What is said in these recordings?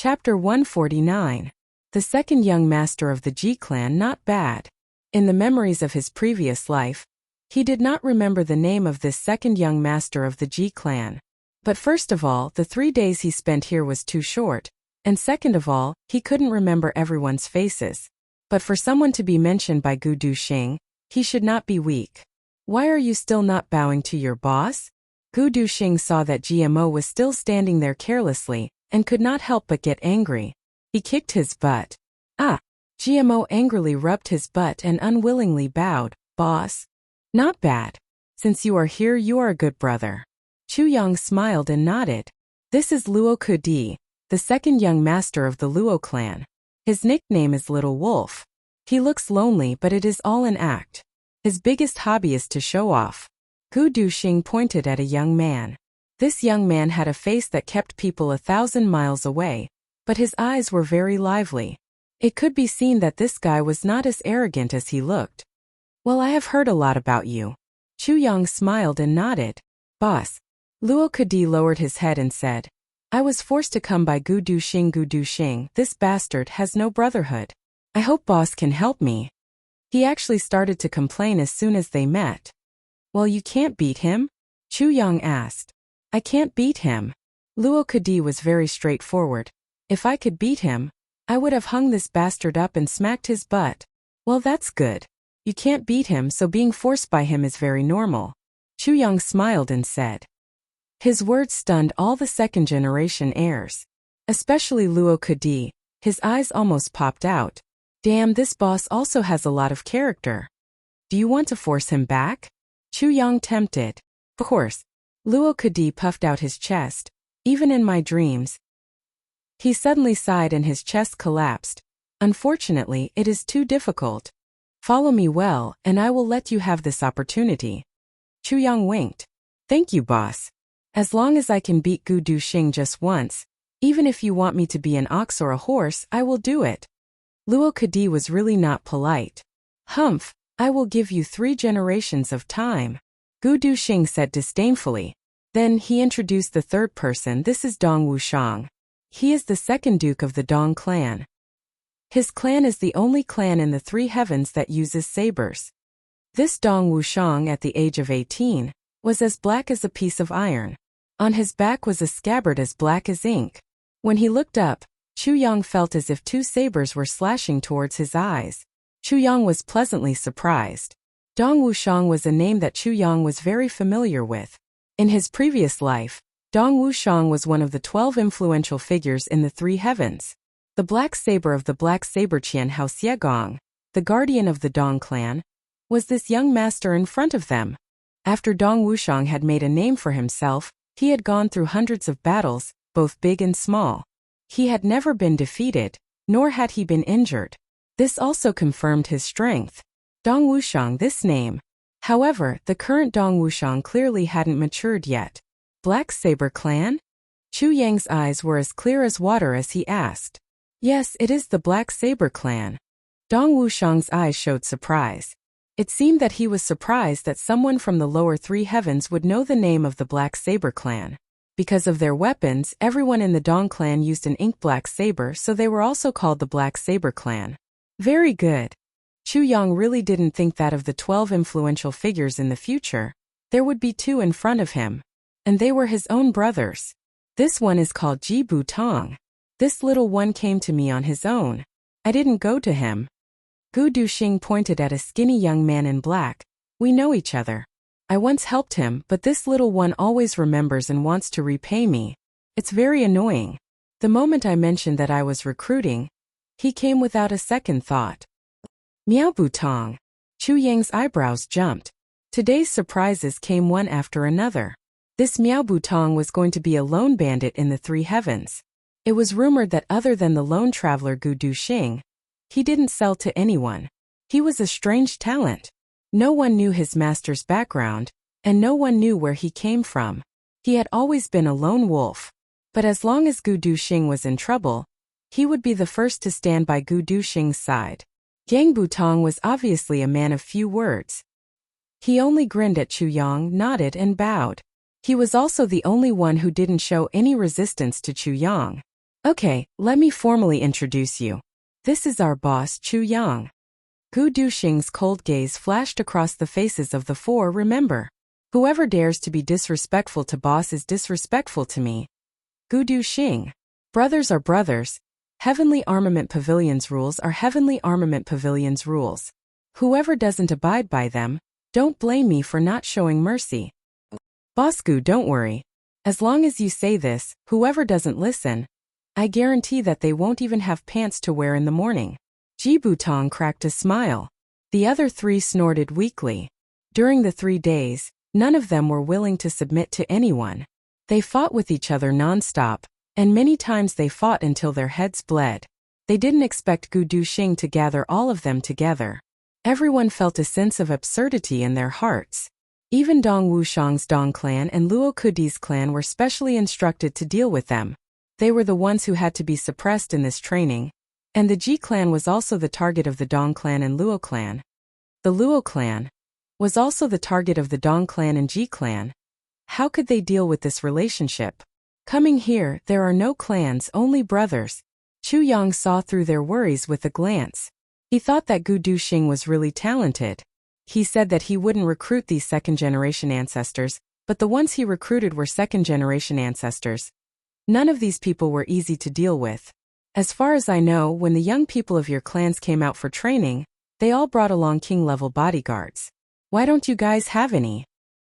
Chapter 149. The second young master of the Ji clan. Not bad. In the memories of his previous life, he did not remember the name of this second young master of the Ji clan. But first of all, the 3 days he spent here was too short, and second of all, he couldn't remember everyone's faces. But for someone to be mentioned by Gu Duxing, he should not be weak. Why are you still not bowing to your boss? Gu Duxing saw that GMO was still standing there carelessly, and could not help but get angry. He kicked his butt. GMO angrily rubbed his butt and unwillingly bowed. Boss? Not bad. Since you are here, you are a good brother. Chu Yang smiled and nodded. This is Luo Kudi, the second young master of the Luo clan. His nickname is Little Wolf. He looks lonely, but it is all an act. His biggest hobby is to show off. Gu Duxing pointed at a young man. This young man had a face that kept people 1,000 miles away, but his eyes were very lively. It could be seen that this guy was not as arrogant as he looked. Well, I have heard a lot about you. Chu Yang smiled and nodded. Boss. Luo Kudi lowered his head and said, I was forced to come by Gu Duxing. Gu Duxing, this bastard has no brotherhood. I hope boss can help me. He actually started to complain as soon as they met. Well, you can't beat him? Chu Yang asked. I can't beat him. Luo Kudi was very straightforward. If I could beat him, I would have hung this bastard up and smacked his butt. Well, that's good. You can't beat him, so being forced by him is very normal. Chu Yang smiled and said. His words stunned all the second-generation heirs. Especially Luo Kudi. His eyes almost popped out. Damn, this boss also has a lot of character. Do you want to force him back? Chu Yang tempted. Of course. Luo Kudi puffed out his chest. Even in my dreams. He suddenly sighed and his chest collapsed. Unfortunately, it is too difficult. Follow me well, and I will let you have this opportunity. Chu Yang winked. Thank you, boss. As long as I can beat Gu Duxing just once, even if you want me to be an ox or a horse, I will do it. Luo Kudi was really not polite. Humph, I will give you 3 generations of time. Gu Duxing said disdainfully. Then he introduced the third person. This is Dong Wuxiang. He is the second duke of the Dong clan. His clan is the only clan in the 3 heavens that uses sabers. This Dong Wuxiang at the age of 18 was as black as a piece of iron. On his back was a scabbard as black as ink. When he looked up, Chu Yang felt as if 2 sabers were slashing towards his eyes. Chu Yang was pleasantly surprised. Dong Wuxiang was a name that Chu Yang was very familiar with. In his previous life, Dong Wuxiang was one of the 12 influential figures in the 3 heavens. The black saber of the black saber Qian Hao Xiegong, the guardian of the Dong clan, was this young master in front of them. After Dong Wuxiang had made a name for himself, he had gone through hundreds of battles, both big and small. He had never been defeated, nor had he been injured. This also confirmed his strength. Dong Wuxiang, this name. However, the current Dong Wuxiang clearly hadn't matured yet. Black Saber Clan? Chu Yang's eyes were as clear as water as he asked. Yes, it is the Black Saber Clan. Dong Wuxiang's eyes showed surprise. It seemed that he was surprised that someone from the lower 3 heavens would know the name of the Black Saber Clan. Because of their weapons, everyone in the Dong clan used an ink black saber, so they were also called the Black Saber Clan. Very good. Chu Yang really didn't think that of the 12 influential figures in the future, there would be 2 in front of him. And they were his own brothers. This one is called Ji Butong. This little one came to me on his own. I didn't go to him. Gu Duxing pointed at a skinny young man in black. We know each other. I once helped him, but this little one always remembers and wants to repay me. It's very annoying. The moment I mentioned that I was recruiting, he came without a second thought. Miao Butong. Chu Yang's eyebrows jumped. Today's surprises came one after another. This Miao Butong was going to be a lone bandit in the 3 heavens. It was rumored that other than the lone traveler Gu Duxing, he didn't sell to anyone. He was a strange talent. No one knew his master's background, and no one knew where he came from. He had always been a lone wolf. But as long as Gu Duxing was in trouble, he would be the first to stand by Gu Duxing's side. Yang Butong was obviously a man of few words. He only grinned at Chu Yang, nodded and bowed. He was also the only one who didn't show any resistance to Chu Yang. Okay, let me formally introduce you. This is our boss, Chu Yang. Gu Duxing's cold gaze flashed across the faces of the four. Remember, whoever dares to be disrespectful to boss is disrespectful to me. Gu Duxing. Brothers are brothers. Heavenly Armament Pavilion's rules are Heavenly Armament Pavilion's rules. Whoever doesn't abide by them, don't blame me for not showing mercy. Boss Gu, don't worry. As long as you say this, whoever doesn't listen, I guarantee that they won't even have pants to wear in the morning. Ji Butong cracked a smile. The other three snorted weakly. During the 3 days, none of them were willing to submit to anyone. They fought with each other non-stop, and many times they fought until their heads bled. They didn't expect Gu Duxing to gather all of them together. Everyone felt a sense of absurdity in their hearts. Even Dong Wushang's Dong clan and Luo Kudi's clan were specially instructed to deal with them. They were the ones who had to be suppressed in this training. And the Ji clan was also the target of the Dong clan and Luo clan. The Luo clan was also the target of the Dong clan and Ji clan. How could they deal with this relationship? Coming here, there are no clans, only brothers. Chu Yang saw through their worries with a glance. He thought that Gu Duxing was really talented. He said that he wouldn't recruit these second-generation ancestors, but the ones he recruited were second-generation ancestors. None of these people were easy to deal with. As far as I know, when the young people of your clans came out for training, they all brought along king-level bodyguards. Why don't you guys have any?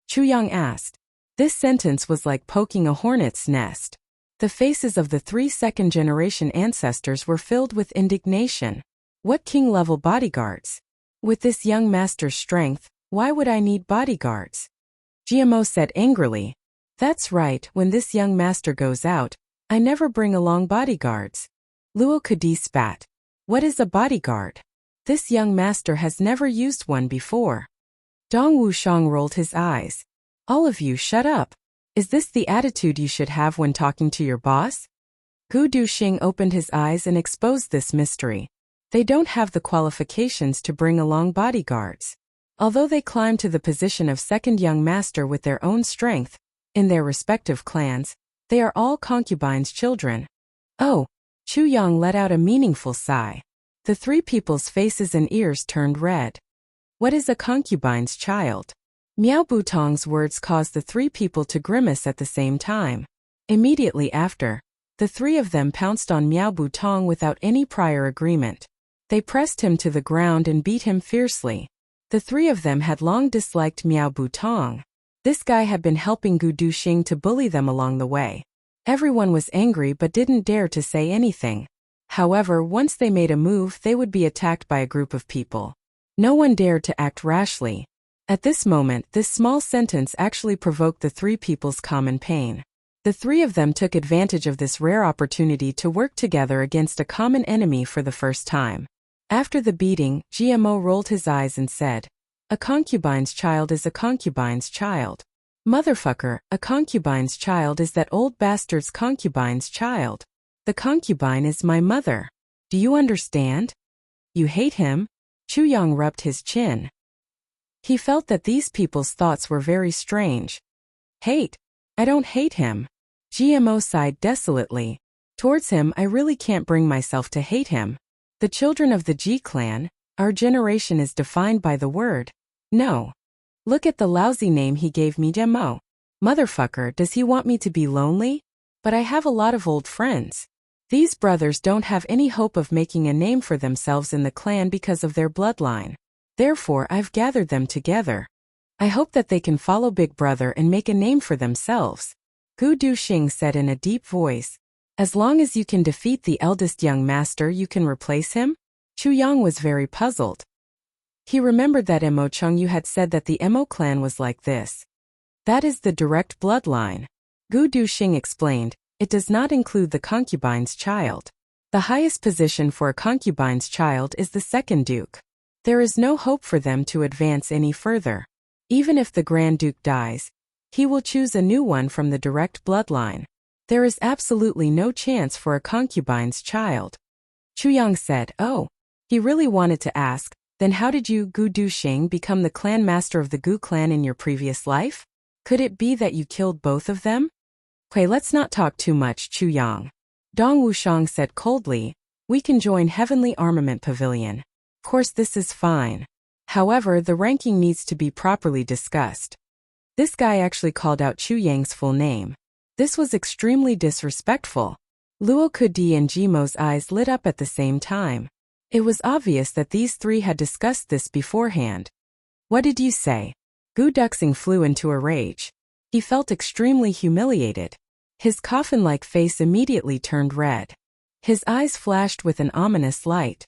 Chu Yang asked. This sentence was like poking a hornet's nest. The faces of the 3 second-generation ancestors were filled with indignation. What king-level bodyguards? With this young master's strength, why would I need bodyguards? GMO said angrily. That's right, when this young master goes out, I never bring along bodyguards. Luo Kudi spat. What is a bodyguard? This young master has never used one before. Dong Wushang rolled his eyes. All of you shut up. Is this the attitude you should have when talking to your boss? Gu Duxing opened his eyes and exposed this mystery. They don't have the qualifications to bring along bodyguards. Although they climbed to the position of second young master with their own strength, in their respective clans, they are all concubines' children. Oh, Chu Yang let out a meaningful sigh. The 3 people's faces and ears turned red. What is a concubine's child? Miao Butong's words caused the 3 people to grimace at the same time. Immediately after, the 3 of them pounced on Miao Butong without any prior agreement. They pressed him to the ground and beat him fiercely. The 3 of them had long disliked Miao Butong. This guy had been helping Gu Duxing to bully them along the way. Everyone was angry but didn't dare to say anything. However, once they made a move, they would be attacked by a group of people. No one dared to act rashly. At this moment, this small sentence actually provoked the 3 people's common pain. The 3 of them took advantage of this rare opportunity to work together against a common enemy for the first time. After the beating, GMO rolled his eyes and said, a concubine's child is a concubine's child. Motherfucker, a concubine's child is that old bastard's concubine's child. The concubine is my mother. Do you understand? You hate him? Chu Yang rubbed his chin. He felt that these people's thoughts were very strange. Hate? I don't hate him. GMO sighed desolately. Towards him, I really can't bring myself to hate him. The children of the Ji clan, our generation is defined by the word no. Look at the lousy name he gave me, GMO. Motherfucker, does he want me to be lonely? But I have a lot of old friends. These brothers don't have any hope of making a name for themselves in the clan because of their bloodline. Therefore, I've gathered them together. I hope that they can follow Big Brother and make a name for themselves. Gu Duxing said in a deep voice. As long as you can defeat the eldest young master, you can replace him? Chu Yang was very puzzled. He remembered that Mo Chengyu had said that the Mo clan was like this. That is the direct bloodline. Gu Duxing explained, it does not include the concubine's child. The highest position for a concubine's child is the second duke. There is no hope for them to advance any further. Even if the Grand Duke dies, he will choose a new one from the direct bloodline. There is absolutely no chance for a concubine's child. Chu Yang said, oh. He really wanted to ask, then how did you, Gu Duxing, become the clan master of the Gu clan in your previous life? Could it be that you killed both of them? Okay, let's not talk too much, Chu Yang. Dong Wuxiang said coldly, "We can join Heavenly Armament Pavilion. Of course this is fine. However, the ranking needs to be properly discussed." This guy actually called out Chu Yang's full name. This was extremely disrespectful. Luo Kudi and Jimo's eyes lit up at the same time. It was obvious that these three had discussed this beforehand. "What did you say?" Gu Duxing flew into a rage. He felt extremely humiliated. His coffin-like face immediately turned red. His eyes flashed with an ominous light.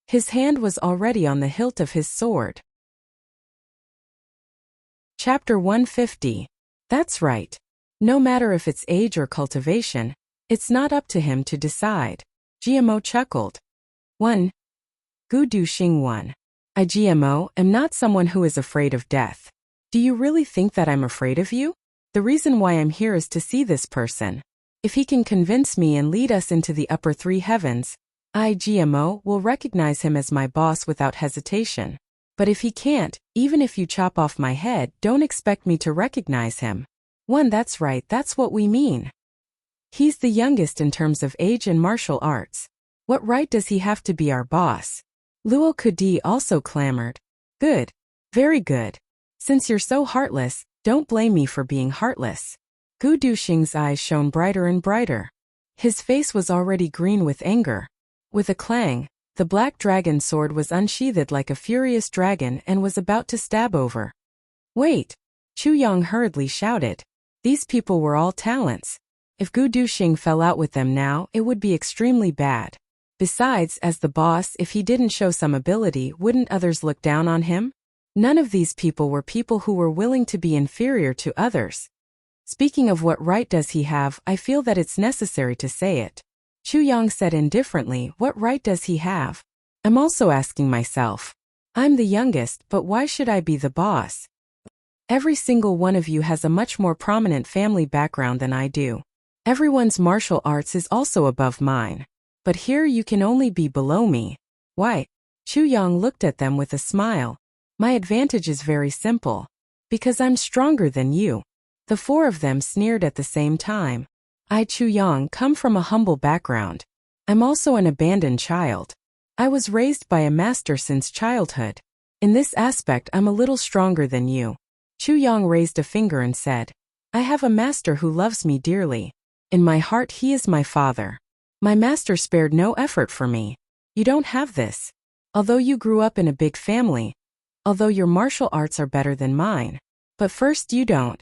His hand was already on the hilt of his sword. Chapter 150. That's right. No matter if it's age or cultivation, it's not up to him to decide. GMO chuckled. 1. Gu Duxing 1. I GMO am not someone who is afraid of death. Do you really think that I'm afraid of you? The reason why I'm here is to see this person. If he can convince me and lead us into the upper three heavens, I GMO will recognize him as my boss without hesitation. But if he can't, even if you chop off my head, don't expect me to recognize him. 1. That's right, that's what we mean. He's the youngest in terms of age and martial arts. What right does he have to be our boss? Luo Kudi also clamored. Good. Very good. Since you're so heartless, don't blame me for being heartless. Gu Duxing's eyes shone brighter and brighter. His face was already green with anger. With a clang, the black dragon sword was unsheathed like a furious dragon and was about to stab over. Wait! Chu Yang hurriedly shouted. These people were all talents. If Gu Duxing fell out with them now, it would be extremely bad. Besides, as the boss, if he didn't show some ability, wouldn't others look down on him? None of these people were people who were willing to be inferior to others. Speaking of what right does he have, I feel that it's necessary to say it. Chu Yang said indifferently, what right does he have? I'm also asking myself. I'm the youngest, but why should I be the boss? Every single one of you has a much more prominent family background than I do. Everyone's martial arts is also above mine. But here you can only be below me. Why? Chu Yang looked at them with a smile. My advantage is very simple. Because I'm stronger than you. The four of them sneered at the same time. I, Chu Yang, come from a humble background. I'm also an abandoned child. I was raised by a master since childhood. In this aspect, I'm a little stronger than you. Chu Yang raised a finger and said, I have a master who loves me dearly. In my heart, he is my father. My master spared no effort for me. You don't have this. Although you grew up in a big family. Although your martial arts are better than mine. But first, you don't.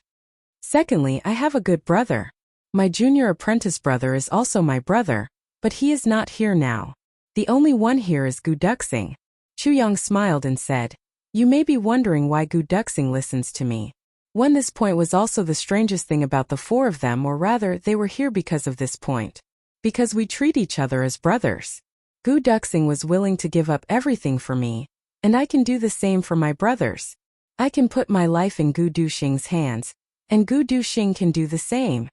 Secondly, I have a good brother. My junior apprentice brother is also my brother, but he is not here now. The only one here is Gu Duxing. Chu Yang smiled and said, You may be wondering why Gu Duxing listens to me. This point was also the strangest thing about the four of them, or rather, they were here because of this point. Because we treat each other as brothers. Gu Duxing was willing to give up everything for me, and I can do the same for my brothers. I can put my life in Gu Duxing's hands, and Gu Duxing can do the same.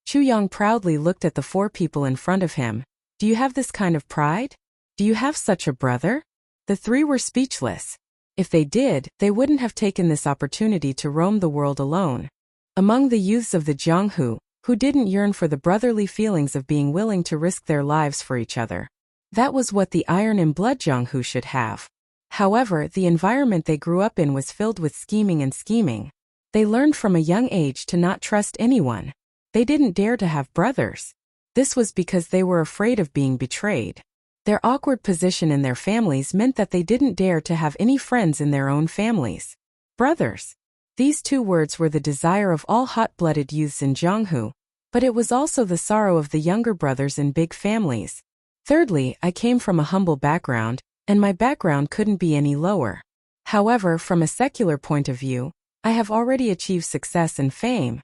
Chu Yang proudly looked at the four people in front of him. Do you have this kind of pride? Do you have such a brother? The three were speechless. If they did, they wouldn't have taken this opportunity to roam the world alone. Among the youths of the Jianghu, who didn't yearn for the brotherly feelings of being willing to risk their lives for each other. That was what the iron and blood Jianghu should have. However, the environment they grew up in was filled with scheming. They learned from a young age to not trust anyone. They didn't dare to have brothers. This was because they were afraid of being betrayed. Their awkward position in their families meant that they didn't dare to have any friends in their own families. Brothers. These two words were the desire of all hot-blooded youths in Jianghu, but it was also the sorrow of the younger brothers in big families. Thirdly, I came from a humble background, and my background couldn't be any lower. However, from a secular point of view, I have already achieved success and fame.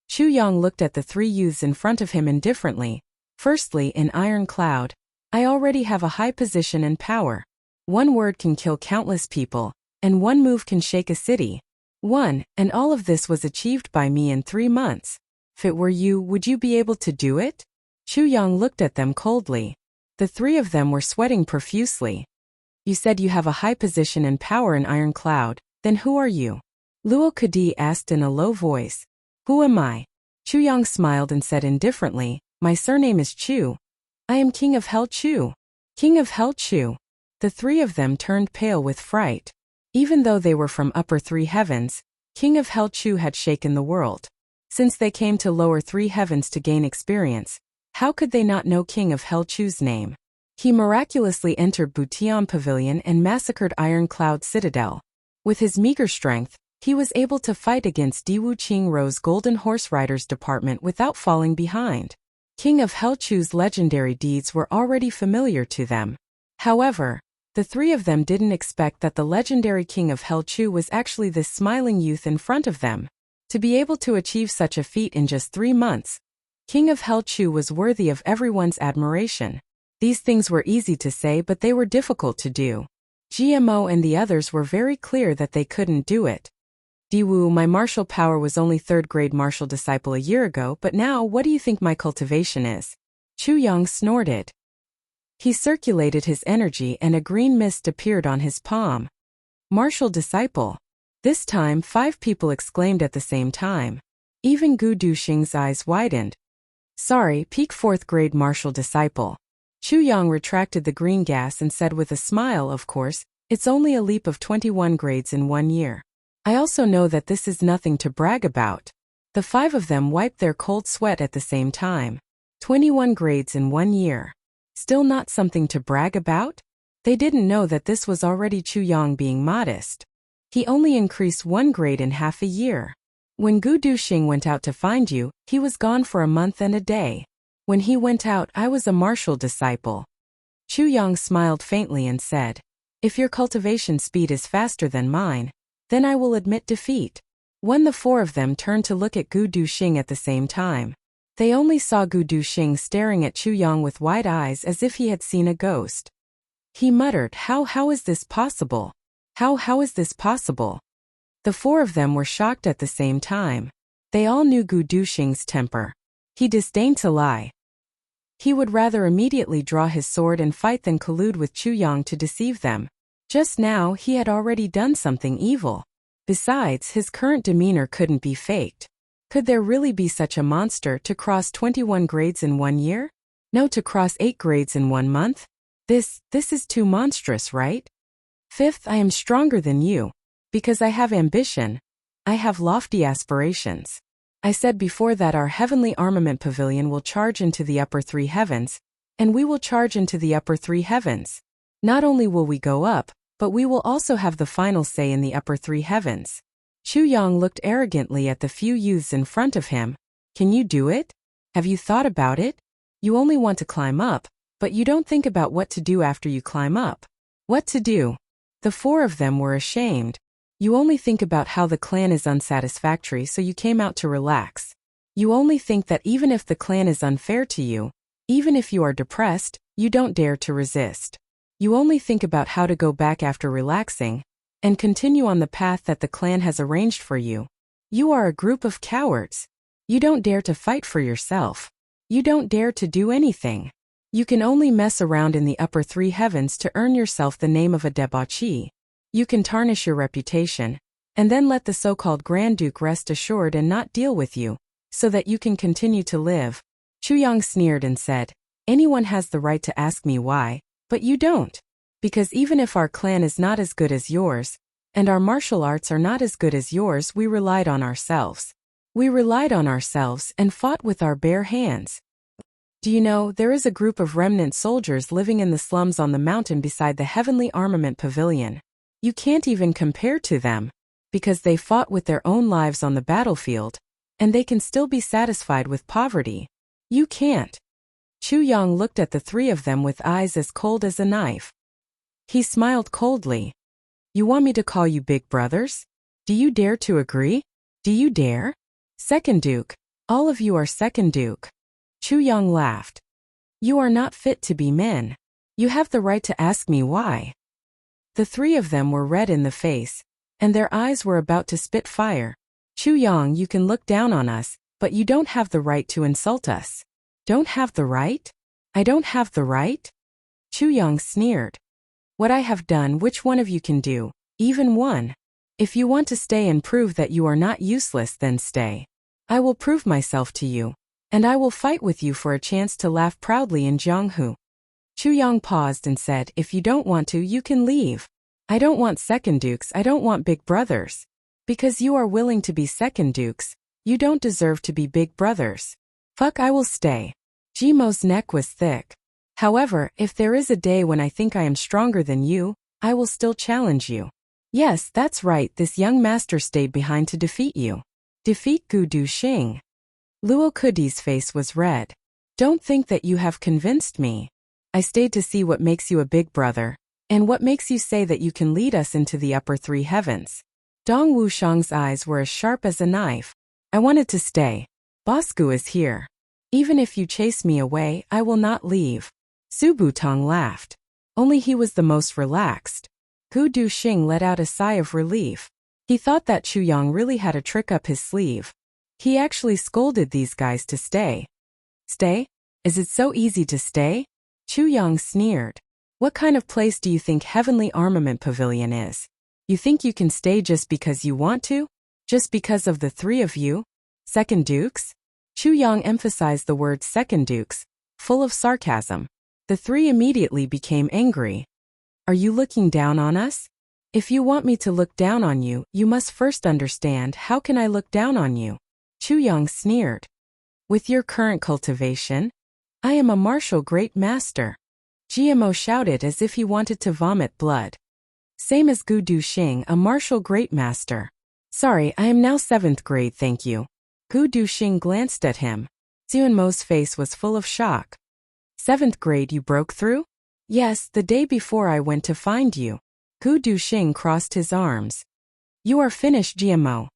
Chu Yang looked at the three youths in front of him indifferently. Firstly, in Iron Cloud, I already have a high position and power. One word can kill countless people, and one move can shake a city. And all of this was achieved by me in 3 months. If it were you, would you be able to do it? Chu Yang looked at them coldly. The three of them were sweating profusely. You said you have a high position and power in Iron Cloud, then who are you? Luo Kudi asked in a low voice. Who am I? Chu Yang smiled and said indifferently, My surname is Chu. I am King of Hell Chu. King of Hell Chu. The three of them turned pale with fright. Even though they were from upper three heavens, King of Hell Chu had shaken the world. Since they came to lower three heavens to gain experience, how could they not know King of Hell Chu's name? He miraculously entered Butian Pavilion and massacred Iron Cloud Citadel. With his meager strength, he was able to fight against Diwu Qingrou's Golden Horse Riders department without falling behind. King of Hell Chu's legendary deeds were already familiar to them. However, the three of them didn't expect that the legendary King of Hell Chu was actually this smiling youth in front of them. To be able to achieve such a feat in just 3 months, King of Hell Chu was worthy of everyone's admiration. These things were easy to say, but they were difficult to do. GMO and the others were very clear that they couldn't do it. Diwu, my martial power was only 3rd grade martial disciple a year ago, but now what do you think my cultivation is? Chu Yang snorted. He circulated his energy and a green mist appeared on his palm. Martial disciple. This time 5 people exclaimed at the same time. Even Gu Duxing's eyes widened. Sorry, peak 4th grade martial disciple. Chu Yang retracted the green gas and said with a smile, of course, it's only a leap of 21 grades in 1 year. I also know that this is nothing to brag about. The 5 of them wiped their cold sweat at the same time. 21 grades in 1 year. Still not something to brag about? They didn't know that this was already Chu Yang being modest. He only increased 1 grade in half a year. When Gu Duxing went out to find you, he was gone for a month and a day. When he went out, I was a martial disciple. Chu Yang smiled faintly and said, if your cultivation speed is faster than mine, then I will admit defeat. When the 4 of them turned to look at Gu Duxing at the same time, they only saw Gu Duxing staring at Chu Yang with wide eyes as if he had seen a ghost. He muttered, how is this possible? How is this possible? The 4 of them were shocked at the same time. They all knew Gu Duxing's temper. He disdained to lie. He would rather immediately draw his sword and fight than collude with Chu Yang to deceive them. Just now, he had already done something evil. Besides, his current demeanor couldn't be faked. Could there really be such a monster to cross 21 grades in 1 year? No, to cross 8 grades in 1 month? This is too monstrous, right? 5th, I am stronger than you. Because I have ambition. I have lofty aspirations. I said before that our heavenly armament pavilion will charge into the upper 3 heavens, and we will charge into the upper 3 heavens. Not only will we go up, but we will also have the final say in the upper 3 heavens. Chu Yang looked arrogantly at the few youths in front of him. Can you do it? Have you thought about it? You only want to climb up, but you don't think about what to do after you climb up. What to do? The 4 of them were ashamed. You only think about how the clan is unsatisfactory, so you came out to relax. You only think that even if the clan is unfair to you, even if you are depressed, you don't dare to resist. You only think about how to go back after relaxing, and continue on the path that the clan has arranged for you. You are a group of cowards. You don't dare to fight for yourself. You don't dare to do anything. You can only mess around in the upper 3 heavens to earn yourself the name of a debauchee. You can tarnish your reputation, and then let the so-called Grand Duke rest assured and not deal with you, so that you can continue to live. Chu Yang sneered and said, anyone has the right to ask me why, but you don't. Because even if our clan is not as good as yours, and our martial arts are not as good as yours, we relied on ourselves. We relied on ourselves and fought with our bare hands. Do you know, there is a group of remnant soldiers living in the slums on the mountain beside the Heavenly Armament Pavilion. You can't even compare to them, because they fought with their own lives on the battlefield, and they can still be satisfied with poverty. You can't. Chu Yang looked at the 3 of them with eyes as cold as a knife. He smiled coldly. You want me to call you big brothers? Do you dare to agree? Do you dare? Second Duke. All of you are Second Duke. Chu Yang laughed. You are not fit to be men. You have the right to ask me why. The 3 of them were red in the face, and their eyes were about to spit fire. Chu Yang, you can look down on us, but you don't have the right to insult us. Don't have the right? I don't have the right? Chu Yang sneered. What I have done, which one of you can do? Even one. If you want to stay and prove that you are not useless, then stay. I will prove myself to you. And I will fight with you for a chance to laugh proudly in Jianghu. Chu Yang paused and said, if you don't want to, you can leave. I don't want second dukes, I don't want big brothers. Because you are willing to be second dukes, you don't deserve to be big brothers. Fuck, I will stay. Jimo's neck was thick. However, if there is a day when I think I am stronger than you, I will still challenge you. Yes, that's right, this young master stayed behind to defeat you. Defeat Gu Duxing. Luo Kudi's face was red. Don't think that you have convinced me. I stayed to see what makes you a big brother, and what makes you say that you can lead us into the upper three heavens. Dong Wushang's eyes were as sharp as a knife. I wanted to stay. Boss Gu is here. Even if you chase me away, I will not leave. Su Butong laughed. Only he was the most relaxed. Gu Duxing let out a sigh of relief. He thought that Chu Yang really had a trick up his sleeve. He actually scolded these guys to stay. Stay? Is it so easy to stay? Chu Yang sneered. What kind of place do you think Heavenly Armament Pavilion is? You think you can stay just because you want to? Just because of the three of you? Second dukes? Chu Yang emphasized the word second dukes, full of sarcasm. The three immediately became angry. Are you looking down on us? If you want me to look down on you, you must first understand how can I look down on you? Chu Yang sneered. With your current cultivation? I am a martial great master. GMO shouted as if he wanted to vomit blood. Same as Gu Duxing, a martial great master. Sorry, I am now 7th grade, thank you. Gu Duxing glanced at him. Xuanmo's face was full of shock. 7th grade you broke through? Yes, the day before I went to find you. Gu Duxing crossed his arms. You are finished, GMO.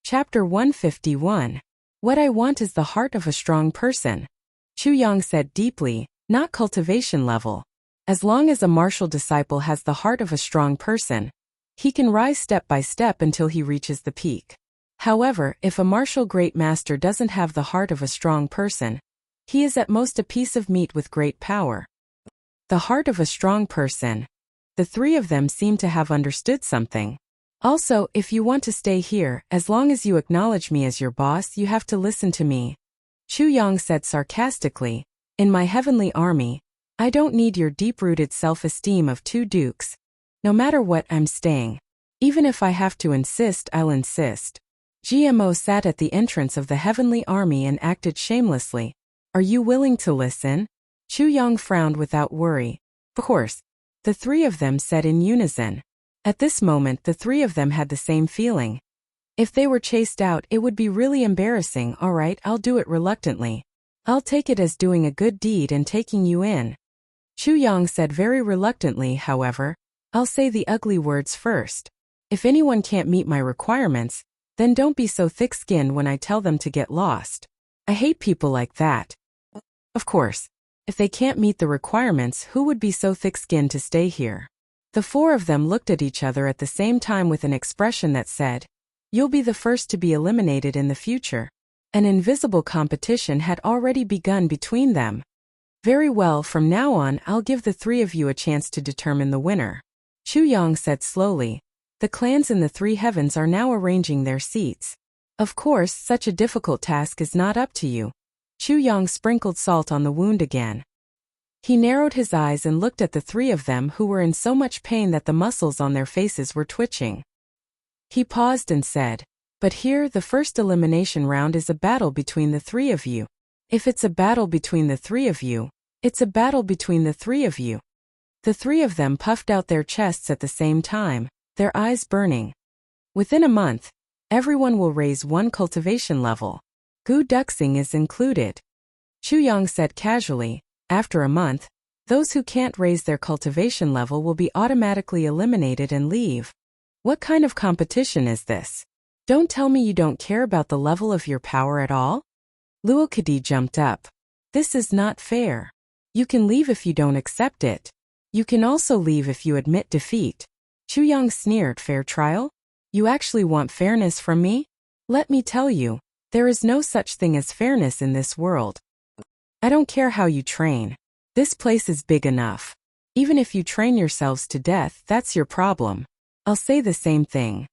Chapter 151. What I want is the heart of a strong person. Chu Yang said deeply, not cultivation level. As long as a martial disciple has the heart of a strong person, he can rise step by step until he reaches the peak. However, if a martial great master doesn't have the heart of a strong person, he is at most a piece of meat with great power. The heart of a strong person. The three of them seem to have understood something. Also, if you want to stay here, as long as you acknowledge me as your boss, you have to listen to me. Chu Yang said sarcastically, in my heavenly army, I don't need your deep-rooted self-esteem of two dukes. No matter what, I'm staying. Even if I have to insist, I'll insist. GMO sat at the entrance of the heavenly army and acted shamelessly. Are you willing to listen? Chu Yang frowned without worry. Of course. The three of them said in unison. At this moment, the three of them had the same feeling. If they were chased out, it would be really embarrassing. All right, I'll do it reluctantly. I'll take it as doing a good deed and taking you in. Chu Yang said very reluctantly, however, I'll say the ugly words first. If anyone can't meet my requirements, then don't be so thick-skinned when I tell them to get lost. I hate people like that. Of course, if they can't meet the requirements, who would be so thick-skinned to stay here? The four of them looked at each other at the same time with an expression that said, you'll be the first to be eliminated in the future. An invisible competition had already begun between them. Very well, from now on, I'll give the three of you a chance to determine the winner. Chu Yang said slowly, the clans in the three heavens are now arranging their seats. Of course, such a difficult task is not up to you. Chu Yang sprinkled salt on the wound again. He narrowed his eyes and looked at the three of them who were in so much pain that the muscles on their faces were twitching. He paused and said, but here the first elimination round is a battle between the three of you. If it's a battle between the three of you, it's a battle between the three of you. The three of them puffed out their chests at the same time, their eyes burning. Within a month, everyone will raise one cultivation level. Gu Duxing is included. Chu Yang said casually, after a month, those who can't raise their cultivation level will be automatically eliminated and leave. What kind of competition is this? Don't tell me you don't care about the level of your power at all? Luo Kadi jumped up. This is not fair. You can leave if you don't accept it. You can also leave if you admit defeat. Chu Yang sneered, fair trial? You actually want fairness from me? Let me tell you, there is no such thing as fairness in this world. I don't care how you train. This place is big enough. Even if you train yourselves to death, that's your problem. I'll say the same thing.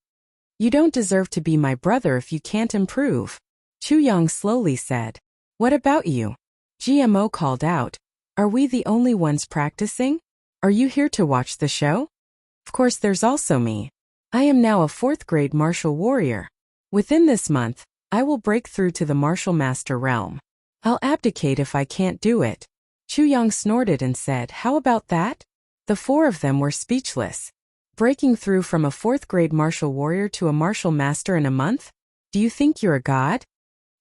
You don't deserve to be my brother if you can't improve. Chu Yang slowly said. What about you? GMO called out. Are we the only ones practicing? Are you here to watch the show? Of course there's also me. I am now a 4th grade martial warrior. Within this month, I will break through to the martial master realm. I'll abdicate if I can't do it. Chu Yang snorted and said, how about that? The 4 of them were speechless. Breaking through from a 4th grade martial warrior to a martial master in a month? Do you think you're a god?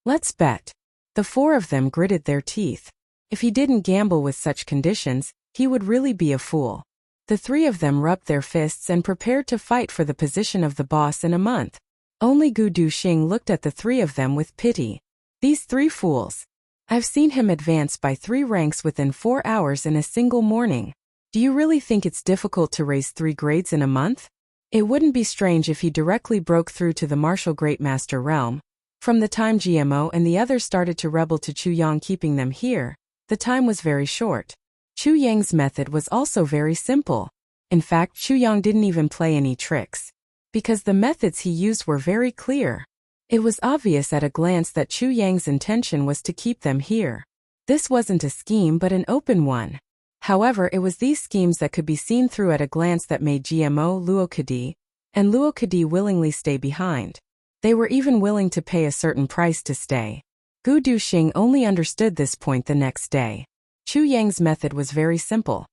Let's bet. The 4 of them gritted their teeth. If he didn't gamble with such conditions, he would really be a fool. The 3 of them rubbed their fists and prepared to fight for the position of the boss in a month. Only Gu Duxing looked at the 3 of them with pity. These 3 fools. I've seen him advance by 3 ranks within 4 hours in a single morning. Do you really think it's difficult to raise 3 grades in a month? It wouldn't be strange if he directly broke through to the martial great master realm. From the time GMO and the others started to rebel to Chu Yang keeping them here, the time was very short. Chu Yang's method was also very simple. In fact, Chu Yang didn't even play any tricks. Because the methods he used were very clear. It was obvious at a glance that Chu Yang's intention was to keep them here. This wasn't a scheme but an open one. However, it was these schemes that could be seen through at a glance that made GMO Luo Kadi and Luo Kadi willingly stay behind. They were even willing to pay a certain price to stay. Gu Duxing only understood this point the next day. Chu Yang's method was very simple.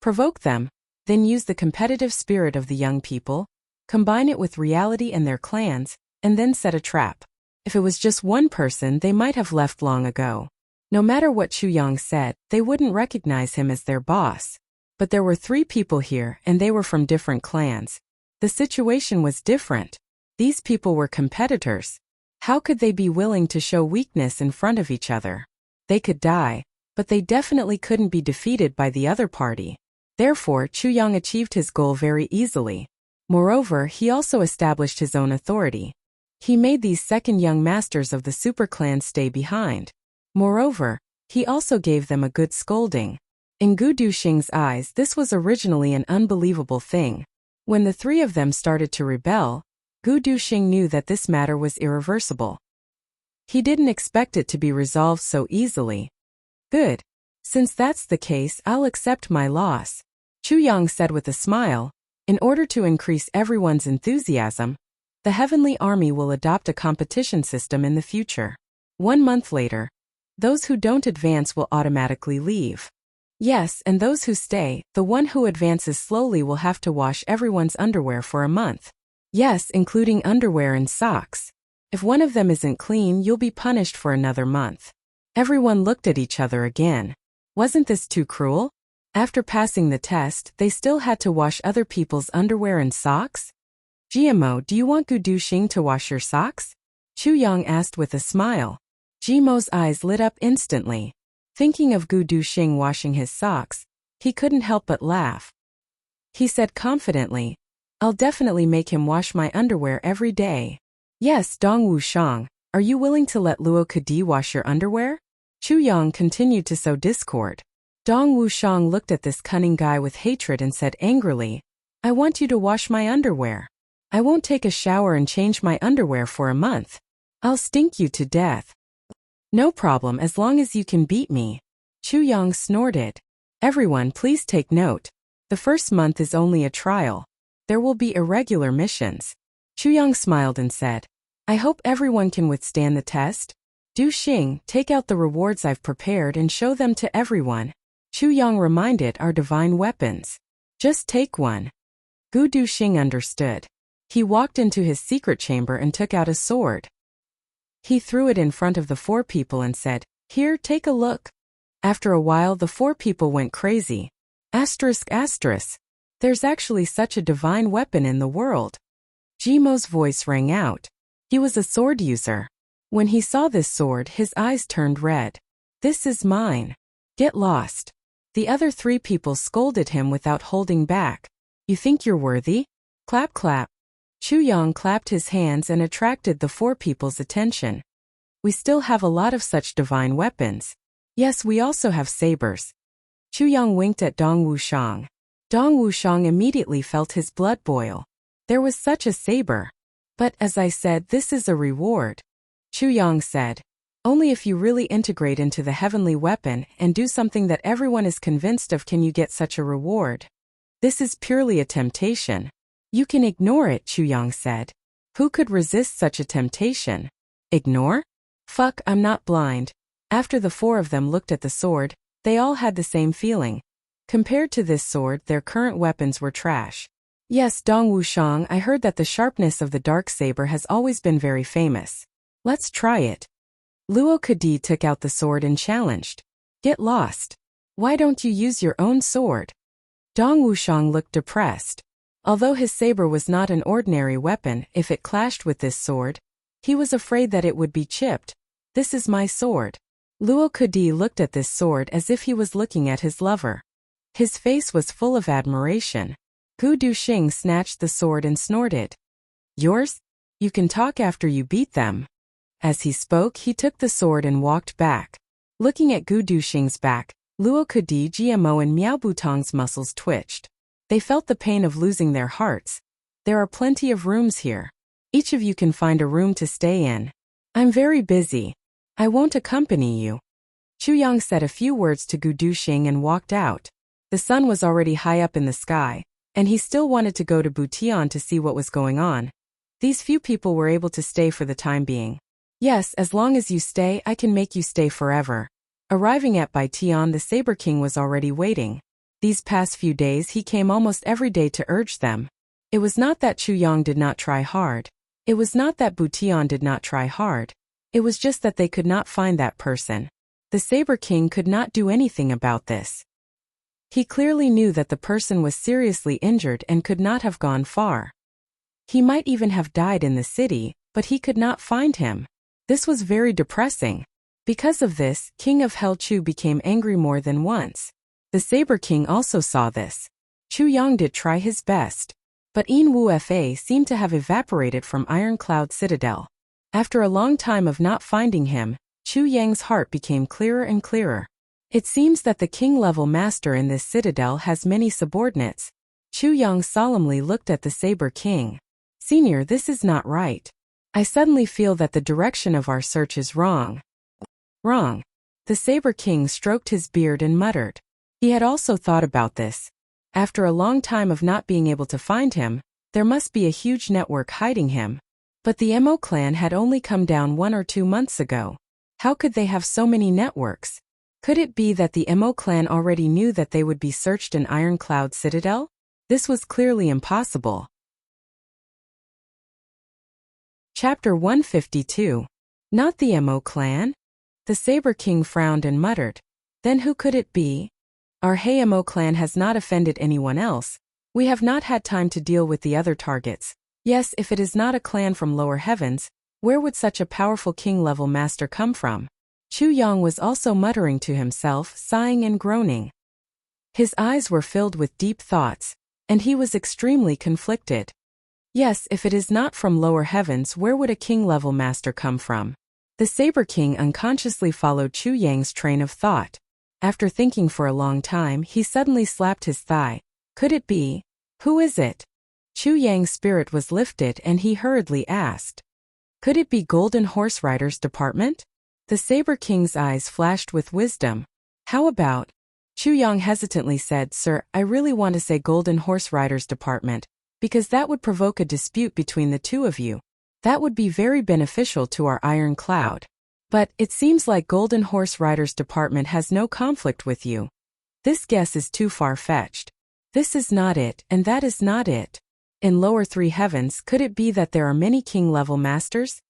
Provoke them, then use the competitive spirit of the young people, combine it with reality and their clans, and then set a trap. If it was just one person, they might have left long ago. No matter what Chu Yang said, they wouldn't recognize him as their boss. But there were 3 people here and they were from different clans. The situation was different. These people were competitors. How could they be willing to show weakness in front of each other? They could die, but they definitely couldn't be defeated by the other party. Therefore, Chu Yang achieved his goal very easily. Moreover, he also established his own authority. He made these second young masters of the super clan stay behind. Moreover, he also gave them a good scolding. In Gu Duxing's eyes, this was originally an unbelievable thing. When the 3 of them started to rebel, Gu Duxing knew that this matter was irreversible. He didn't expect it to be resolved so easily. Good. Since that's the case, I'll accept my loss, Chu Yang said with a smile. In order to increase everyone's enthusiasm, the Heavenly Army will adopt a competition system in the future. 1 month later, those who don't advance will automatically leave. Yes, and those who stay, the one who advances slowly will have to wash everyone's underwear for a month. Yes, including underwear and socks. If one of them isn't clean, you'll be punished for another month. Everyone looked at each other again. Wasn't this too cruel? After passing the test, they still had to wash other people's underwear and socks? GMO, do you want Gu Duxing to wash your socks? Chu Yang asked with a smile. GMO's eyes lit up instantly. Thinking of Gu Duxing washing his socks, he couldn't help but laugh. He said confidently, I'll definitely make him wash my underwear every day. Yes, Dong Wushang, are you willing to let Luo Kadi wash your underwear? Chu Yang continued to sow discord. Dong Wushang looked at this cunning guy with hatred and said angrily, I want you to wash my underwear. I won't take a shower and change my underwear for a month. I'll stink you to death. No problem as long as you can beat me. Chu Yang snorted. Everyone please take note. The first month is only a trial. There will be irregular missions. Chu Yang smiled and said, I hope everyone can withstand the test. Duxing, take out the rewards I've prepared and show them to everyone. Chu Yang reminded our divine weapons. Just take one. Gu Duxing understood. He walked into his secret chamber and took out a sword. He threw it in front of the 4 people and said, Here, take a look. After a while the 4 people went crazy. Asterisk asterisk. There's actually such a divine weapon in the world. Jimo's voice rang out. He was a sword user. When he saw this sword, his eyes turned red. This is mine. Get lost. The other 3 people scolded him without holding back. You think you're worthy? Clap clap. Chu Yang clapped his hands and attracted the 4 people's attention. We still have a lot of such divine weapons. Yes, we also have sabers. Chu Yang winked at Dong Wushang. Dong Wushang immediately felt his blood boil. There was such a saber. But as I said, this is a reward. Chu Yang said. Only if you really integrate into the heavenly weapon and do something that everyone is convinced of can you get such a reward. This is purely a temptation. You can ignore it, Chu Yang said. Who could resist such a temptation? Ignore? Fuck, I'm not blind. After the four of them looked at the sword, they all had the same feeling. Compared to this sword, their current weapons were trash. Yes, Dong Wushang, I heard that the sharpness of the dark saber has always been very famous. Let's try it. Luo Kadi took out the sword and challenged. Get lost. Why don't you use your own sword? Dong Wushang looked depressed. Although his saber was not an ordinary weapon, if it clashed with this sword, he was afraid that it would be chipped. This is my sword. Luo Kadi looked at this sword as if he was looking at his lover. His face was full of admiration. Gu Duxing snatched the sword and snorted. Yours? You can talk after you beat them. As he spoke, he took the sword and walked back. Looking at Gu Duxing's back, Luo Kadi, GMO and Miao Butong's muscles twitched. They felt the pain of losing their hearts. There are plenty of rooms here. Each of you can find a room to stay in. I'm very busy. I won't accompany you. Chu Yang said a few words to Gu Duxing and walked out. The sun was already high up in the sky, and he still wanted to go to Butian to see what was going on. These few people were able to stay for the time being. Yes, as long as you stay, I can make you stay forever. Arriving at Baitian, the Saber King was already waiting. These past few days he came almost every day to urge them. It was not that Chu Yang did not try hard. It was not that Butian did not try hard. It was just that they could not find that person. The Saber King could not do anything about this. He clearly knew that the person was seriously injured and could not have gone far. He might even have died in the city, but he could not find him. This was very depressing. Because of this, King of Hell Chu became angry more than once. The Saber King also saw this. Chu Yang did try his best. But Yin Wu Fa seemed to have evaporated from Iron Cloud Citadel. After a long time of not finding him, Chu Yang's heart became clearer and clearer. It seems that the king-level master in this citadel has many subordinates. Chu Yang solemnly looked at the Saber King. Senior, this is not right. I suddenly feel that the direction of our search is wrong. Wrong. The Saber King stroked his beard and muttered. He had also thought about this. After a long time of not being able to find him, there must be a huge network hiding him. But the Mo clan had only come down 1 or 2 months ago. How could they have so many networks? Could it be that the Mo clan already knew that they would be searched in Iron Cloud Citadel? This was clearly impossible. Chapter 152. Not the Mo clan? The Saber King frowned and muttered. Then who could it be? Our Mo clan has not offended anyone else. We have not had time to deal with the other targets. Yes, if it is not a clan from lower heavens, where would such a powerful king-level master come from? Chu Yang was also muttering to himself, sighing and groaning. His eyes were filled with deep thoughts, and he was extremely conflicted. Yes, if it is not from lower heavens, where would a king-level master come from? The Saber King unconsciously followed Chu Yang's train of thought. After thinking for a long time, he suddenly slapped his thigh. Could it be? Who is it? Chu Yang's spirit was lifted and he hurriedly asked. Could it be Golden Horse Rider's department? The Saber King's eyes flashed with wisdom. How about? Chu Yang hesitantly said, Sir, I really want to say Golden Horse Rider's department, because that would provoke a dispute between the two of you. That would be very beneficial to our Iron Cloud. But it seems like Golden Horse Rider's department has no conflict with you. This guess is too far-fetched. This is not it, and that is not it. In lower 3 heavens, could it be that there are many king-level masters?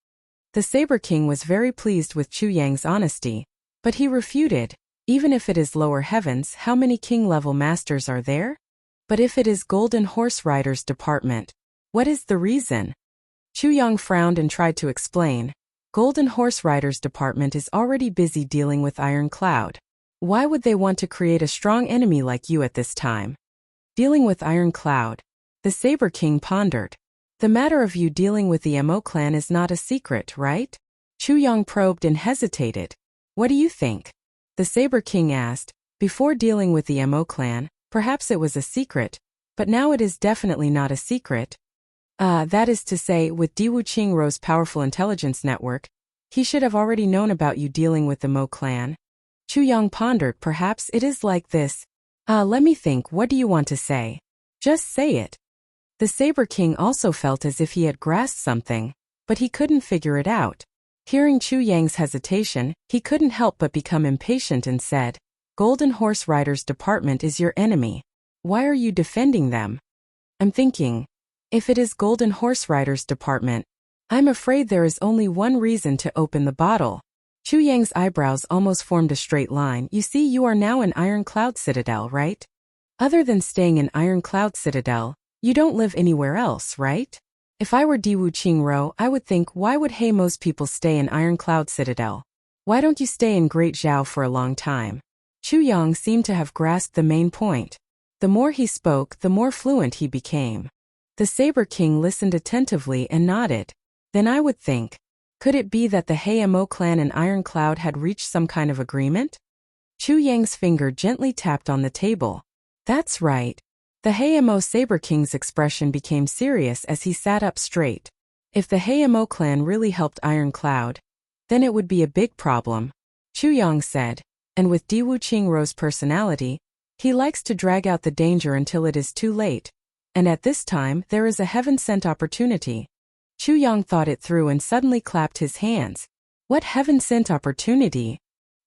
The Saber King was very pleased with Chu Yang's honesty, but he refuted. Even if it is lower heavens, how many king-level masters are there? But if it is Golden Horse Rider's department, what is the reason? Chu Yang frowned and tried to explain. Golden Horse Rider's department is already busy dealing with Iron Cloud. Why would they want to create a strong enemy like you at this time? Dealing with Iron Cloud. The Saber King pondered. The matter of you dealing with the Mo clan is not a secret, right? Chu Yang probed and hesitated. What do you think? The Saber King asked. Before dealing with the Mo clan, perhaps it was a secret, but now it is definitely not a secret. That is to say, with Diwu Qingrou's powerful intelligence network, he should have already known about you dealing with the Mo clan. Chu Yang pondered. Perhaps it is like this. Let me think, what do you want to say? Just say it. The Saber King also felt as if he had grasped something, but he couldn't figure it out. Hearing Chu Yang's hesitation, he couldn't help but become impatient and said, Golden Horse Riders Department is your enemy. Why are you defending them? I'm thinking, if it is Golden Horse Riders Department, I'm afraid there is only one reason to open the bottle. Chu Yang's eyebrows almost formed a straight line. You see, you are now in Iron Cloud Citadel, right? Other than staying in Iron Cloud Citadel, you don't live anywhere else, right? If I were Diwu Qingrou, I would think, why would most people stay in Iron Cloud Citadel? Why don't you stay in Great Zhao for a long time? Chu Yang seemed to have grasped the main point. The more he spoke, the more fluent he became. The Saber King listened attentively and nodded. Then I would think, could it be that the Mo clan and Iron Cloud had reached some kind of agreement? Chu Yang's finger gently tapped on the table. That's right. The Mo Saber King's expression became serious as he sat up straight. If the Mo clan really helped Iron Cloud, then it would be a big problem, Chu Yang said, and with Diwu Qingrou's personality, he likes to drag out the danger until it is too late. And at this time, there is a heaven-sent opportunity. Chu Yang thought it through and suddenly clapped his hands. What heaven-sent opportunity?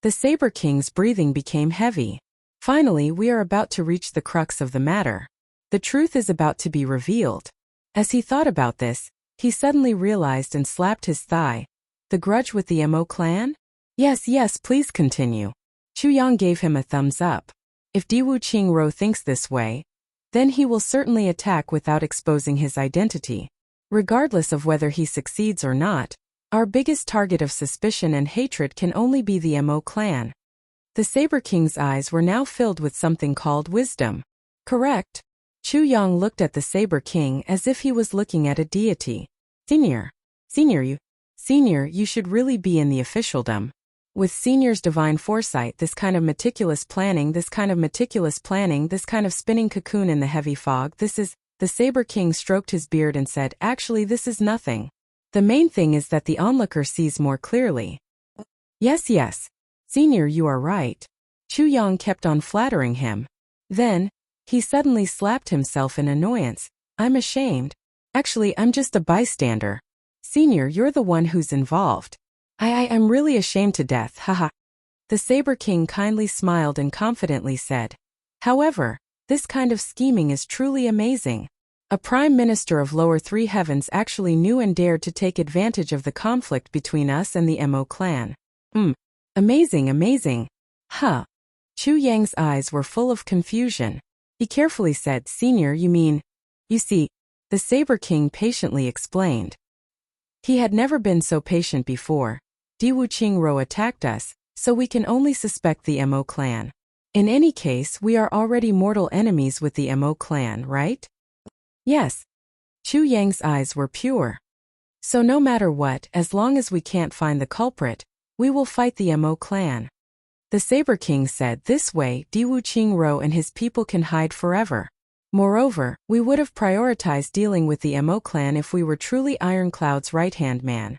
The Saber King's breathing became heavy. Finally, we are about to reach the crux of the matter. The truth is about to be revealed. As he thought about this, he suddenly realized and slapped his thigh. The grudge with the Mo clan? Yes, please continue. Chu Yang gave him a thumbs up. If Diwu Qingrou thinks this way, then he will certainly attack without exposing his identity. Regardless of whether he succeeds or not, our biggest target of suspicion and hatred can only be the Mo clan. The Saber King's eyes were now filled with something called wisdom. Correct? Chu Yang looked at the Saber King as if he was looking at a deity. Senior, you should really be in the officialdom. With Senior's divine foresight, this kind of meticulous planning, this kind of spinning cocoon in the heavy fog, the Saber King stroked his beard and said, actually this is nothing. The main thing is that the onlooker sees more clearly. Yes. Senior, you are right. Chu Yang kept on flattering him. Then, he suddenly slapped himself in annoyance. I'm ashamed. Actually, I'm just a bystander. Senior, you're the one who's involved. I'm really ashamed to death, haha. The Saber King kindly smiled and confidently said, however, this kind of scheming is truly amazing. A Prime Minister of Lower Three Heavens actually knew and dared to take advantage of the conflict between us and the Mo clan. Amazing. Huh. Chu Yang's eyes were full of confusion. He carefully said, Senior, you see, the Saber King patiently explained. He had never been so patient before. Diwu Qingrou attacked us, so we can only suspect the Mo clan. In any case, we are already mortal enemies with the Mo clan, right? Yes. Chu Yang's eyes were pure. So no matter what, as long as we can't find the culprit, we will fight the Mo clan. The Saber King said, this way, Diwu Qingrou and his people can hide forever. Moreover, we would have prioritized dealing with the Mo clan if we were truly Iron Cloud's right-hand man.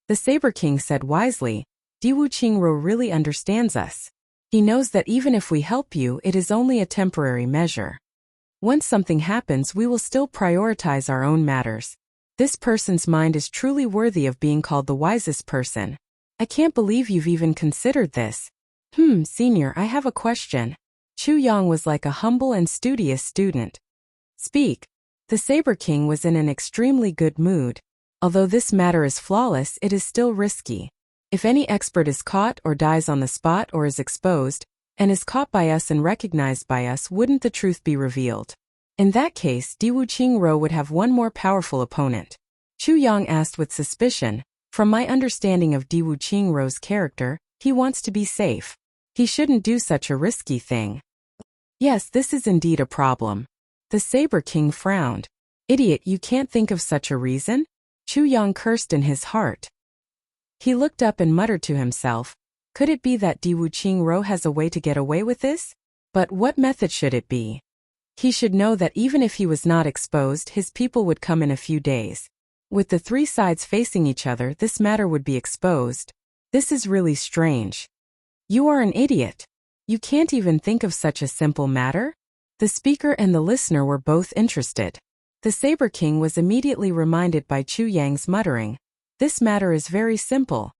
The Saber King said wisely, Diwu Qingrou really understands us. He knows that even if we help you, it is only a temporary measure. Once something happens, we will still prioritize our own matters. This person's mind is truly worthy of being called the wisest person. I can't believe you've even considered this. Senior, I have a question. Chu Yang was like a humble and studious student. Speak. The Saber King was in an extremely good mood. Although this matter is flawless, it is still risky. If any expert is caught or dies on the spot or is exposed, and is caught by us and recognized by us, wouldn't the truth be revealed? In that case, Diwu Qingrou would have one more powerful opponent. Chu Yang asked with suspicion. From my understanding of Diwu Qingrou's character, he wants to be safe. He shouldn't do such a risky thing. Yes, this is indeed a problem. The Saber King frowned. Idiot, you can't think of such a reason? Chu Yang cursed in his heart. He looked up and muttered to himself, could it be that Diwu Qingrou has a way to get away with this? But what method should it be? He should know that even if he was not exposed, his people would come in a few days. With the three sides facing each other, this matter would be exposed. This is really strange. You are an idiot. You can't even think of such a simple matter? The speaker and the listener were both interested. The Saber King was immediately reminded by Chu Yang's muttering. This matter is very simple.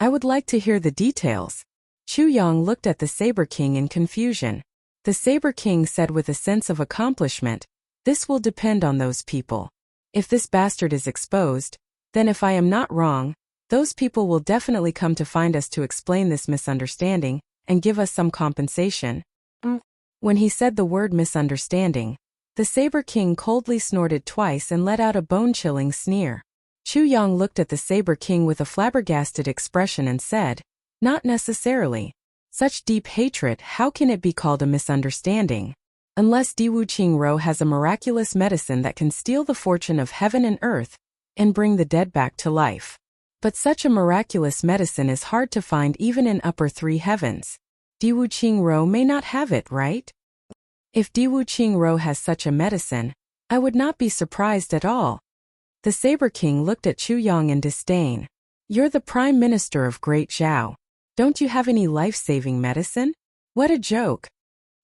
I would like to hear the details. Chu Yang looked at the Saber King in confusion. The Saber King said with a sense of accomplishment, this will depend on those people. If this bastard is exposed, then if I am not wrong, those people will definitely come to find us to explain this misunderstanding and give us some compensation. When he said the word misunderstanding, the Saber King coldly snorted twice and let out a bone-chilling sneer. Chu Yang looked at the Saber King with a flabbergasted expression and said, not necessarily. Such deep hatred, how can it be called a misunderstanding? Unless Diwu Qingro has a miraculous medicine that can steal the fortune of heaven and earth and bring the dead back to life. But such a miraculous medicine is hard to find even in upper three heavens. Diwu Qingro may not have it, right? If Diwu Qingro has such a medicine, I would not be surprised at all. The Saber King looked at Chu Yang in disdain. You're the Prime Minister of Great Zhao. Don't you have any life-saving medicine? What a joke.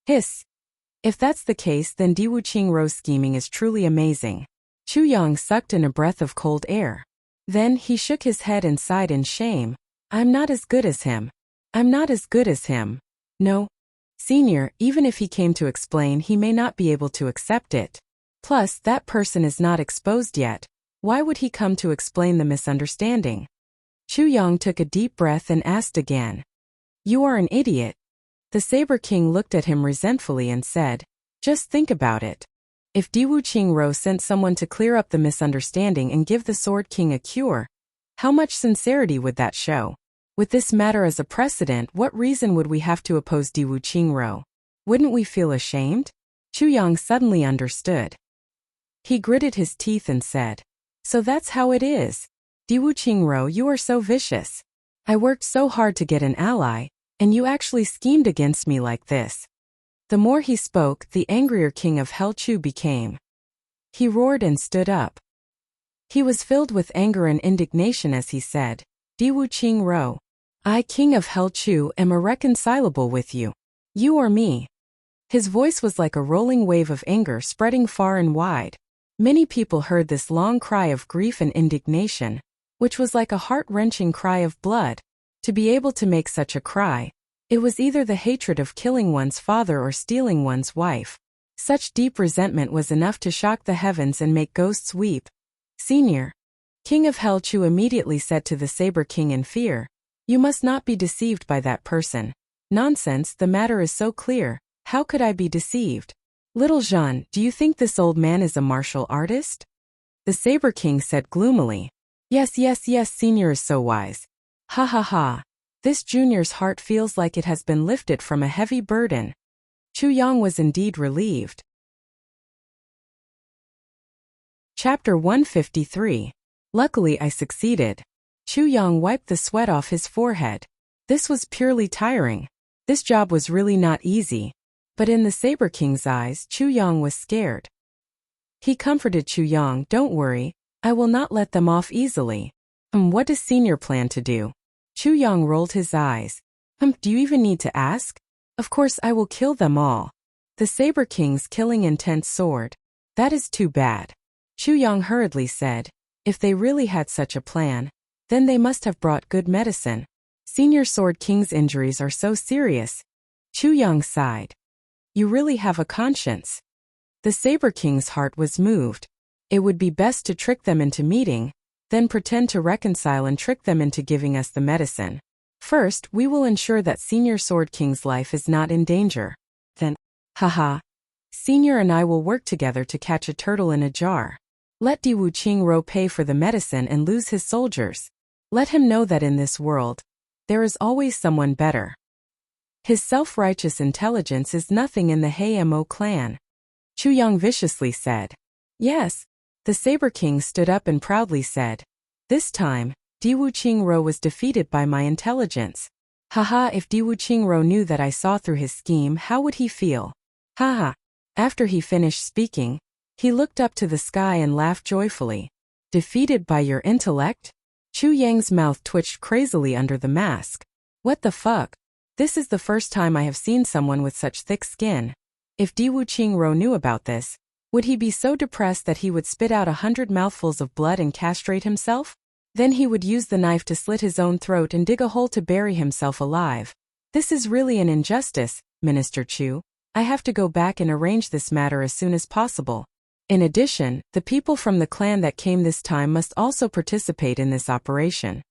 Hiss. If that's the case, then Diwu Qingro's scheming is truly amazing. Chu Yang sucked in a breath of cold air. Then he shook his head and sighed in shame. I'm not as good as him. I'm not as good as him. No. Senior, even if he came to explain, he may not be able to accept it. Plus, that person is not exposed yet. Why would he come to explain the misunderstanding? Chu Yang took a deep breath and asked again. You are an idiot. The Saber King looked at him resentfully and said, just think about it. If Diwu Qingro sent someone to clear up the misunderstanding and give the Sword King a cure, how much sincerity would that show? With this matter as a precedent, what reason would we have to oppose Diwu Qingro? Wouldn't we feel ashamed? Chu Yang suddenly understood. He gritted his teeth and said, so that's how it is. Diwu Qingro, you are so vicious. I worked so hard to get an ally, and you actually schemed against me like this. The more he spoke, the angrier King of Hell Chu became. He roared and stood up. He was filled with anger and indignation as he said, Diwu Qingro, I, King of Hell Chu, am irreconcilable with you. You or me. His voice was like a rolling wave of anger spreading far and wide. Many people heard this long cry of grief and indignation, which was like a heart-wrenching cry of blood. To be able to make such a cry, it was either the hatred of killing one's father or stealing one's wife. Such deep resentment was enough to shock the heavens and make ghosts weep. Senior, King of Hell Chu immediately said to the Saber King in fear, you must not be deceived by that person. Nonsense, the matter is so clear, how could I be deceived? Little Jean, do you think this old man is a martial artist? The Saber King said gloomily. Yes, Senior is so wise. Ha ha ha. This junior's heart feels like it has been lifted from a heavy burden. Chu Yang was indeed relieved. Chapter 153. Luckily I succeeded. Chu Yang wiped the sweat off his forehead. This was purely tiring. This job was really not easy. But in the Saber King's eyes, Chu Yang was scared. He comforted Chu Yang, don't worry, I will not let them off easily. What does Senior plan to do? Chu Yang rolled his eyes. Do you even need to ask? Of course I will kill them all. The Saber King's killing intense sword. That is too bad. Chu Yang hurriedly said, if they really had such a plan, then they must have brought good medicine. Senior Sword King's injuries are so serious. Chu Yang sighed. You really have a conscience. The Saber King's heart was moved. It would be best to trick them into meeting, then pretend to reconcile and trick them into giving us the medicine. First, we will ensure that Senior Sword King's life is not in danger. Then, haha. Senior and I will work together to catch a turtle in a jar. Let Diwu Qingro pay for the medicine and lose his soldiers. Let him know that in this world, there is always someone better. His self-righteous intelligence is nothing in the Mo clan. Chu Yang viciously said. Yes. The Saber King stood up and proudly said. This time, Diwu Qingro was defeated by my intelligence. Haha, if Diwu Qingro knew that I saw through his scheme, how would he feel? Haha. After he finished speaking, he looked up to the sky and laughed joyfully. Defeated by your intellect? Chu Yang's mouth twitched crazily under the mask. What the fuck? This is the first time I have seen someone with such thick skin. If Di Wuqingro knew about this, would he be so depressed that he would spit out 100 mouthfuls of blood and castrate himself? Then he would use the knife to slit his own throat and dig a hole to bury himself alive. This is really an injustice, Minister Chu. I have to go back and arrange this matter as soon as possible. In addition, the people from the clan that came this time must also participate in this operation.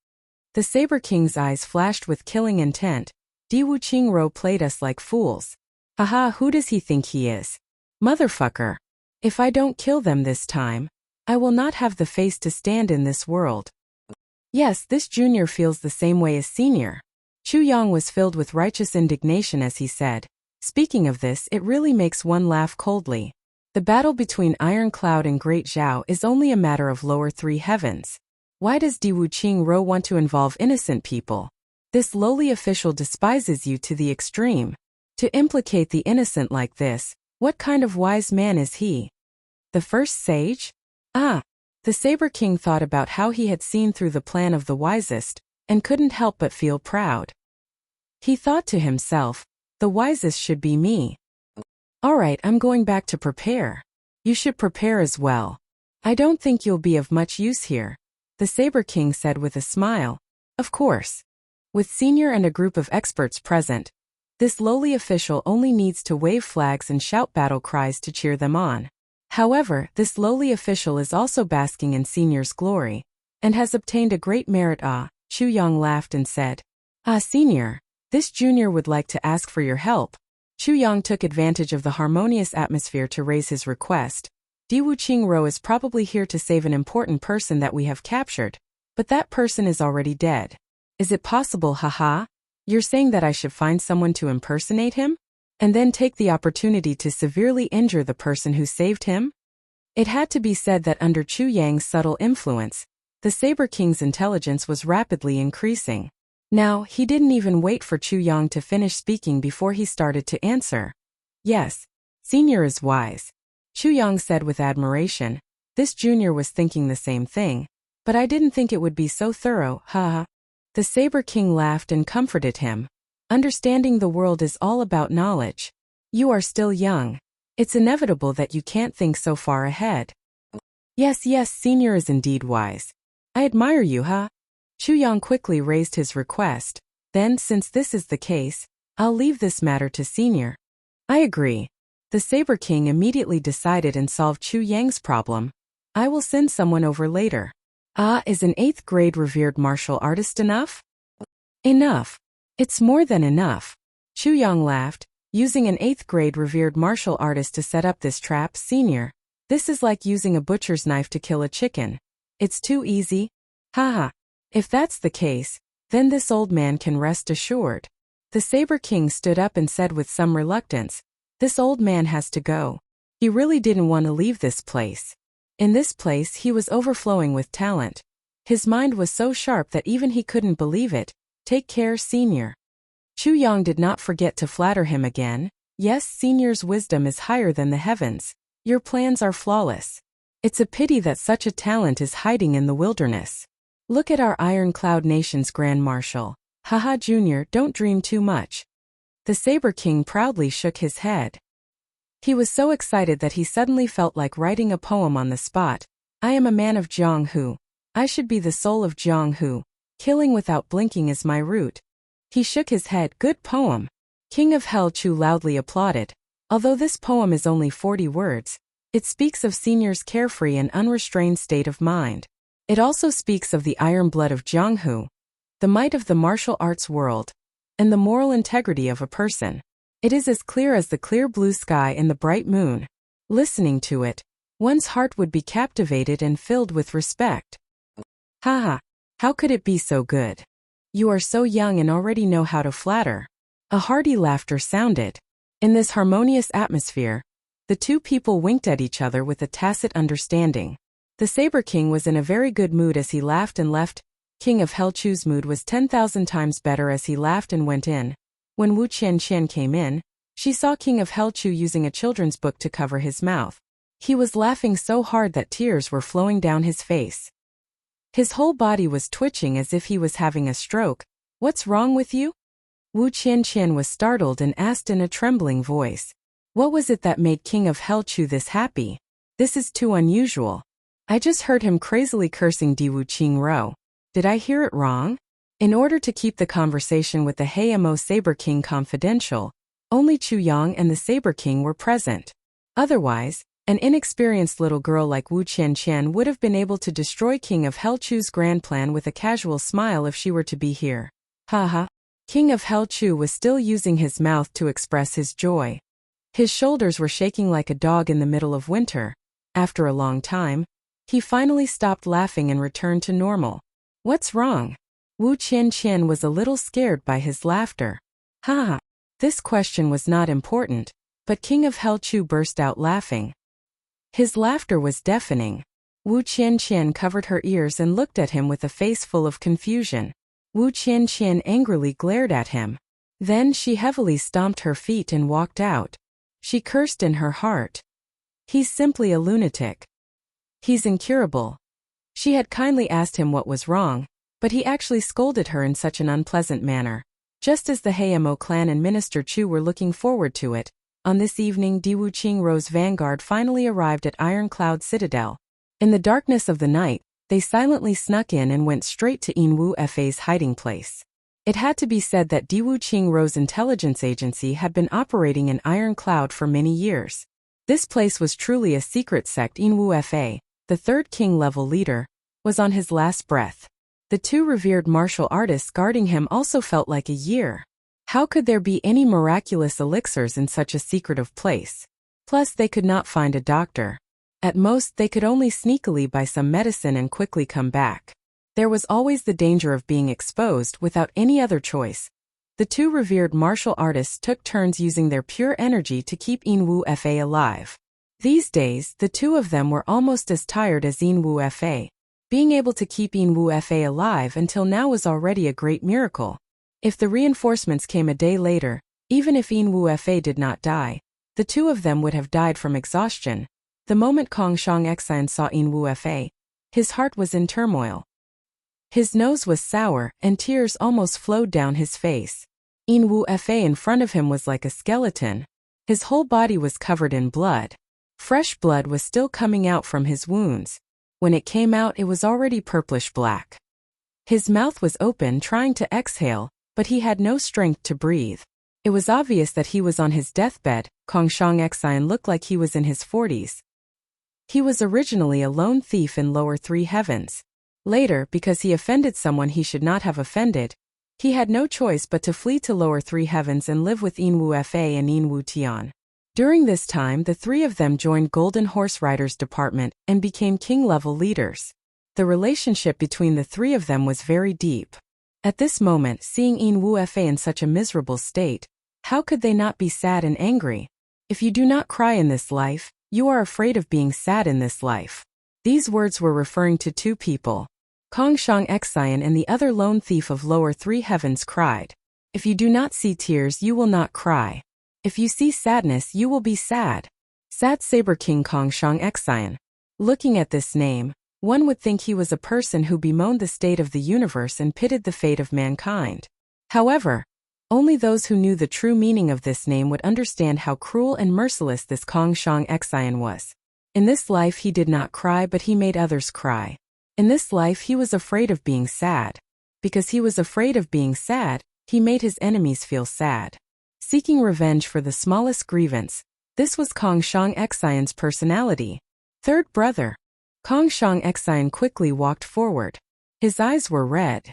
The Saber King's eyes flashed with killing intent. Di Wuqingro played us like fools. Haha, who does he think he is? Motherfucker. If I don't kill them this time, I will not have the face to stand in this world. Yes, this junior feels the same way as senior. Chu Yang was filled with righteous indignation as he said. Speaking of this, it really makes one laugh coldly. The battle between Iron Cloud and Great Zhao is only a matter of lower three heavens. Why does Di Wuqingro want to involve innocent people? This lowly official despises you to the extreme. To implicate the innocent like this, what kind of wise man is he? The first sage? Ah! The Saber King thought about how he had seen through the plan of the wisest, and couldn't help but feel proud. He thought to himself, the wisest should be me. Alright, I'm going back to prepare. You should prepare as well. I don't think you'll be of much use here, the Saber King said with a smile. Of course. With Senior and a group of experts present, this lowly official only needs to wave flags and shout battle cries to cheer them on. However, this lowly official is also basking in Senior's glory, and has obtained a great merit. Chu Yang laughed and said. Senior, this junior would like to ask for your help. Chu Yang took advantage of the harmonious atmosphere to raise his request. Di Wuqingro is probably here to save an important person that we have captured, but that person is already dead. Is it possible, haha? You're saying that I should find someone to impersonate him? And then take the opportunity to severely injure the person who saved him? It had to be said that under Chu Yang's subtle influence, the Saber King's intelligence was rapidly increasing. Now, he didn't even wait for Chu Yang to finish speaking before he started to answer. Yes, Senior is wise. Chu Yang said with admiration. This junior was thinking the same thing, but I didn't think it would be so thorough, haha. The Saber King laughed and comforted him. Understanding the world is all about knowledge. You are still young. It's inevitable that you can't think so far ahead. Yes, Senior is indeed wise. I admire you, huh? Chu Yang quickly raised his request. Then, since this is the case, I'll leave this matter to Senior. I agree. The Saber King immediately decided and solved Chu Yang's problem. I will send someone over later. Is an 8th grade revered martial artist enough? Enough. It's more than enough. Chu Yang laughed, using an 8th grade revered martial artist to set up this trap. Senior, this is like using a butcher's knife to kill a chicken. It's too easy. Haha. If that's the case, then this old man can rest assured. The Saber King stood up and said with some reluctance, this old man has to go. He really didn't want to leave this place. In this place he was overflowing with talent. His mind was so sharp that even he couldn't believe it. Take care, Senior. Chu Yang did not forget to flatter him again. Yes, Senior's wisdom is higher than the heavens. Your plans are flawless. It's a pity that such a talent is hiding in the wilderness. Look at our Iron Cloud Nation's Grand Marshal. Haha, Junior, don't dream too much. The Saber King proudly shook his head. He was so excited that he suddenly felt like writing a poem on the spot. I am a man of Jianghu. I should be the soul of Jianghu. Killing without blinking is my route. He shook his head. Good poem. King of Hell Chu loudly applauded. Although this poem is only 40 words, it speaks of Senior's carefree and unrestrained state of mind. It also speaks of the iron blood of Jianghu, the might of the martial arts world, and the moral integrity of a person. It is as clear as the clear blue sky and the bright moon. Listening to it, one's heart would be captivated and filled with respect. Haha, how could it be so good? You are so young and already know how to flatter. A hearty laughter sounded. In this harmonious atmosphere, the two people winked at each other with a tacit understanding. The Saber King was in a very good mood as he laughed and left. King of Hell Chu's mood was 10,000 times better as he laughed and went in. When Wu Qianqian came in, She saw King of Helchu using a children's book to cover his mouth. He was laughing so hard that tears were flowing down his face. His whole body was twitching as if he was having a stroke. "What's wrong with you?" Wu Qianqian was startled and asked in a trembling voice. What was it that made King of Helchu this happy? This is too unusual. I just heard him crazily cursing Diwu Qingro. Did I hear it wrong? In order to keep the conversation with the Heimo Saber King confidential, only Chu Yang and the Saber King were present. Otherwise, an inexperienced little girl like Wu Qianqian would have been able to destroy King of Helchu's grand plan with a casual smile if she were to be here. Haha. King of Helchu was still using his mouth to express his joy. His shoulders were shaking like a dog in the middle of winter. After a long time, he finally stopped laughing and returned to normal. What's wrong? Wu Qianqian was a little scared by his laughter. Ha! This question was not important, but King of Helchu burst out laughing. His laughter was deafening. Wu Qianqian covered her ears and looked at him with a face full of confusion. Wu Qianqian angrily glared at him. Then she heavily stomped her feet and walked out. She cursed in her heart. He's simply a lunatic. He's incurable. She had kindly asked him what was wrong, but he actually scolded her in such an unpleasant manner. Just as the Heimo clan and Minister Chu were looking forward to it, on this evening Diwu Qingrou's vanguard finally arrived at Iron Cloud Citadel. In the darkness of the night, they silently snuck in and went straight to Yinwu Fa's hiding place. It had to be said that Diwu Qingrou's intelligence agency had been operating in Iron Cloud for many years. This place was truly a secret sect. Yinwu Fa, the third king-level leader, was on his last breath. The two revered martial artists guarding him also felt like a year. How could there be any miraculous elixirs in such a secretive place? Plus, they could not find a doctor. At most, they could only sneakily buy some medicine and quickly come back. There was always the danger of being exposed without any other choice. The two revered martial artists took turns using their pure energy to keep Yinwu Fa alive. These days, the two of them were almost as tired as Yinwu Fa. Being able to keep Yinwu Fa alive until now was already a great miracle. If the reinforcements came a day later, even if Yinwu Fa did not die, the two of them would have died from exhaustion. The moment Kong Shang Xian saw Yinwu Fa, his heart was in turmoil. His nose was sour, and tears almost flowed down his face. Yinwu Fa in front of him was like a skeleton. His whole body was covered in blood. Fresh blood was still coming out from his wounds. When it came out, it was already purplish-black. His mouth was open, trying to exhale, but he had no strength to breathe. It was obvious that he was on his deathbed. Kong Shang Xian looked like he was in his 40s. He was originally a lone thief in lower three heavens. Later, because he offended someone he should not have offended, he had no choice but to flee to lower three heavens and live with Yinwu Fa and Yinwu Tian. During this time, the three of them joined Golden Horse Riders Department and became king-level leaders. The relationship between the three of them was very deep. At this moment, seeing Yinwu Fa in such a miserable state, how could they not be sad and angry? If you do not cry in this life, you are afraid of being sad in this life. These words were referring to two people. Kong Shang Xian and the other lone thief of lower three heavens cried. If you do not see tears, you will not cry. If you see sadness, you will be sad. Sad Saber King Kong Shang Xian. Looking at this name, one would think he was a person who bemoaned the state of the universe and pitied the fate of mankind. However, only those who knew the true meaning of this name would understand how cruel and merciless this Kong Shang Xian was. In this life he did not cry, but he made others cry. In this life he was afraid of being sad. Because he was afraid of being sad, he made his enemies feel sad. Seeking revenge for the smallest grievance, this was Kong Shang Xian's personality. Third brother. Kong Shang Xian quickly walked forward. His eyes were red.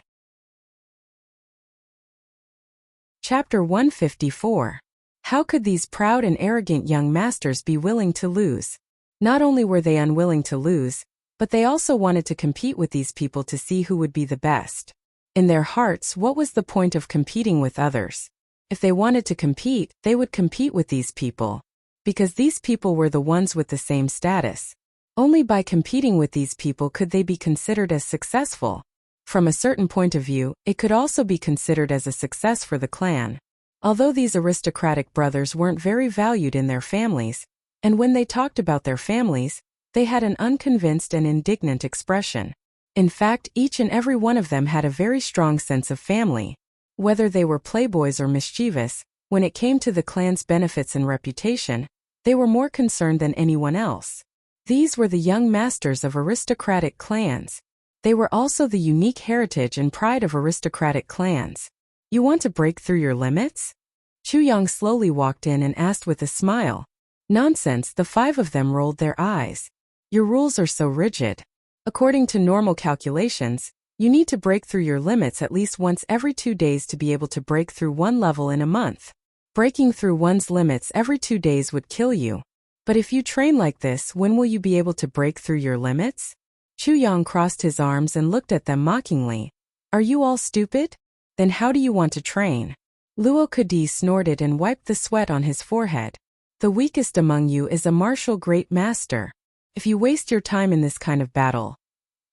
Chapter 154. How could these proud and arrogant young masters be willing to lose? Not only were they unwilling to lose, but they also wanted to compete with these people to see who would be the best. In their hearts, what was the point of competing with others? If they wanted to compete, they would compete with these people. Because these people were the ones with the same status. Only by competing with these people could they be considered as successful. From a certain point of view, it could also be considered as a success for the clan. Although these aristocratic brothers weren't very valued in their families, and when they talked about their families, they had an unconvinced and indignant expression. In fact, each and every one of them had a very strong sense of family. Whether they were playboys or mischievous, when it came to the clan's benefits and reputation, they were more concerned than anyone else. These were the young masters of aristocratic clans. They were also the unique heritage and pride of aristocratic clans. You want to break through your limits? Chu Yang slowly walked in and asked with a smile. Nonsense, the five of them rolled their eyes. Your rules are so rigid. According to normal calculations, you need to break through your limits at least once every 2 days to be able to break through one level in a month. Breaking through one's limits every 2 days would kill you. But if you train like this, when will you be able to break through your limits? Chu Yang crossed his arms and looked at them mockingly. Are you all stupid? Then how do you want to train? Luo Kadi snorted and wiped the sweat on his forehead. The weakest among you is a martial great master. If you waste your time in this kind of battle,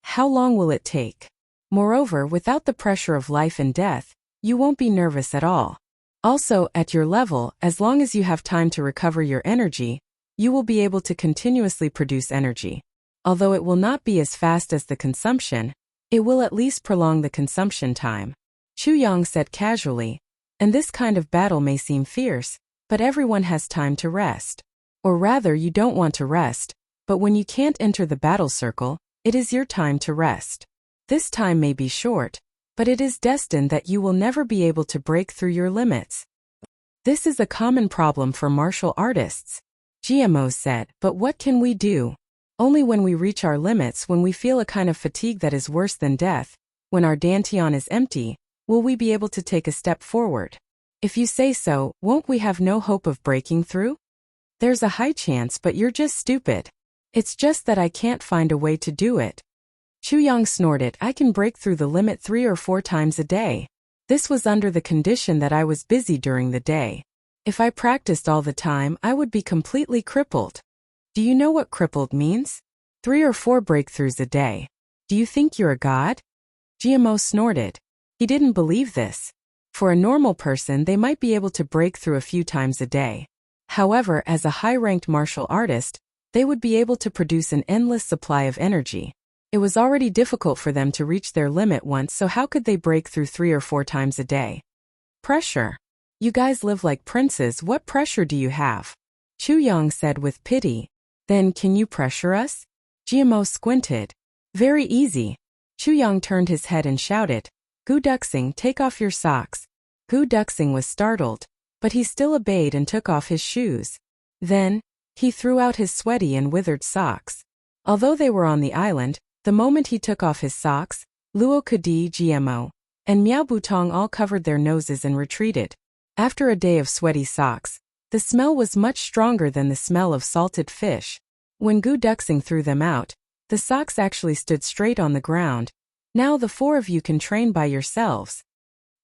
how long will it take? Moreover, without the pressure of life and death, you won't be nervous at all. Also, at your level, as long as you have time to recover your energy, you will be able to continuously produce energy. Although it will not be as fast as the consumption, it will at least prolong the consumption time. Chu Yang said casually, and this kind of battle may seem fierce, but everyone has time to rest. Or rather, you don't want to rest, but when you can't enter the battle circle, it is your time to rest. This time may be short, but it is destined that you will never be able to break through your limits. This is a common problem for martial artists, GMO said, but what can we do? Only when we reach our limits, when we feel a kind of fatigue that is worse than death, when our dantian is empty, will we be able to take a step forward. If you say so, won't we have no hope of breaking through? There's a high chance, but you're just stupid. It's just that I can't find a way to do it. Chu Yang snorted. I can break through the limit 3 or 4 times a day. This was under the condition that I was busy during the day. If I practiced all the time, I would be completely crippled. Do you know what crippled means? 3 or 4 breakthroughs a day. Do you think you're a god? GMO snorted. He didn't believe this. For a normal person, they might be able to break through a few times a day. However, as a high-ranked martial artist, they would be able to produce an endless supply of energy. It was already difficult for them to reach their limit once, so how could they break through 3 or 4 times a day? Pressure. You guys live like princes, what pressure do you have? Chu Yang said with pity. Then can you pressure us? GMO squinted. Very easy. Chu Yang turned his head and shouted, Gu Duxing, take off your socks. Gu Duxing was startled, but he still obeyed and took off his shoes. Then, he threw out his sweaty and withered socks. Although they were on the island, the moment he took off his socks, Luo Kadi, GMO, and Miao Butong all covered their noses and retreated. After a day of sweaty socks, the smell was much stronger than the smell of salted fish. When Gu Duxing threw them out, the socks actually stood straight on the ground. Now the 4 of you can train by yourselves.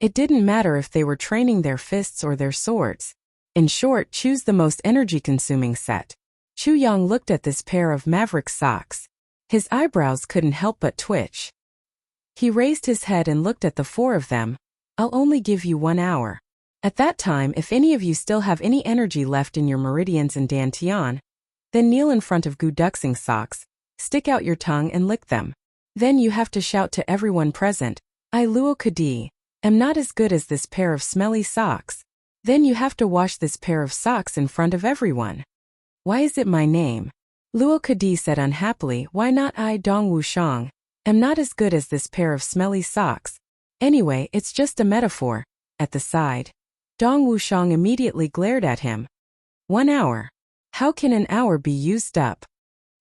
It didn't matter if they were training their fists or their swords. In short, choose the most energy-consuming set. Chu Yang looked at this pair of maverick socks. His eyebrows couldn't help but twitch. He raised his head and looked at the 4 of them. I'll only give you 1 hour. At that time, if any of you still have any energy left in your meridians and dantian, then kneel in front of Gu Duxing's socks, stick out your tongue and lick them. Then you have to shout to everyone present, I Luo Kadi, am not as good as this pair of smelly socks. Then you have to wash this pair of socks in front of everyone. Why is it my name? Luo Kadi said unhappily, why not I Dong Wushang, am not as good as this pair of smelly socks. Anyway, it's just a metaphor. At the side, Dong Wushang immediately glared at him. 1 hour. How can an hour be used up?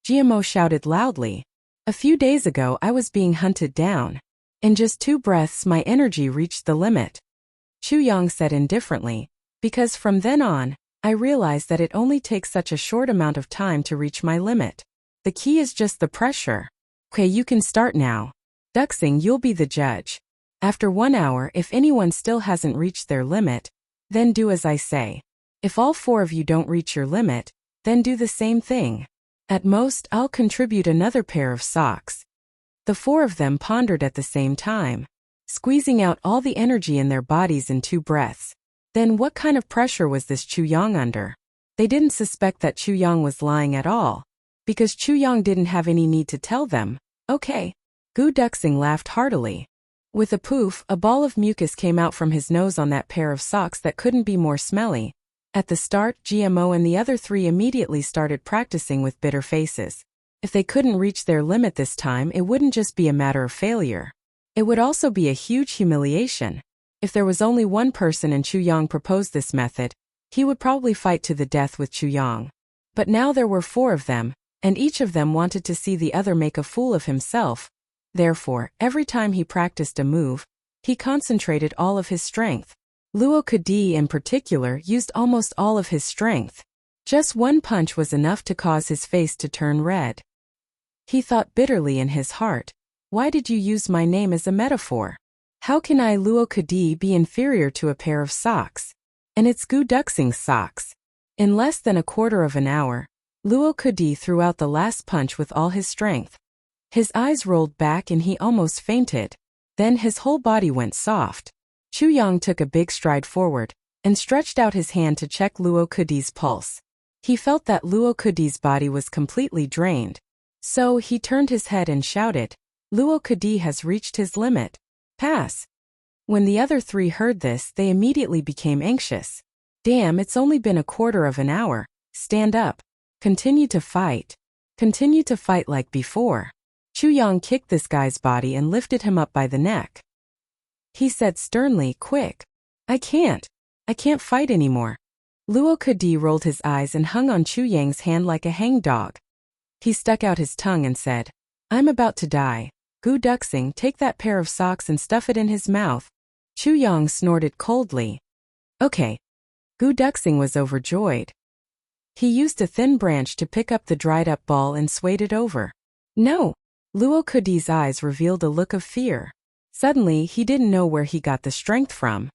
GMO shouted loudly. A few days ago I was being hunted down. In just 2 breaths my energy reached the limit. Chu Yang said indifferently, because from then on, I realized that it only takes such a short amount of time to reach my limit. The key is just the pressure. Okay, you can start now. Duxing, you'll be the judge. After 1 hour, if anyone still hasn't reached their limit, then do as I say. If all 4 of you don't reach your limit, then do the same thing. At most, I'll contribute another pair of socks. The 4 of them pondered at the same time, squeezing out all the energy in their bodies in 2 breaths. Then what kind of pressure was this Chu Yang under? They didn't suspect that Chu Yang was lying at all, because Chu Yang didn't have any need to tell them. Okay. Gu Duxing laughed heartily. With a poof, a ball of mucus came out from his nose on that pair of socks that couldn't be more smelly. At the start, GMO and the other three immediately started practicing with bitter faces. If they couldn't reach their limit this time, it wouldn't just be a matter of failure. It would also be a huge humiliation. If there was only one person and Chu Yang proposed this method, he would probably fight to the death with Chu Yang. But now there were 4 of them, and each of them wanted to see the other make a fool of himself. Therefore, every time he practiced a move, he concentrated all of his strength. Luo Kedi in particular used almost all of his strength. Just one punch was enough to cause his face to turn red. He thought bitterly in his heart, why did you use my name as a metaphor? How can I, Luo Kedi, be inferior to a pair of socks? And it's Gu Duxing's socks. In less than a quarter of an hour, Luo Kedi threw out the last punch with all his strength. His eyes rolled back and he almost fainted. Then his whole body went soft. Chu Yang took a big stride forward and stretched out his hand to check Luo Kedi's pulse. He felt that Luo Kedi's body was completely drained. So he turned his head and shouted, Luo Kedi has reached his limit. Pass. When the other 3 heard this, they immediately became anxious. Damn, it's only been a quarter of an hour. Stand up. Continue to fight. Continue to fight like before. Chu Yang kicked this guy's body and lifted him up by the neck. He said sternly, quick. I can't fight anymore. Luo Kedi rolled his eyes and hung on Chu Yang's hand like a hangdog. He stuck out his tongue and said, I'm about to die. Gu Duxing, take that pair of socks and stuff it in his mouth. Chu Yang snorted coldly. Okay. Gu Duxing was overjoyed. He used a thin branch to pick up the dried-up ball and swayed it over. No. Luo Kedi's eyes revealed a look of fear. Suddenly, he didn't know where he got the strength from.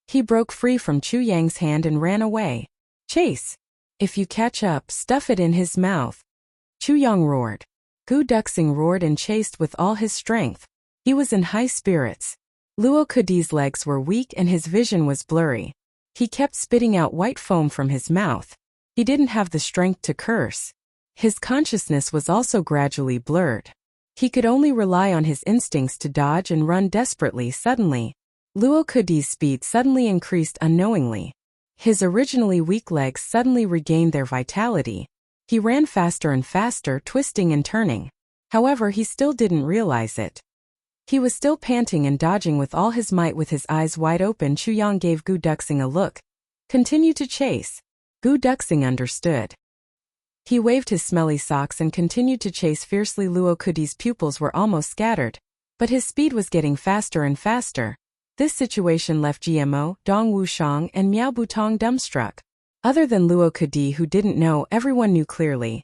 He broke free from Chu Yang's hand and ran away. Chase! If you catch up, stuff it in his mouth. Chu Yang roared. Gu Duxing roared and chased with all his strength. He was in high spirits. Luo Kedi's legs were weak and his vision was blurry. He kept spitting out white foam from his mouth. He didn't have the strength to curse. His consciousness was also gradually blurred. He could only rely on his instincts to dodge and run desperately. Suddenly, Luo Kedi's speed suddenly increased unknowingly. His originally weak legs suddenly regained their vitality. He ran faster and faster, twisting and turning. However, he still didn't realize it. He was still panting and dodging with all his might with his eyes wide open. Chu Yang gave Gu Duxing a look. Continue to chase. Gu Duxing understood. He waved his smelly socks and continued to chase fiercely. Luo Kedi's pupils were almost scattered, but his speed was getting faster and faster. This situation left GMO, Dong Wushang, and Miao Butong dumbstruck. Other than Luo Kedi, who didn't know, everyone knew clearly.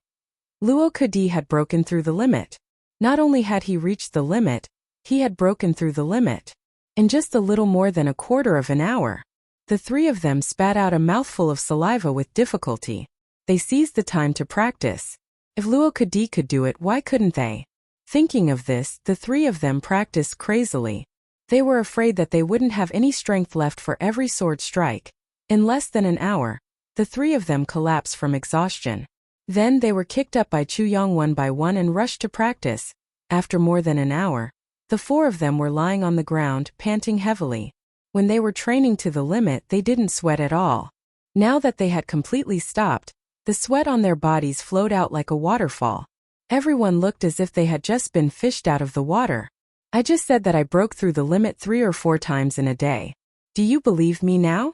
Luo Kedi had broken through the limit. Not only had he reached the limit, he had broken through the limit. In just a little more than a quarter of an hour, the 3 of them spat out a mouthful of saliva with difficulty. They seized the time to practice. If Luo Kedi could do it, why couldn't they? Thinking of this, the 3 of them practiced crazily. They were afraid that they wouldn't have any strength left for every sword strike. In less than an hour, the 3 of them collapsed from exhaustion. Then they were kicked up by Chu Yang one by one and rushed to practice. After more than an hour, the 4 of them were lying on the ground, panting heavily. When they were training to the limit, they didn't sweat at all. Now that they had completely stopped, the sweat on their bodies flowed out like a waterfall. Everyone looked as if they had just been fished out of the water. I just said that I broke through the limit 3 or 4 times in a day. Do you believe me now?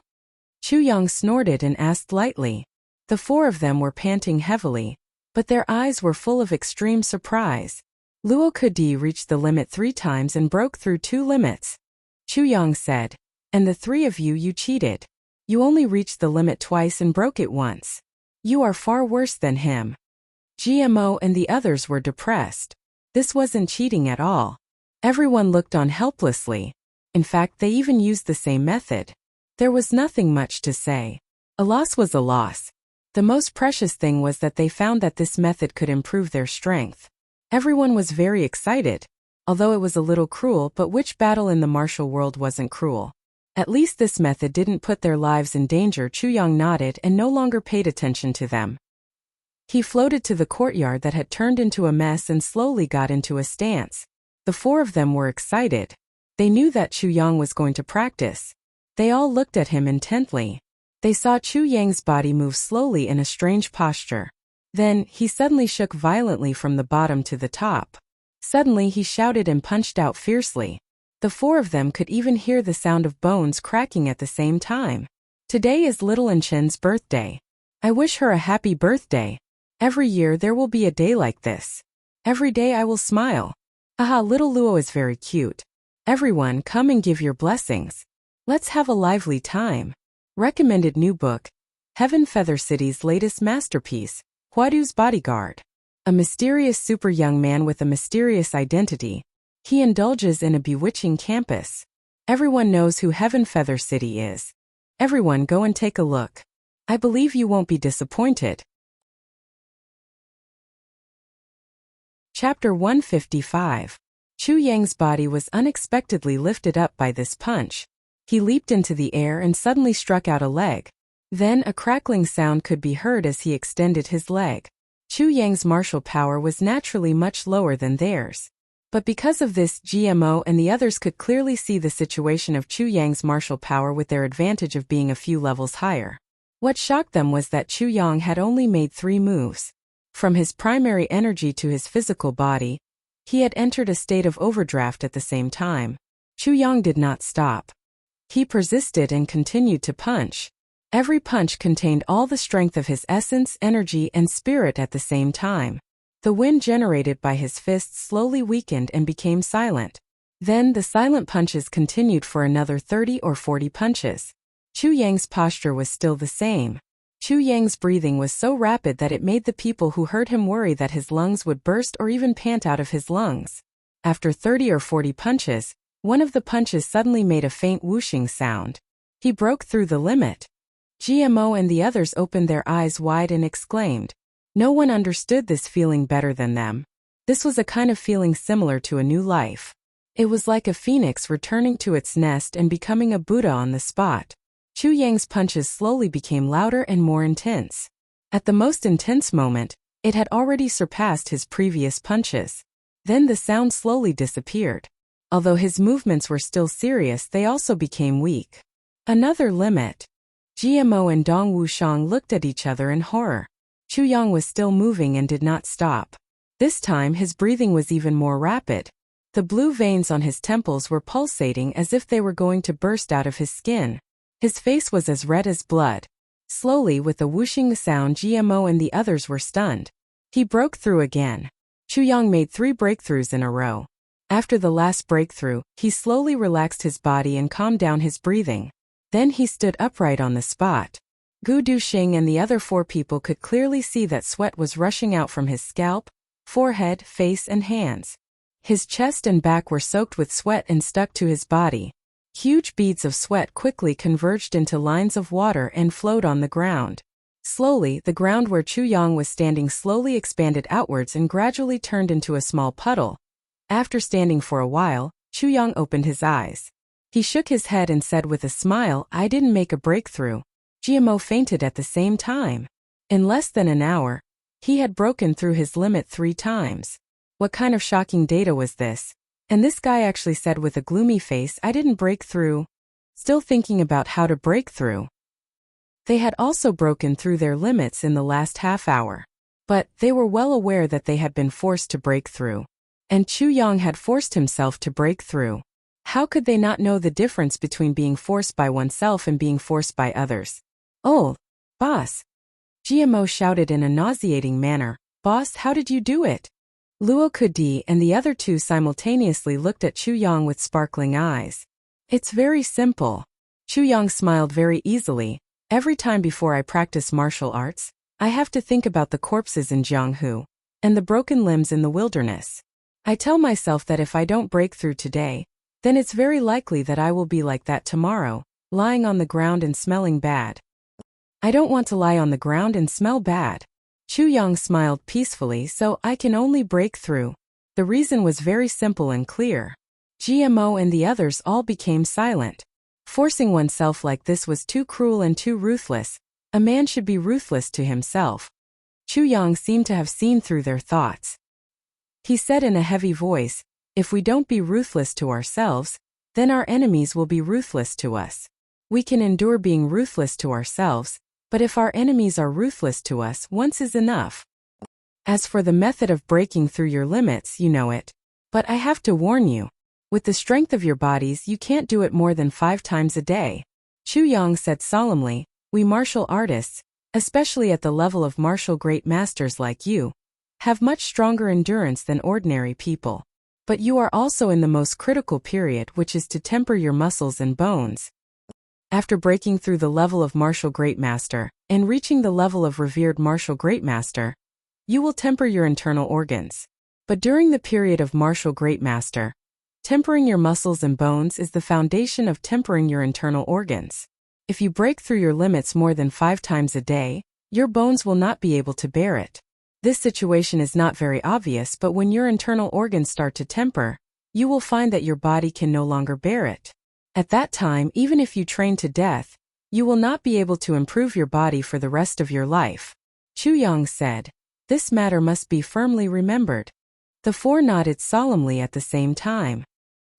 Chu Yang snorted and asked lightly. The 4 of them were panting heavily, but their eyes were full of extreme surprise. Luo Kedi reached the limit 3 times and broke through 2 limits. Chu Yang said, and the 3 of you cheated. You only reached the limit twice and broke it once. You are far worse than him. GMO and the others were depressed. This wasn't cheating at all. Everyone looked on helplessly. In fact, they even used the same method. There was nothing much to say. A loss was a loss. The most precious thing was that they found that this method could improve their strength. Everyone was very excited. Although it was a little cruel, but which battle in the martial world wasn't cruel? At least this method didn't put their lives in danger. Chu Yang nodded and no longer paid attention to them. He floated to the courtyard that had turned into a mess and slowly got into a stance. The four of them were excited. They knew that Chu Yang was going to practice. They all looked at him intently. They saw Chu Yang's body move slowly in a strange posture. Then, he suddenly shook violently from the bottom to the top. Suddenly he shouted and punched out fiercely. The four of them could even hear the sound of bones cracking at the same time. Today is little Enchen's birthday. I wish her a happy birthday. Every year there will be a day like this. Every day I will smile. Aha, little Luo is very cute. Everyone, come and give your blessings. Let's have a lively time. Recommended new book. Heaven Feather City's latest masterpiece, Huadu's Bodyguard. A mysterious super young man with a mysterious identity. He indulges in a bewitching campus. Everyone knows who Heaven Feather City is. Everyone go and take a look. I believe you won't be disappointed. Chapter 155. Chu Yang's body was unexpectedly lifted up by this punch. He leaped into the air and suddenly struck out a leg. Then a crackling sound could be heard as he extended his leg. Chu Yang's martial power was naturally much lower than theirs. But because of this, GMO and the others could clearly see the situation of Chu Yang's martial power with their advantage of being a few levels higher. What shocked them was that Chu Yang had only made 3 moves. From his primary energy to his physical body, he had entered a state of overdraft at the same time. Chu Yang did not stop. He persisted and continued to punch. Every punch contained all the strength of his essence, energy, and spirit at the same time. The wind generated by his fists slowly weakened and became silent. Then the silent punches continued for another 30 or 40 punches. Chu Yang's posture was still the same. Chu Yang's breathing was so rapid that it made the people who heard him worry that his lungs would burst or even pant out of his lungs. After 30 or 40 punches, one of the punches suddenly made a faint whooshing sound. He broke through the limit. GMO and the others opened their eyes wide and exclaimed. No one understood this feeling better than them. This was a kind of feeling similar to a new life. It was like a phoenix returning to its nest and becoming a Buddha on the spot. Chu Yang's punches slowly became louder and more intense. At the most intense moment, it had already surpassed his previous punches. Then the sound slowly disappeared. Although his movements were still serious, they also became weak. Another limit. GMO and Dong Wushang looked at each other in horror. Chu Yang was still moving and did not stop. This time his breathing was even more rapid. The blue veins on his temples were pulsating as if they were going to burst out of his skin. His face was as red as blood. Slowly, with a whooshing sound, GMO and the others were stunned. He broke through again. Chu Yang made 3 breakthroughs in a row. After the last breakthrough, he slowly relaxed his body and calmed down his breathing. Then he stood upright on the spot. Gu Duxing and the other 4 people could clearly see that sweat was rushing out from his scalp, forehead, face, and hands. His chest and back were soaked with sweat and stuck to his body. Huge beads of sweat quickly converged into lines of water and flowed on the ground. Slowly, the ground where Chu Yang was standing slowly expanded outwards and gradually turned into a small puddle. After standing for a while, Chu Yang opened his eyes. He shook his head and said with a smile, "I didn't make a breakthrough." GMO fainted at the same time. In less than an hour, he had broken through his limit 3 times. What kind of shocking data was this? And this guy actually said with a gloomy face, "I didn't break through." Still thinking about how to break through. They had also broken through their limits in the last half hour. But they were well aware that they had been forced to break through. And Chu Yang had forced himself to break through. How could they not know the difference between being forced by oneself and being forced by others? "Oh, boss!" GMO shouted in a nauseating manner. "Boss, how did you do it?" Luo Kudi and the other 2 simultaneously looked at Chu Yang with sparkling eyes. "It's very simple." Chu Yang smiled very easily. "Every time before I practice martial arts, I have to think about the corpses in Jianghu and the broken limbs in the wilderness. I tell myself that if I don't break through today, then it's very likely that I will be like that tomorrow, lying on the ground and smelling bad. I don't want to lie on the ground and smell bad." Chu Yang smiled peacefully, "So I can only break through." The reason was very simple and clear. GMO and the others all became silent. Forcing oneself like this was too cruel and too ruthless. A man should be ruthless to himself. Chu Yang seemed to have seen through their thoughts. He said in a heavy voice, "If we don't be ruthless to ourselves, then our enemies will be ruthless to us. We can endure being ruthless to ourselves, but if our enemies are ruthless to us, once is enough. As for the method of breaking through your limits, you know it. But I have to warn you. With the strength of your bodies, you can't do it more than 5 times a day." Chu Yang said solemnly, "We martial artists, especially at the level of martial great masters like you, have much stronger endurance than ordinary people. But you are also in the most critical period, which is to temper your muscles and bones. After breaking through the level of martial great master, and reaching the level of revered martial great master, you will temper your internal organs. But during the period of martial great master, tempering your muscles and bones is the foundation of tempering your internal organs. If you break through your limits more than 5 times a day, your bones will not be able to bear it. This situation is not very obvious, but when your internal organs start to temper, you will find that your body can no longer bear it. At that time, even if you train to death, you will not be able to improve your body for the rest of your life." Chu Yang said, "This matter must be firmly remembered." The 4 nodded solemnly at the same time.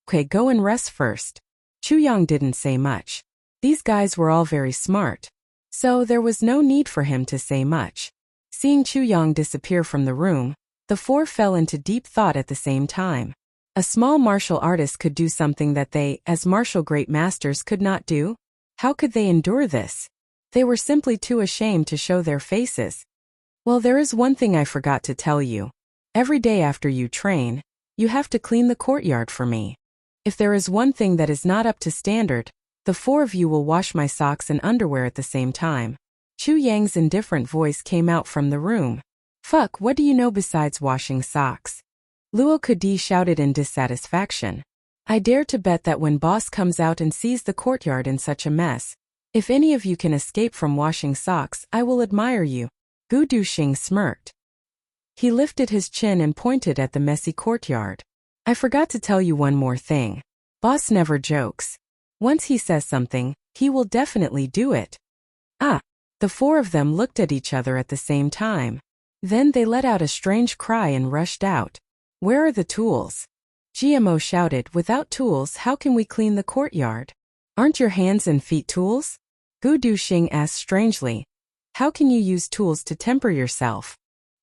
"Okay, go and rest first." Chu Yang didn't say much. These guys were all very smart, so there was no need for him to say much. Seeing Chu Yang disappear from the room, the 4 fell into deep thought at the same time. A small martial artist could do something that they, as martial great masters, could not do? How could they endure this? They were simply too ashamed to show their faces. "Well, there is one thing I forgot to tell you. Every day after you train, you have to clean the courtyard for me. If there is one thing that is not up to standard, the 4 of you will wash my socks and underwear at the same time." Chu Yang's indifferent voice came out from the room. "Fuck, what do you know besides washing socks?" Luo Kadi shouted in dissatisfaction. "I dare to bet that when boss comes out and sees the courtyard in such a mess, if any of you can escape from washing socks, I will admire you." Gu Duxing smirked. He lifted his chin and pointed at the messy courtyard. "I forgot to tell you one more thing. Boss never jokes. Once he says something, he will definitely do it." "Ah." The 4 of them looked at each other at the same time. Then they let out a strange cry and rushed out. "Where are the tools?" GMO shouted, "Without tools, how can we clean the courtyard? Aren't your hands and feet tools?" Gu Duxing asked strangely. "How can you use tools to temper yourself?"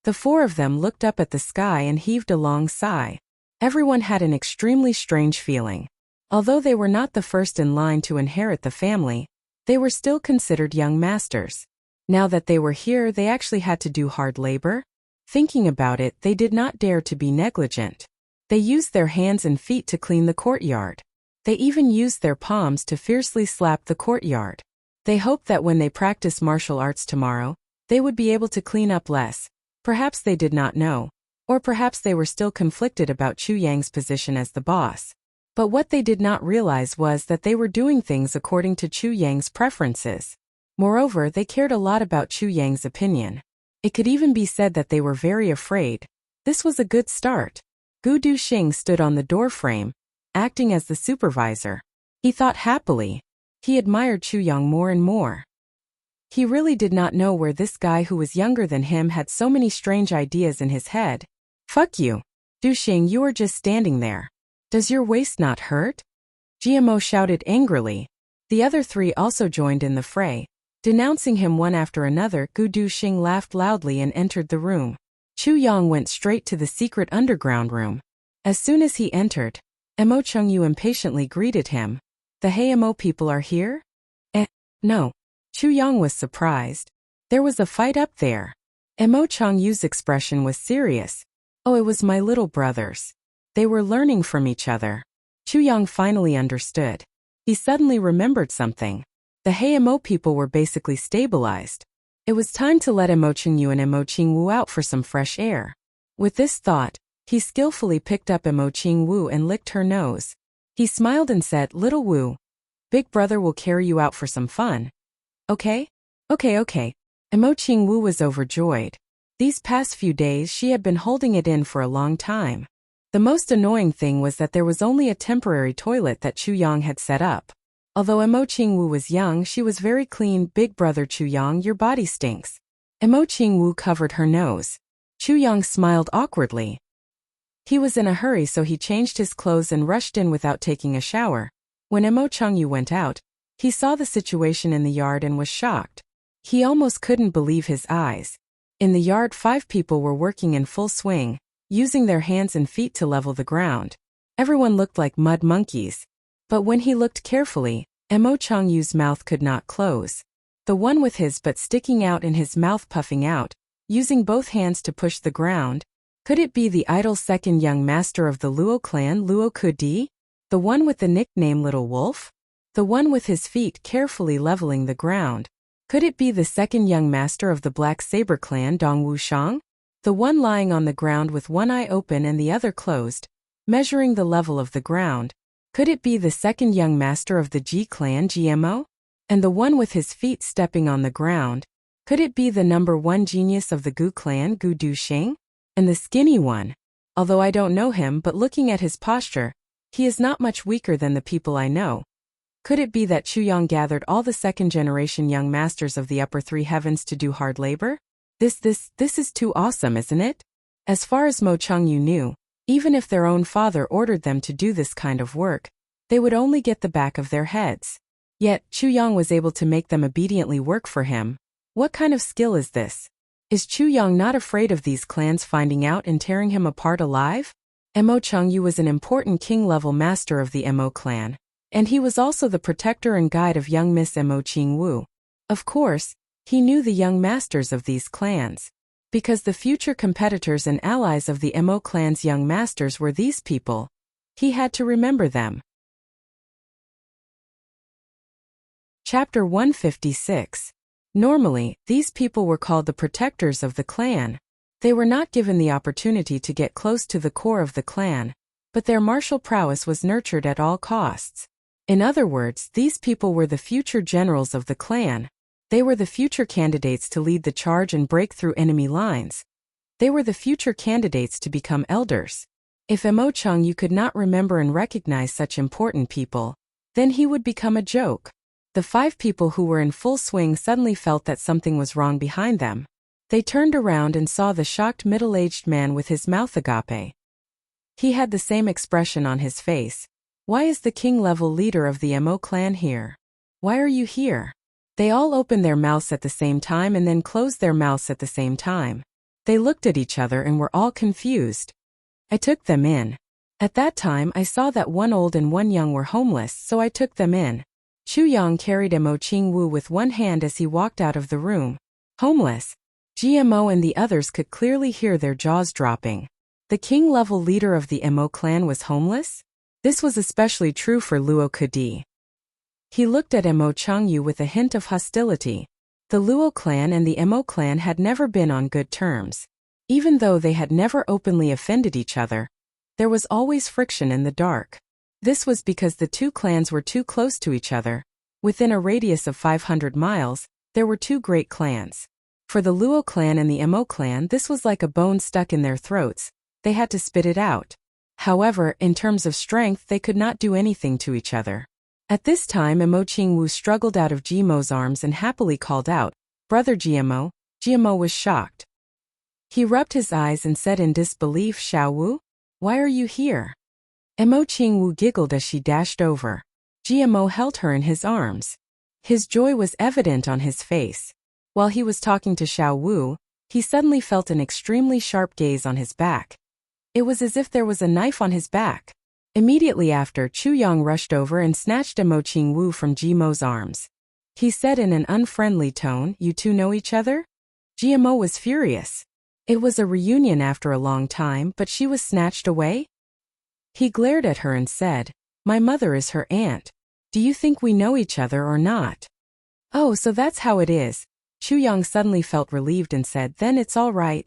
The 4 of them looked up at the sky and heaved a long sigh. Everyone had an extremely strange feeling. Although they were not the first in line to inherit the family, they were still considered young masters. Now that they were here, they actually had to do hard labor. Thinking about it, they did not dare to be negligent. They used their hands and feet to clean the courtyard. They even used their palms to fiercely slap the courtyard. They hoped that when they practice martial arts tomorrow, they would be able to clean up less. Perhaps they did not know. Or perhaps they were still conflicted about Chu Yang's position as the boss. But what they did not realize was that they were doing things according to Chu Yang's preferences. Moreover, they cared a lot about Chu Yang's opinion. It could even be said that they were very afraid. This was a good start. Gu Duxing stood on the doorframe, acting as the supervisor. He thought happily. He admired Chu Yang more and more. He really did not know where this guy who was younger than him had so many strange ideas in his head. "Fuck you. Duxing, you are just standing there. Does your waist not hurt?" GMO shouted angrily. The other 3 also joined in the fray. Denouncing him one after another, Gu Duxing laughed loudly and entered the room. Chu Yang went straight to the secret underground room. As soon as he entered, Mo Chengyu impatiently greeted him. "The Mo people are here?" No. Chu Yang was surprised. There was a fight up there. Mo Chengyu's expression was serious. "Oh, it was my little brothers. They were learning from each other." Chu Yang finally understood. He suddenly remembered something. The Mo people were basically stabilized. It was time to let Mo Chengyu and Mo Qingwu out for some fresh air. With this thought, he skillfully picked up Mo Qingwu and licked her nose. He smiled and said, "Little Wu, Big Brother will carry you out for some fun. Okay? Okay. Mo Qingwu was overjoyed. These past few days she had been holding it in for a long time. The most annoying thing was that there was only a temporary toilet that Chu Yang had set up. Although Emo Qingwu was young, she was very clean. Big brother Chu Yang, your body stinks. Emo Qingwu covered her nose. Chu Yang smiled awkwardly. He was in a hurry, so he changed his clothes and rushed in without taking a shower. When Emo Qingwu went out, he saw the situation in the yard and was shocked. He almost couldn't believe his eyes. In the yard, 5 people were working in full swing, using their hands and feet to level the ground. Everyone looked like mud monkeys. But when he looked carefully, Emo Qingyu's mouth could not close. The one with his butt sticking out and his mouth puffing out, using both hands to push the ground. Could it be the idle second young master of the Luo clan, Luo Kudi? The one with the nickname Little Wolf? The one with his feet carefully leveling the ground. Could it be the second young master of the Black Saber clan, Dong Wushang? The one lying on the ground with one eye open and the other closed, measuring the level of the ground. Could it be the second young master of the Ji clan, GMO? And the one with his feet stepping on the ground? Could it be the number 1 genius of the Gu clan, Gu Duxing? And the skinny one? Although I don't know him, but looking at his posture, he is not much weaker than the people I know. Could it be that Chu Yang gathered all the second-generation young masters of the upper 3 heavens to do hard labor? This is too awesome, isn't it? As far as Mo Chengyu knew, even if their own father ordered them to do this kind of work, they would only get the back of their heads. Yet, Chu Yang was able to make them obediently work for him. What kind of skill is this? Is Chu Yang not afraid of these clans finding out and tearing him apart alive? Emo Chengyu was an important king-level master of the Emo clan. And he was also the protector and guide of young Miss Emo Qingwu. Of course, he knew the young masters of these clans. Because the future competitors and allies of the Emo clan's young masters were these people. He had to remember them. Chapter 156. Normally, these people were called the protectors of the clan. They were not given the opportunity to get close to the core of the clan, but their martial prowess was nurtured at all costs. In other words, these people were the future generals of the clan. They were the future candidates to lead the charge and break through enemy lines. They were the future candidates to become elders. If Emo Chengyu could not remember and recognize such important people, then he would become a joke. The 5 people who were in full swing suddenly felt that something was wrong behind them. They turned around and saw the shocked middle-aged man with his mouth agape. He had the same expression on his face. Why is the king-level leader of the Emo clan here? Why are you here? They all opened their mouths at the same time and then closed their mouths at the same time. They looked at each other and were all confused. I took them in. At that time I saw that one old and one young were homeless, so I took them in. Chu Yang carried Emo Qingwu with one hand as he walked out of the room. Homeless. GMO and the others could clearly hear their jaws dropping. The king-level leader of the Emo clan was homeless? This was especially true for Luo Kudi. He looked at Emo Chengyu with a hint of hostility. The Luo clan and the Emo clan had never been on good terms. Even though they had never openly offended each other, there was always friction in the dark. This was because the 2 clans were too close to each other. Within a radius of 500 miles, there were 2 great clans. For the Luo clan and the Emo clan, this was like a bone stuck in their throats. They had to spit it out. However, in terms of strength, they could not do anything to each other. At this time, Emo Qingwu struggled out of GMO's arms and happily called out, "Brother GMO." GMO was shocked. He rubbed his eyes and said in disbelief, "Xiao Wu? Why are you here?" Emo Qingwu giggled as she dashed over. GMO held her in his arms. His joy was evident on his face. While he was talking to Xiao Wu, he suddenly felt an extremely sharp gaze on his back. It was as if there was a knife on his back. Immediately after, Chu Yang rushed over and snatched Emo Qingwu from GMO's arms. He said in an unfriendly tone, "You two know each other?" GMO was furious. It was a reunion after a long time, but she was snatched away? He glared at her and said, "My mother is her aunt. Do you think we know each other or not?" "Oh, so that's how it is." Chu Yang suddenly felt relieved and said, "Then it's all right."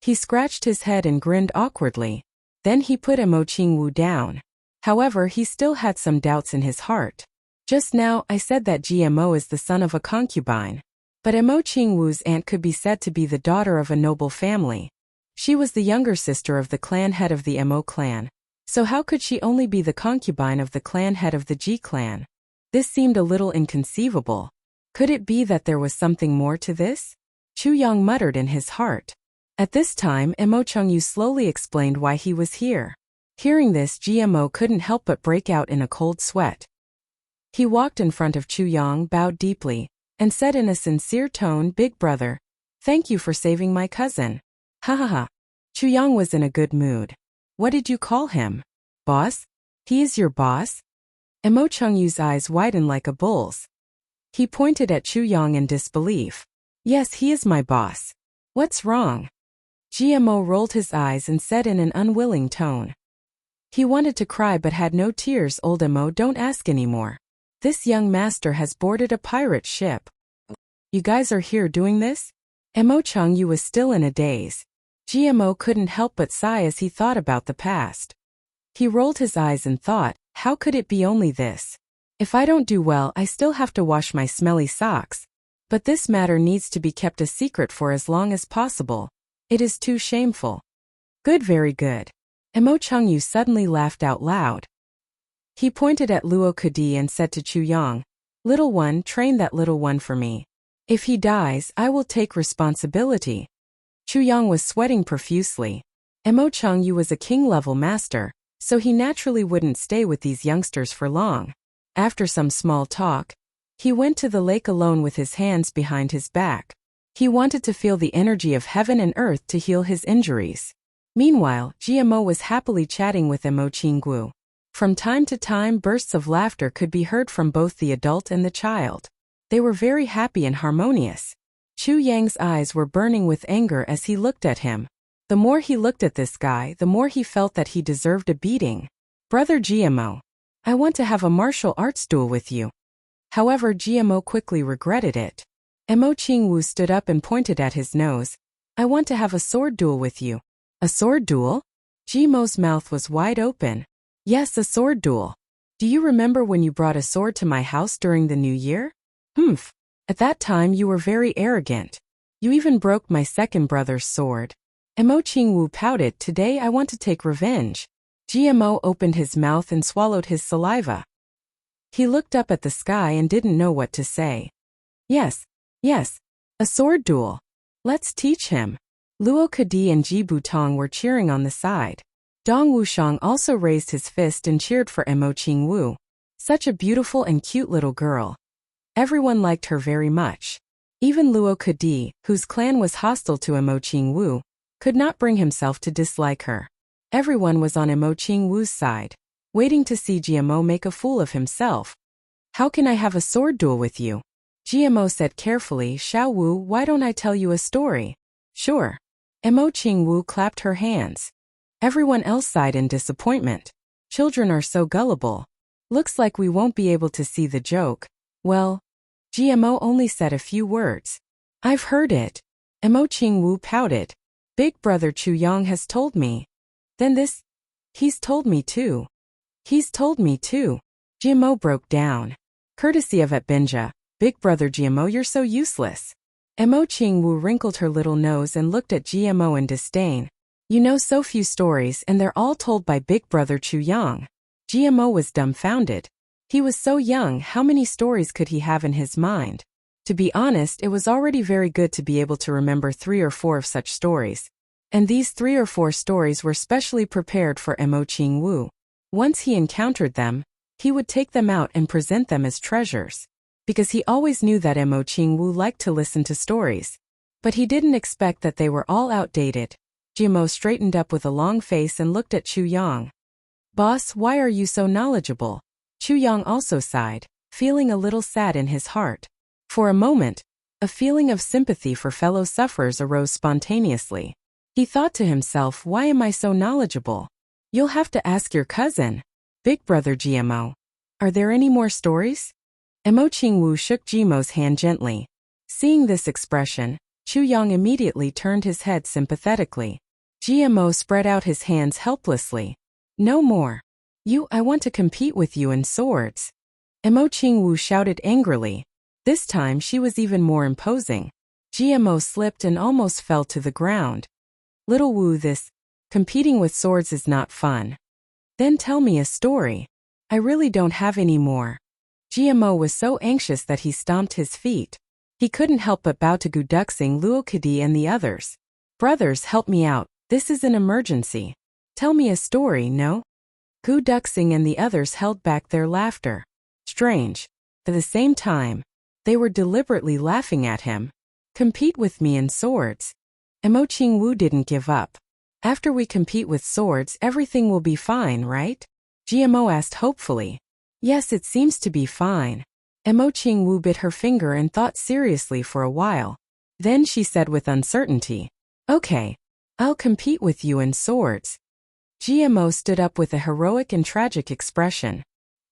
He scratched his head and grinned awkwardly. Then he put Emo Qingwu down. However, he still had some doubts in his heart. Just now, I said that GMO is the son of a concubine. But Emo Qingwu's aunt could be said to be the daughter of a noble family. She was the younger sister of the clan head of the Emo clan. So how could she only be the concubine of the clan head of the Ji clan? This seemed a little inconceivable. Could it be that there was something more to this? Chu Yang muttered in his heart. At this time, Mo Chengyu slowly explained why he was here. Hearing this, GMO couldn't help but break out in a cold sweat. He walked in front of Chu Yang, bowed deeply, and said in a sincere tone, "Big brother, thank you for saving my cousin." Ha ha ha. Chu Yang was in a good mood. What did you call him? Boss? He is your boss? Mo Chengyu's eyes widened like a bull's. He pointed at Chu Yang in disbelief. Yes, he is my boss. What's wrong? GMO rolled his eyes and said in an unwilling tone. He wanted to cry but had no tears. Old Mo, don't ask anymore. This young master has boarded a pirate ship. You guys are here doing this? Mo Chengyu was still in a daze. GMO couldn't help but sigh as he thought about the past. He rolled his eyes and thought, how could it be only this? If I don't do well, I still have to wash my smelly socks. But this matter needs to be kept a secret for as long as possible. It is too shameful. Good, very good. Mo Chengyu suddenly laughed out loud. He pointed at Luo Kudi and said to Chu Yang, "Little one, train that little one for me. If he dies, I will take responsibility." Chu Yang was sweating profusely. Mo Chengyu was a king-level master, so he naturally wouldn't stay with these youngsters for long. After some small talk, he went to the lake alone with his hands behind his back. He wanted to feel the energy of heaven and earth to heal his injuries. Meanwhile, GMO was happily chatting with Mo Chengyu. From time to time, bursts of laughter could be heard from both the adult and the child. They were very happy and harmonious. Chu Yang's eyes were burning with anger as he looked at him. The more he looked at this guy, the more he felt that he deserved a beating. Brother GMO, I want to have a martial arts duel with you. However, GMO quickly regretted it. Mo Chengyu stood up and pointed at his nose. I want to have a sword duel with you. A sword duel? GMO's mouth was wide open. Yes, a sword duel. Do you remember when you brought a sword to my house during the New Year? Humph. At that time you were very arrogant. You even broke my second brother's sword. Mo Chengyu pouted. Today I want to take revenge. GMO opened his mouth and swallowed his saliva. He looked up at the sky and didn't know what to say. Yes, a sword duel. Let's teach him. Luo Kadi and Ji Butong were cheering on the side. Dong Wushang also raised his fist and cheered for Mo Chengyu. Such a beautiful and cute little girl. Everyone liked her very much. Even Luo Kadi, whose clan was hostile to Mo Chengyu, could not bring himself to dislike her. Everyone was on Mo Chengyu's side, waiting to see GMO make a fool of himself. How can I have a sword duel with you? GMO said carefully. Xiao Wu, why don't I tell you a story? Sure. Mo Chengyu clapped her hands. Everyone else sighed in disappointment. Children are so gullible. Looks like we won't be able to see the joke. Well, GMO only said a few words. I've heard it. Mo Chengyu pouted. Big brother Chu Yang has told me. Then this? He's told me too. He's told me too. GMO broke down. Courtesy of Benja, Big brother GMO, you're so useless. Mo Chengyu wrinkled her little nose and looked at GMO in disdain. You know so few stories and they're all told by Big brother Chu Yang. GMO was dumbfounded. He was so young, how many stories could he have in his mind? To be honest, it was already very good to be able to remember 3 or 4 of such stories. And these 3 or 4 stories were specially prepared for Mo Chengyu. Once he encountered them, he would take them out and present them as treasures. Because he always knew that Mo Chengyu liked to listen to stories. But he didn't expect that they were all outdated. GMO straightened up with a long face and looked at Chu Yang. Boss, why are you so knowledgeable? Chu Yang also sighed, feeling a little sad in his heart. For a moment, a feeling of sympathy for fellow sufferers arose spontaneously. He thought to himself, why am I so knowledgeable? You'll have to ask your cousin. Big brother GMO. Are there any more stories? Mo Chengyu shook GMO's hand gently. Seeing this expression, Chu Yang immediately turned his head sympathetically. GMO spread out his hands helplessly. No more. I want to compete with you in swords. Mo Chengyu shouted angrily. This time she was even more imposing. GMO slipped and almost fell to the ground. Little Wu, this competing with swords is not fun. Then tell me a story. I really don't have any more. GMO was so anxious that he stomped his feet. He couldn't help but bow to Gu Duxing, Luo Kadi and the others. Brothers, help me out, this is an emergency. Tell me a story, no? Gu Duxing and the others held back their laughter. Strange. At the same time, they were deliberately laughing at him. Compete with me in swords. Mo Qingwu didn't give up. After we compete with swords, everything will be fine, right? GMO asked hopefully. Yes, it seems to be fine. Mo Qingwu bit her finger and thought seriously for a while. Then she said with uncertainty, okay, I'll compete with you in swords. GMO stood up with a heroic and tragic expression.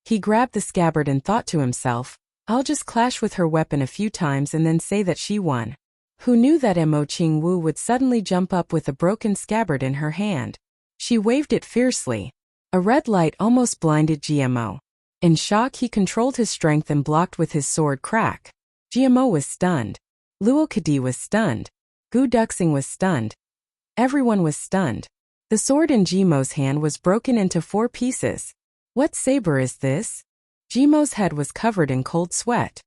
He grabbed the scabbard and thought to himself, I'll just clash with her weapon a few times and then say that she won. Who knew that Mo Qingwu would suddenly jump up with a broken scabbard in her hand? She waved it fiercely. A red light almost blinded GMO. In shock, he controlled his strength and blocked with his sword. Crack. GMO was stunned. Luo Kadi was stunned. Gu Duxing was stunned. Everyone was stunned. The sword in GMO's hand was broken into 4 pieces. What saber is this? GMO's head was covered in cold sweat.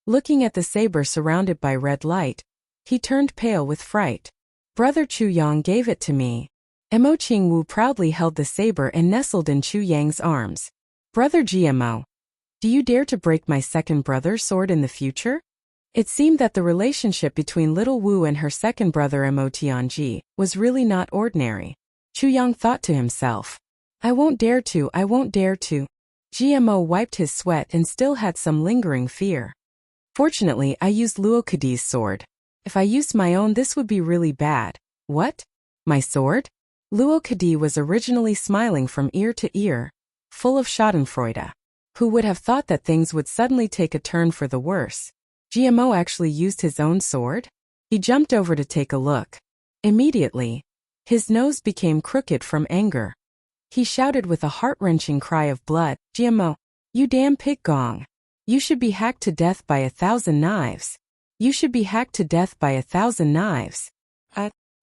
Looking at the saber surrounded by red light, he turned pale with fright. Brother Chu Yang gave it to me. Mo Qingwu proudly held the saber and nestled in Chu Yang's arms. Brother GMO, do you dare to break my second brother's sword in the future? It seemed that the relationship between little Wu and her second brother Mo Tianji was really not ordinary. Chu Yang thought to himself, I won't dare to. GMO wiped his sweat and still had some lingering fear. Fortunately, I used Luo Kadi's sword. If I used my own, this would be really bad. What? My sword? Luo Kadi was originally smiling from ear to ear, full of schadenfreude. Who would have thought that things would suddenly take a turn for the worse? GMO actually used his own sword? He jumped over to take a look. Immediately, his nose became crooked from anger. He shouted with a heart-wrenching cry of blood, GMO, you damn pig gong. You should be hacked to death by 1,000 knives. You should be hacked to death by 1,000 knives.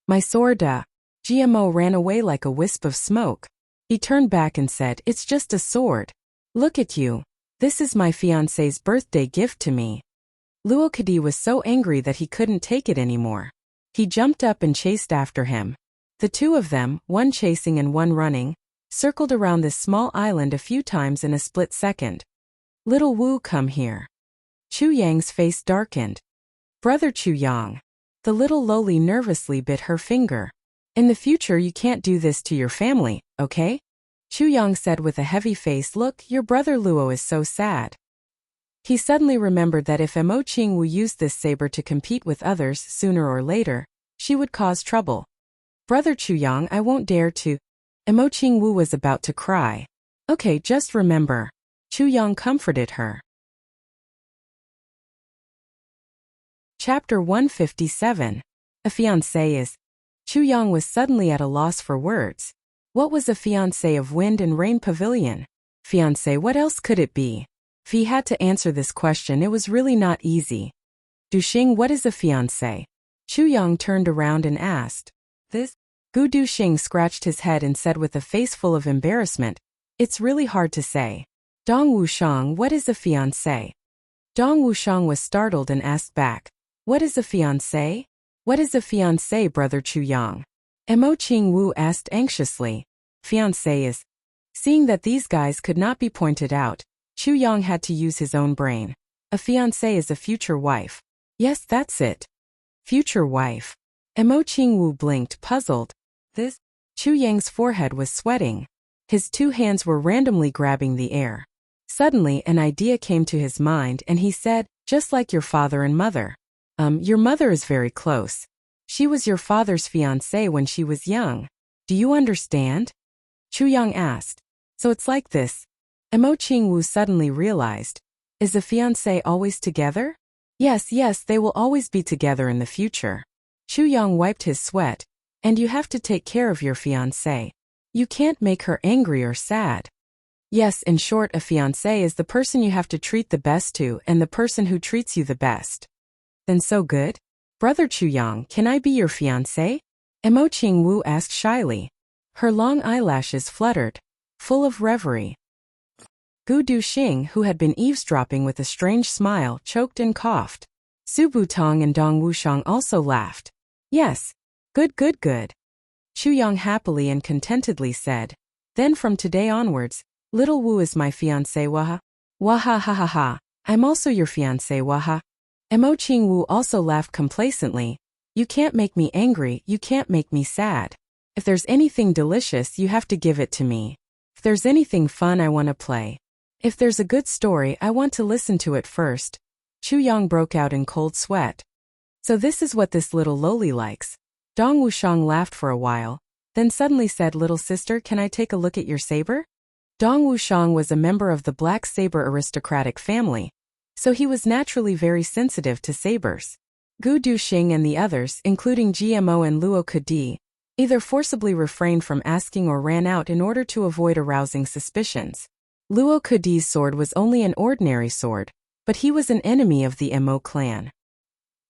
My sword, GMO ran away like a wisp of smoke. He turned back and said, it's just a sword. Look at you. This is my fiancé's birthday gift to me. Luo Kadi was so angry that he couldn't take it anymore. He jumped up and chased after him. The two of them, one chasing and one running, circled around this small island a few times in a split second. Little Wu, come here. Chu Yang's face darkened. Brother Chu Yang. The little loli nervously bit her finger. In the future you can't do this to your family, okay? Chu Yang said with a heavy face, look, your brother Luo is so sad. He suddenly remembered that if Mo Qingwu used this saber to compete with others sooner or later, she would cause trouble. Brother Chu Yang, I won't dare to. Mo Qingwu was about to cry. Okay, just remember. Chu Yang comforted her. Chapter 157. A fiancé is. Chu Yang was suddenly at a loss for words. What was a fiancé of Wind and Rain Pavilion? Fiancé, what else could it be? If he had to answer this question, it was really not easy. Duxing, what is a fiancé? Chu Yang turned around and asked. This? Gu Duxing scratched his head and said with a face full of embarrassment, it's really hard to say. Dong Wushang, what is a fiancé? Dong Wushang was startled and asked back, what is a fiancé? What is a fiancé, Brother Chu Yang? Mo Qingwu asked anxiously. Fiancé is. Seeing that these guys could not be pointed out, Chu Yang had to use his own brain. A fiancé is a future wife. Yes, that's it. Future wife. Mo Qingwu blinked, puzzled. This? Chu Yang's forehead was sweating. His two hands were randomly grabbing the air. Suddenly, an idea came to his mind and he said, just like your father and mother. Your mother is very close. She was your father's fiancé when she was young. Do you understand? Chu Yang asked. So it's like this. Mo Qingwu suddenly realized. Is a fiancé always together? Yes, they will always be together in the future. Chu Yang wiped his sweat. And you have to take care of your fiancé. You can't make her angry or sad. Yes, in short, a fiancé is the person you have to treat the best to and the person who treats you the best. Then so good? Brother Chu Yang, can I be your fiancé? Mo Qingwu asked shyly. Her long eyelashes fluttered, full of reverie. Gu Duxing, who had been eavesdropping with a strange smile, choked and coughed. Su Butong and Dong Wushang also laughed. Yes. Good, good, good. Chu Yang happily and contentedly said. Then from today onwards, little Wu is my fiancé, waha. Waha ha ha ha. I'm also your fiancé, waha. Mo Qing Wu also laughed complacently. You can't make me angry, you can't make me sad. If there's anything delicious, you have to give it to me. If there's anything fun, I want to play. If there's a good story, I want to listen to it first. Chu Yang broke out in cold sweat. So this is what this little loli likes. Dong Wushang laughed for a while, then suddenly said, Little sister, can I take a look at your saber? Dong Wushang was a member of the black saber aristocratic family, so he was naturally very sensitive to sabers. Gu Duxing and the others, including GMO and Luo Kedi, either forcibly refrained from asking or ran out in order to avoid arousing suspicions. Luo Kedi's sword was only an ordinary sword, but he was an enemy of the Mo clan.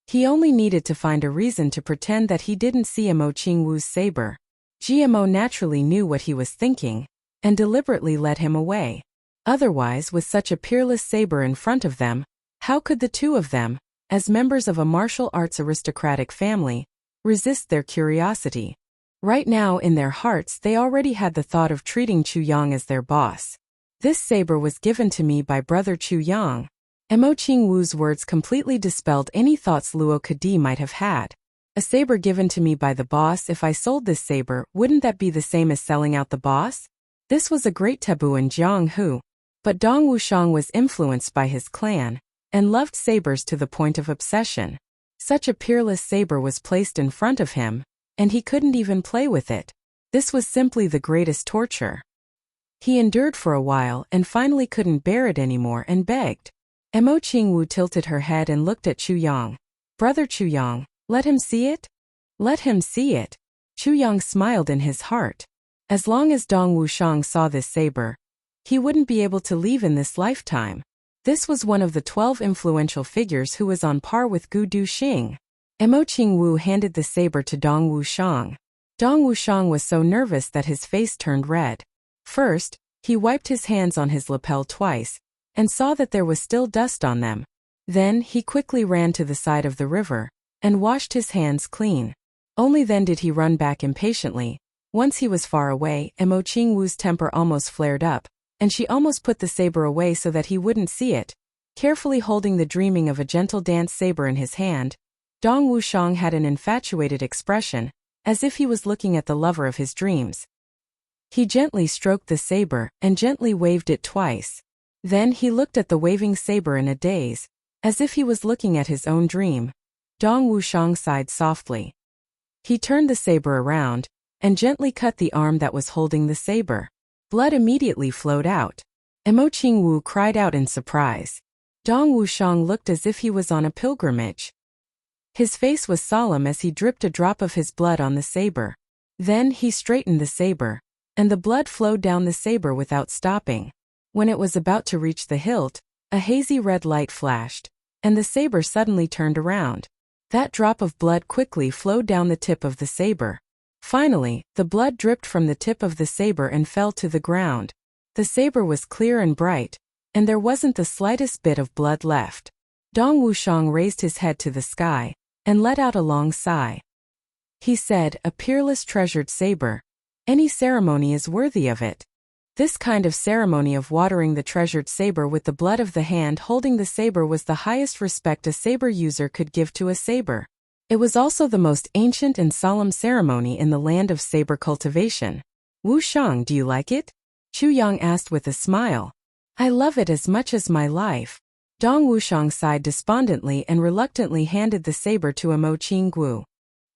He only needed to find a reason to pretend that he didn't see Mo Qing Wu's saber. GMO naturally knew what he was thinking, and deliberately led him away. Otherwise, with such a peerless saber in front of them, how could the two of them, as members of a martial arts aristocratic family, resist their curiosity? Right now in their hearts they already had the thought of treating Chu Yang as their boss. This saber was given to me by brother Chu Yang. Mo Qing Wu's words completely dispelled any thoughts Luo Kedi might have had. A saber given to me by the boss, if I sold this saber, wouldn't that be the same as selling out the boss? This was a great taboo in Jianghu. But Dong Wushang was influenced by his clan, and loved sabers to the point of obsession. Such a peerless saber was placed in front of him, and he couldn't even play with it. This was simply the greatest torture. He endured for a while and finally couldn't bear it anymore and begged. Mo Qing Wu tilted her head and looked at Chu Yang. Brother Chu Yang, let him see it? Let him see it. Chu Yang smiled in his heart. As long as Dong Wushang saw this saber, he wouldn't be able to leave in this lifetime. This was one of the 12 influential figures who was on par with Gu Duxing. Mo Qing Wu handed the saber to Dong Wushang. Dong Wushang was so nervous that his face turned red. First, he wiped his hands on his lapel twice, and saw that there was still dust on them. Then he quickly ran to the side of the river, and washed his hands clean. Only then did he run back impatiently. Once he was far away, Mo Qing Wu's temper almost flared up, and she almost put the saber away so that he wouldn't see it. Carefully holding the dreaming of a gentle dance saber in his hand, Dong Wushang had an infatuated expression, as if he was looking at the lover of his dreams. He gently stroked the saber, and gently waved it twice. Then he looked at the waving saber in a daze, as if he was looking at his own dream. Dong Wushang sighed softly. He turned the saber around, and gently cut the arm that was holding the saber. Blood immediately flowed out. Mo Qing Wu cried out in surprise. Dong Wushang looked as if he was on a pilgrimage. His face was solemn as he dripped a drop of his blood on the saber. Then he straightened the saber, and the blood flowed down the saber without stopping. When it was about to reach the hilt, a hazy red light flashed, and the saber suddenly turned around. That drop of blood quickly flowed down the tip of the saber. Finally, the blood dripped from the tip of the saber and fell to the ground. The saber was clear and bright, and there wasn't the slightest bit of blood left. Dong Wushang raised his head to the sky, and let out a long sigh. He said, a peerless treasured saber. Any ceremony is worthy of it. This kind of ceremony of watering the treasured saber with the blood of the hand holding the saber was the highest respect a saber user could give to a saber. It was also the most ancient and solemn ceremony in the land of saber cultivation. Wu Shang, do you like it? Chu Yang asked with a smile. I love it as much as my life. Dong Wushang sighed despondently and reluctantly handed the saber to Mo Qing Wu.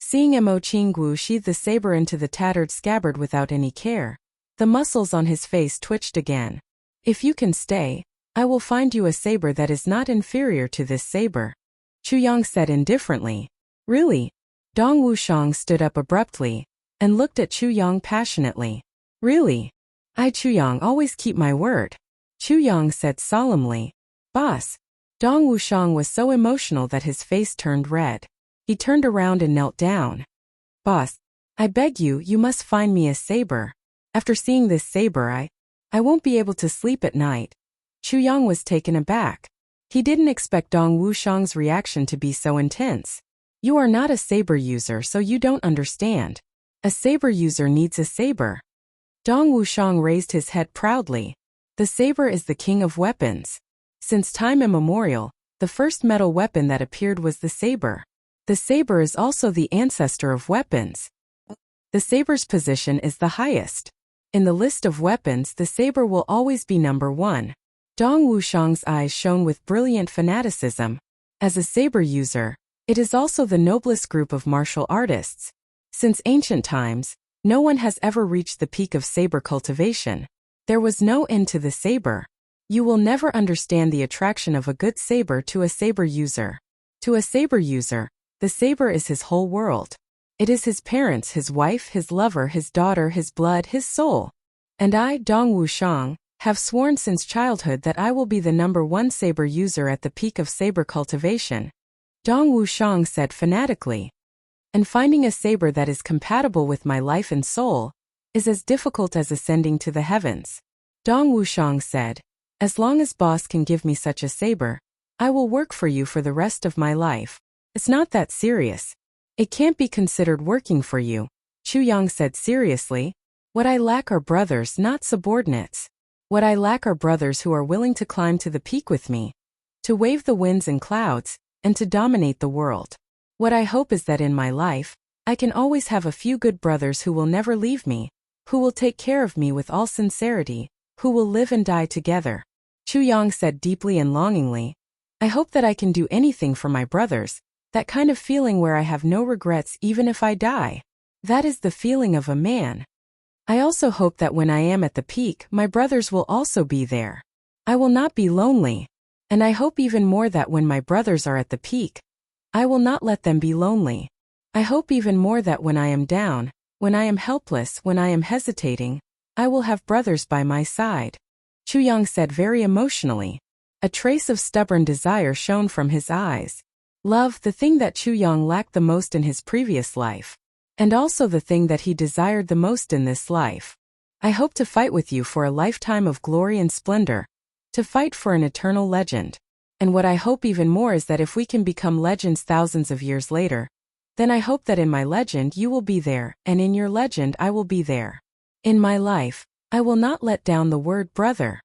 Seeing Mo Qing Wu sheathe the saber into the tattered scabbard without any care, the muscles on his face twitched again. If you can stay, I will find you a saber that is not inferior to this saber. Chu Yang said indifferently. Really? Dong Wushang stood up abruptly, and looked at Chu Yang passionately. Really? I Chu Yang always keep my word. Chu Yang said solemnly. Boss. Dong Wushang was so emotional that his face turned red. He turned around and knelt down. Boss, I beg you, you must find me a saber. After seeing this saber I won't be able to sleep at night. Chu Yang was taken aback. He didn't expect Dong Wuxiang's reaction to be so intense. You are not a saber user, so you don't understand. A saber user needs a saber. Dong Wuxiang raised his head proudly. The saber is the king of weapons. Since time immemorial, the first metal weapon that appeared was the saber. The saber is also the ancestor of weapons. The saber's position is the highest. In the list of weapons, the saber will always be number one. Dong Wuxiang's eyes shone with brilliant fanaticism. As a saber user, it is also the noblest group of martial artists. Since ancient times, no one has ever reached the peak of saber cultivation. There was no end to the saber. You will never understand the attraction of a good saber to a saber user. To a saber user, the saber is his whole world. It is his parents, his wife, his lover, his daughter, his blood, his soul. And I, Dong Wuxiang, have sworn since childhood that I will be the number one saber user at the peak of saber cultivation. Dong Wuxiang said fanatically. And finding a saber that is compatible with my life and soul is as difficult as ascending to the heavens. Dong Wuxiang said, as long as boss can give me such a saber, I will work for you for the rest of my life. It's not that serious. It can't be considered working for you. Chu Yang said seriously. What I lack are brothers, not subordinates. What I lack are brothers who are willing to climb to the peak with me, to wave the winds and clouds, and to dominate the world. What I hope is that in my life, I can always have a few good brothers who will never leave me, who will take care of me with all sincerity, who will live and die together. Chu Yang said deeply and longingly, I hope that I can do anything for my brothers, that kind of feeling where I have no regrets even if I die. That is the feeling of a man. I also hope that when I am at the peak, my brothers will also be there. I will not be lonely. And I hope even more that when my brothers are at the peak, I will not let them be lonely. I hope even more that when I am down, when I am helpless, when I am hesitating, I will have brothers by my side. Chu Yang said very emotionally. A trace of stubborn desire shone from his eyes. Love, the thing that Chu Yang lacked the most in his previous life. And also the thing that he desired the most in this life. I hope to fight with you for a lifetime of glory and splendor. To fight for an eternal legend. And what I hope even more is that if we can become legends thousands of years later, then I hope that in my legend you will be there, and in your legend I will be there. In my life, I will not let down the word brother.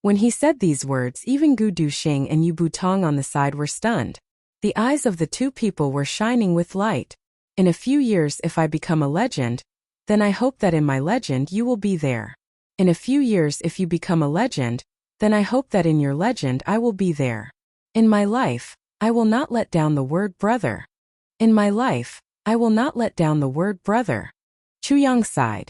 When he said these words, even Gu Duxing and Yu Butong on the side were stunned. The eyes of the two people were shining with light. In a few years, if I become a legend, then I hope that in my legend you will be there. In a few years, if you become a legend, then I hope that in your legend I will be there. In my life, I will not let down the word brother. In my life, I will not let down the word brother. Chu Yang sighed.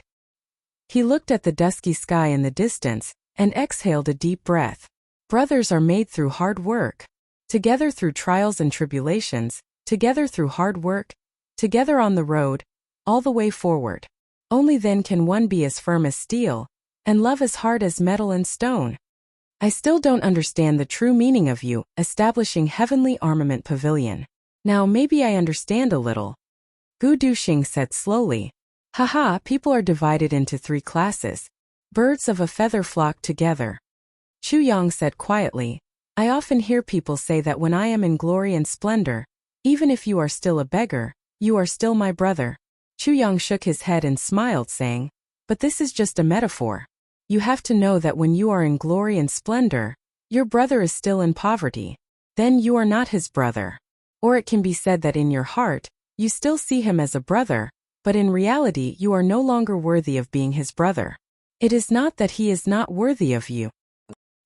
He looked at the dusky sky in the distance, and exhaled a deep breath. Brothers are made through hard work. Together through trials and tribulations, together through hard work, together on the road, all the way forward. Only then can one be as firm as steel, and love as hard as metal and stone. I still don't understand the true meaning of you establishing Heavenly Armament Pavilion. Now maybe I understand a little. Gu Duxing said slowly. Haha, people are divided into 3 classes. Birds of a feather flock together. Chu Yang said quietly. I often hear people say that when I am in glory and splendor, even if you are still a beggar, you are still my brother. Chu Yang shook his head and smiled, saying, but this is just a metaphor. You have to know that when you are in glory and splendor, your brother is still in poverty. Then you are not his brother. Or it can be said that in your heart, you still see him as a brother, but in reality you are no longer worthy of being his brother. It is not that he is not worthy of you.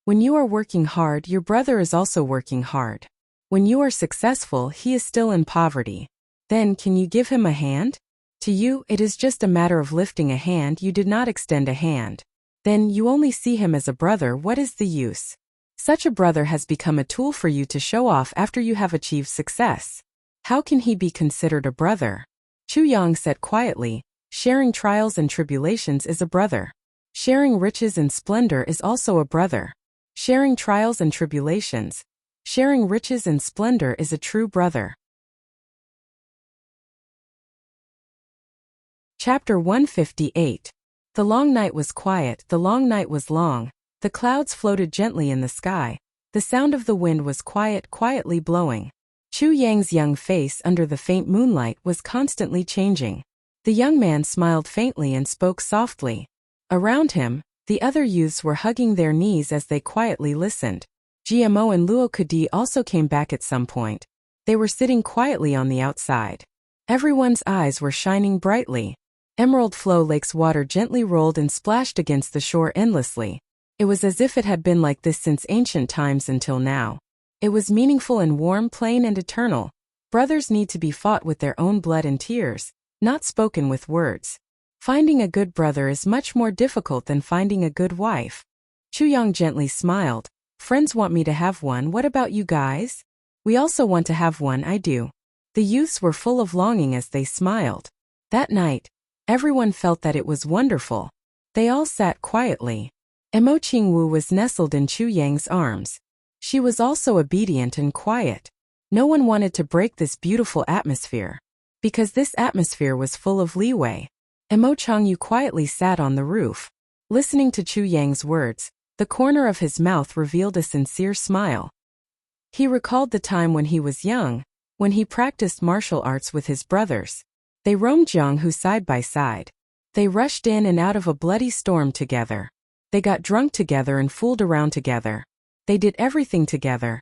When you are working hard, your brother is also working hard. When you are successful, he is still in poverty. Then can you give him a hand? To you, it is just a matter of lifting a hand. You did not extend a hand. Then you only see him as a brother. What is the use? Such a brother has become a tool for you to show off after you have achieved success. How can he be considered a brother? Chu Yang said quietly, sharing trials and tribulations is a brother. Sharing riches and splendor is also a brother. Sharing trials and tribulations, sharing riches and splendor is a true brother. Chapter 158. The long night was quiet, the long night was long. The clouds floated gently in the sky. The sound of the wind was quietly blowing. Chu Yang's young face under the faint moonlight was constantly changing. The young man smiled faintly and spoke softly. Around him, the other youths were hugging their knees as they quietly listened. GMO and Luo Kudi also came back at some point. They were sitting quietly on the outside. Everyone's eyes were shining brightly. Emerald Flow Lake's water gently rolled and splashed against the shore endlessly. It was as if it had been like this since ancient times until now. It was meaningful and warm, plain and eternal. Brothers need to be fought with their own blood and tears, not spoken with words. Finding a good brother is much more difficult than finding a good wife. Chu Yang gently smiled. Friends want me to have one, what about you guys? We also want to have one, I do. The youths were full of longing as they smiled. That night, everyone felt that it was wonderful. They all sat quietly. Emo Qingwu was nestled in Chu Yang's arms. She was also obedient and quiet. No one wanted to break this beautiful atmosphere. Because this atmosphere was full of leeway. Emo Changyu quietly sat on the roof. Listening to Chu Yang's words, the corner of his mouth revealed a sincere smile. He recalled the time when he was young, when he practiced martial arts with his brothers. They roamed Jianghu side by side. They rushed in and out of a bloody storm together. They got drunk together and fooled around together. They did everything together.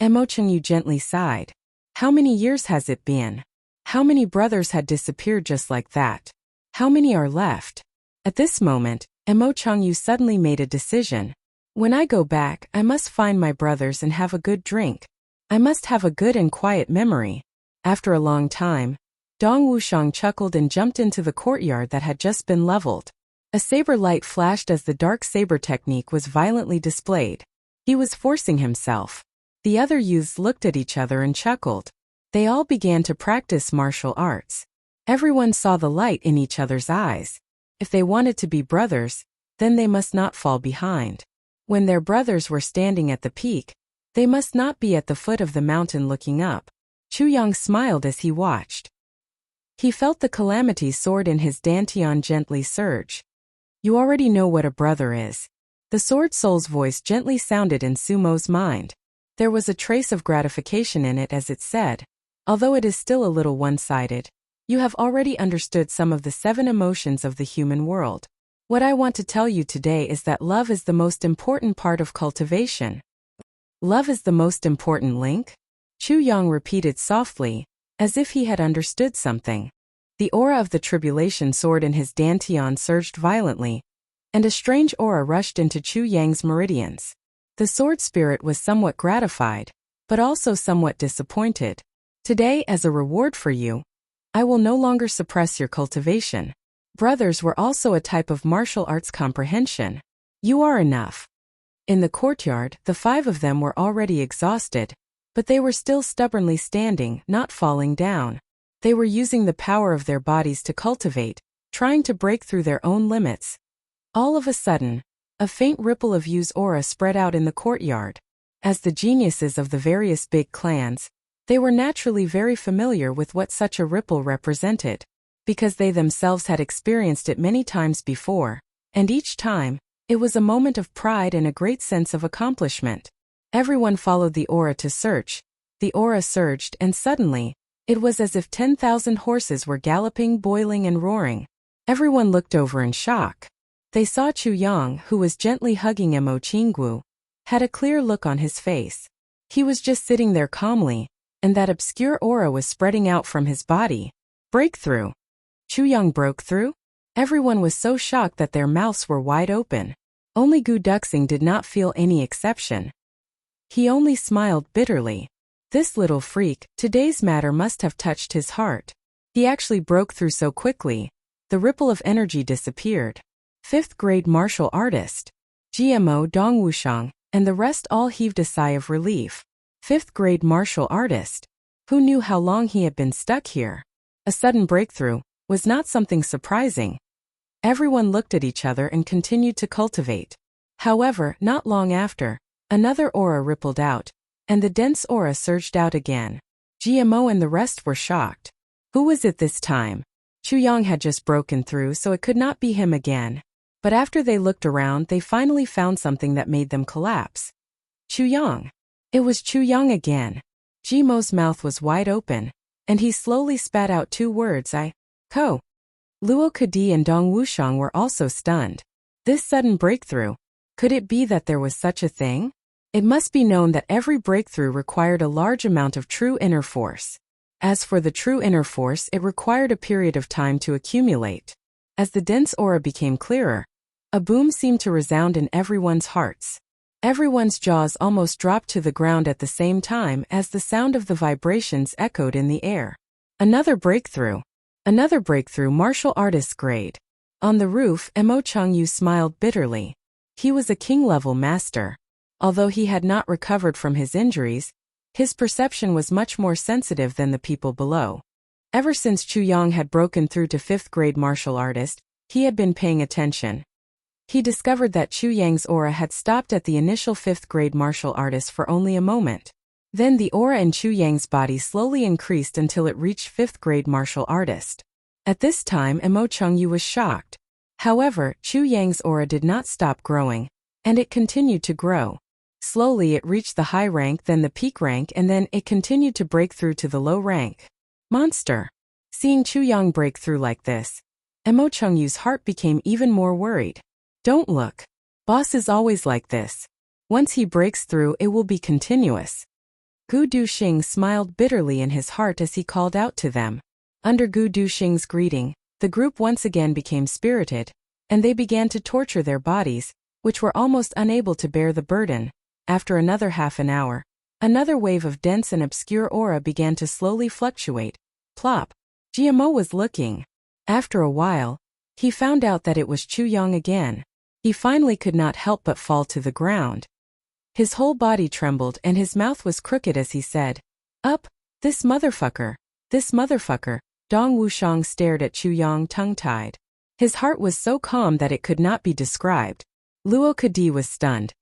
Emo Changyu gently sighed. How many years has it been? How many brothers had disappeared just like that? How many are left? At this moment, Emo Changyu suddenly made a decision. When I go back, I must find my brothers and have a good drink. I must have a good and quiet memory. After a long time, Dong Wushang chuckled and jumped into the courtyard that had just been leveled. A saber light flashed as the dark saber technique was violently displayed. He was forcing himself. The other youths looked at each other and chuckled. They all began to practice martial arts. Everyone saw the light in each other's eyes. If they wanted to be brothers, then they must not fall behind. When their brothers were standing at the peak, they must not be at the foot of the mountain looking up. Chu Yang smiled as he watched. He felt the calamity sword in his dantian gently surge. You already know what a brother is. The sword soul's voice gently sounded in Sumo's mind. There was a trace of gratification in it as it said, although it is still a little one-sided. You have already understood some of the 7 emotions of the human world. What I want to tell you today is that love is the most important part of cultivation. Love is the most important link? Chu Yang repeated softly, as if he had understood something. The aura of the tribulation sword in his dantian surged violently, and a strange aura rushed into Chu Yang's meridians. The sword spirit was somewhat gratified, but also somewhat disappointed. Today, as a reward for you, I will no longer suppress your cultivation. Brothers were also a type of martial arts comprehension. You are enough. In the courtyard, the 5 of them were already exhausted, but they were still stubbornly standing, not falling down. They were using the power of their bodies to cultivate, trying to break through their own limits. All of a sudden, a faint ripple of Yu's aura spread out in the courtyard. As the geniuses of the various big clans, they were naturally very familiar with what such a ripple represented, because they themselves had experienced it many times before, and each time, it was a moment of pride and a great sense of accomplishment. Everyone followed the aura to search. The aura surged and suddenly, it was as if 10,000 horses were galloping, boiling and roaring. Everyone looked over in shock. They saw Chu Yang, who was gently hugging Emo Qingwu, had a clear look on his face. He was just sitting there calmly, and that obscure aura was spreading out from his body. Breakthrough. Chu Yang broke through? Everyone was so shocked that their mouths were wide open. Only Gu Duxing did not feel any exception. He only smiled bitterly. This little freak, today's matter must have touched his heart. He actually broke through so quickly. The ripple of energy disappeared. 5th grade martial artist. GMO Dong Wushang, and the rest all heaved a sigh of relief. 5th grade martial artist. Who knew how long he had been stuck here? A sudden breakthrough was not something surprising. Everyone looked at each other and continued to cultivate. However, not long after, another aura rippled out, and the dense aura surged out again. GMO and the rest were shocked. Who was it this time? Chu Yang had just broken through, so it could not be him again. But after they looked around, they finally found something that made them collapse. Chu Yang. It was Chu Yang again. Jimo's mouth was wide open, and he slowly spat out 2 words, Ko. Luo Kadi and Dong Wuxiang were also stunned. This sudden breakthrough. Could it be that there was such a thing? It must be known that every breakthrough required a large amount of true inner force. As for the true inner force, it required a period of time to accumulate. As the dense aura became clearer, a boom seemed to resound in everyone's hearts. Everyone's jaws almost dropped to the ground at the same time as the sound of the vibrations echoed in the air. Another breakthrough. Another breakthrough, martial artist's grade. On the roof, Mo Changyu smiled bitterly. He was a king-level master. Although he had not recovered from his injuries, his perception was much more sensitive than the people below. Ever since Chu Yang had broken through to 5th grade martial artist, he had been paying attention. He discovered that Chu Yang's aura had stopped at the initial 5th grade martial artist for only a moment. Then the aura in Chu Yang's body slowly increased until it reached 5th grade martial artist. At this time, Mo Changyu was shocked. However, Chu Yang's aura did not stop growing, and it continued to grow. Slowly it reached the high rank, then the peak rank, and then it continued to break through to the low rank. Monster! Seeing Chu Yang break through like this, Mo Changyu's heart became even more worried. Don't look. Boss is always like this. Once he breaks through, it will be continuous. Gu Duxing smiled bitterly in his heart as he called out to them. Under Gu Duxing's greeting, the group once again became spirited, and they began to torture their bodies, which were almost unable to bear the burden. After another half an hour, another wave of dense and obscure aura began to slowly fluctuate. Plop. GMO was looking. After a while, he found out that it was Chu Yang again. He finally could not help but fall to the ground. His whole body trembled and his mouth was crooked as he said, "Up, this motherfucker, this motherfucker." Dong Wuxiang stared at Chu Yang tongue-tied. His heart was so calm that it could not be described. Luo Kadi was stunned.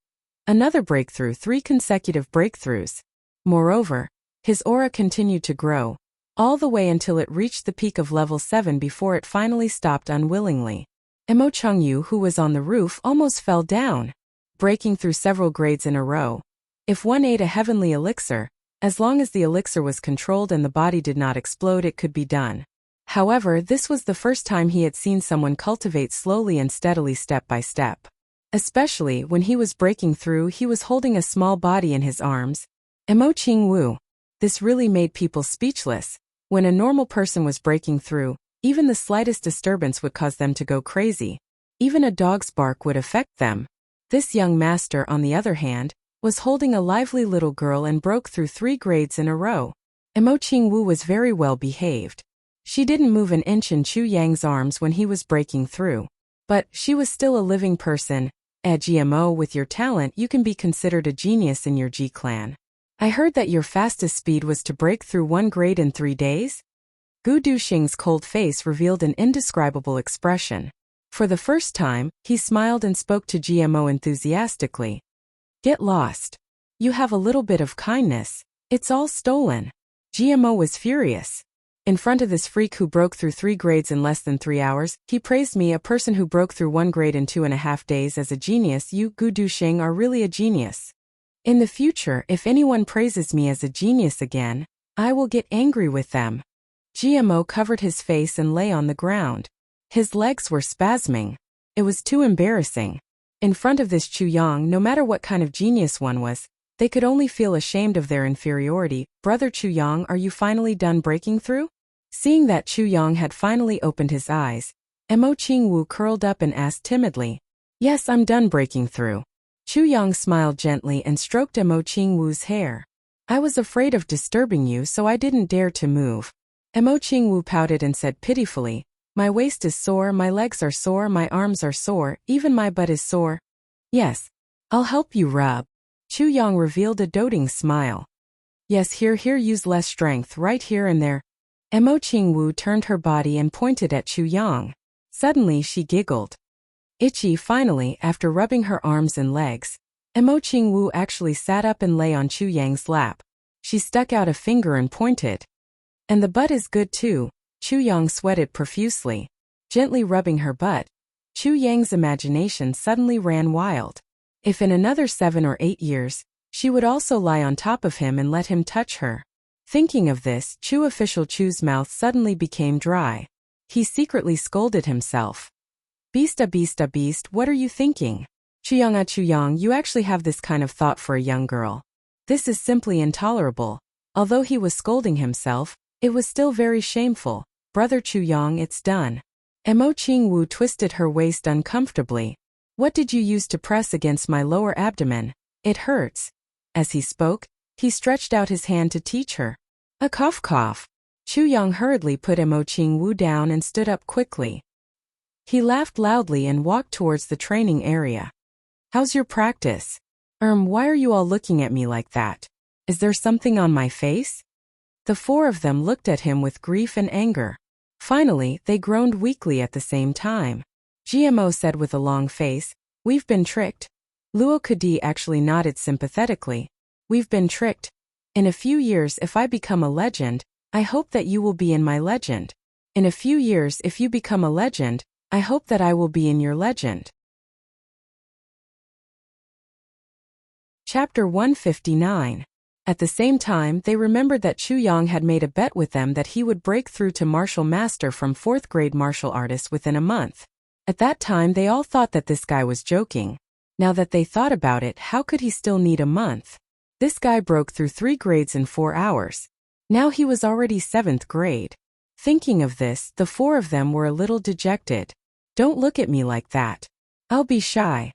Another breakthrough, 3 consecutive breakthroughs. Moreover, his aura continued to grow, all the way until it reached the peak of level 7 before it finally stopped unwillingly. Mo Changyu, who was on the roof, almost fell down, breaking through several grades in a row. If one ate a heavenly elixir, as long as the elixir was controlled and the body did not explode, it could be done. However, this was the first time he had seen someone cultivate slowly and steadily step by step. Especially when he was breaking through, he was holding a small body in his arms. Mo Chingwu. This really made people speechless. When a normal person was breaking through, even the slightest disturbance would cause them to go crazy. Even a dog's bark would affect them. This young master, on the other hand, was holding a lively little girl and broke through 3 grades in a row. Mo Chingwu was very well behaved. She didn't move an inch in Chu Yang's arms when he was breaking through. But she was still a living person. GMO, with your talent, you can be considered a genius in your G clan. I heard that your fastest speed was to break through 1 grade in 3 days? Gu Duxing's cold face revealed an indescribable expression. For the first time, he smiled and spoke to GMO enthusiastically. Get lost. You have a little bit of kindness. It's all stolen. GMO was furious. In front of this freak who broke through 3 grades in less than 3 hours, he praised me, a person who broke through 1 grade in 2.5 days, as a genius. You, Gu Duxing, are really a genius. In the future, if anyone praises me as a genius again, I will get angry with them. GMO covered his face and lay on the ground. His legs were spasming. It was too embarrassing. In front of this Chu Yang, no matter what kind of genius one was, they could only feel ashamed of their inferiority. Brother Chu Yang, are you finally done breaking through? Seeing that Chu Yang had finally opened his eyes, Mo Chingwu curled up and asked timidly, Yes, I'm done breaking through. Chu Yang smiled gently and stroked Mo Chingwu's hair. I was afraid of disturbing you, so I didn't dare to move. Mo Chingwu pouted and said pitifully, My waist is sore, my legs are sore, my arms are sore, even my butt is sore. Yes, I'll help you rub. Chu Yang revealed a doting smile. Yes, here, use less strength, right here and there. Mo Chingwu turned her body and pointed at Chu Yang. Suddenly she giggled. Itchy. Finally, after rubbing her arms and legs, Mo Chingwu actually sat up and lay on Chu Yang's lap. She stuck out a finger and pointed. And the butt is good too. Chu Yang sweated profusely. Gently rubbing her butt, Chu Yang's imagination suddenly ran wild. If in another 7 or 8 years, she would also lie on top of him and let him touch her. Thinking of this, Official Chu's mouth suddenly became dry. He secretly scolded himself. Beast, what are you thinking? Chu Yang, you actually have this kind of thought for a young girl. This is simply intolerable. Although he was scolding himself, it was still very shameful. Brother Chu Yang, it's done. Mo Qingwu twisted her waist uncomfortably. What did you use to press against my lower abdomen? It hurts. As he spoke, he stretched out his hand to teach her. A cough. Chu Yang hurriedly put Mo Qingwu down and stood up quickly. He laughed loudly and walked towards the training area. How's your practice? Why are you all looking at me like that? Is there something on my face? The 4 of them looked at him with grief and anger. Finally, they groaned weakly at the same time. GMO said with a long face, "We've been tricked." Luo Kadi actually nodded sympathetically. "We've been tricked. In a few years, if I become a legend, I hope that you will be in my legend. In a few years, if you become a legend, I hope that I will be in your legend." Chapter 159. At the same time, they remembered that Chu Yang had made a bet with them that he would break through to martial master from 4th grade martial artist within a month. At that time, they all thought that this guy was joking. Now that they thought about it, how could he still need a month? This guy broke through 3 grades in 4 hours. Now he was already 7th grade. Thinking of this, the 4 of them were a little dejected. "Don't look at me like that. I'll be shy."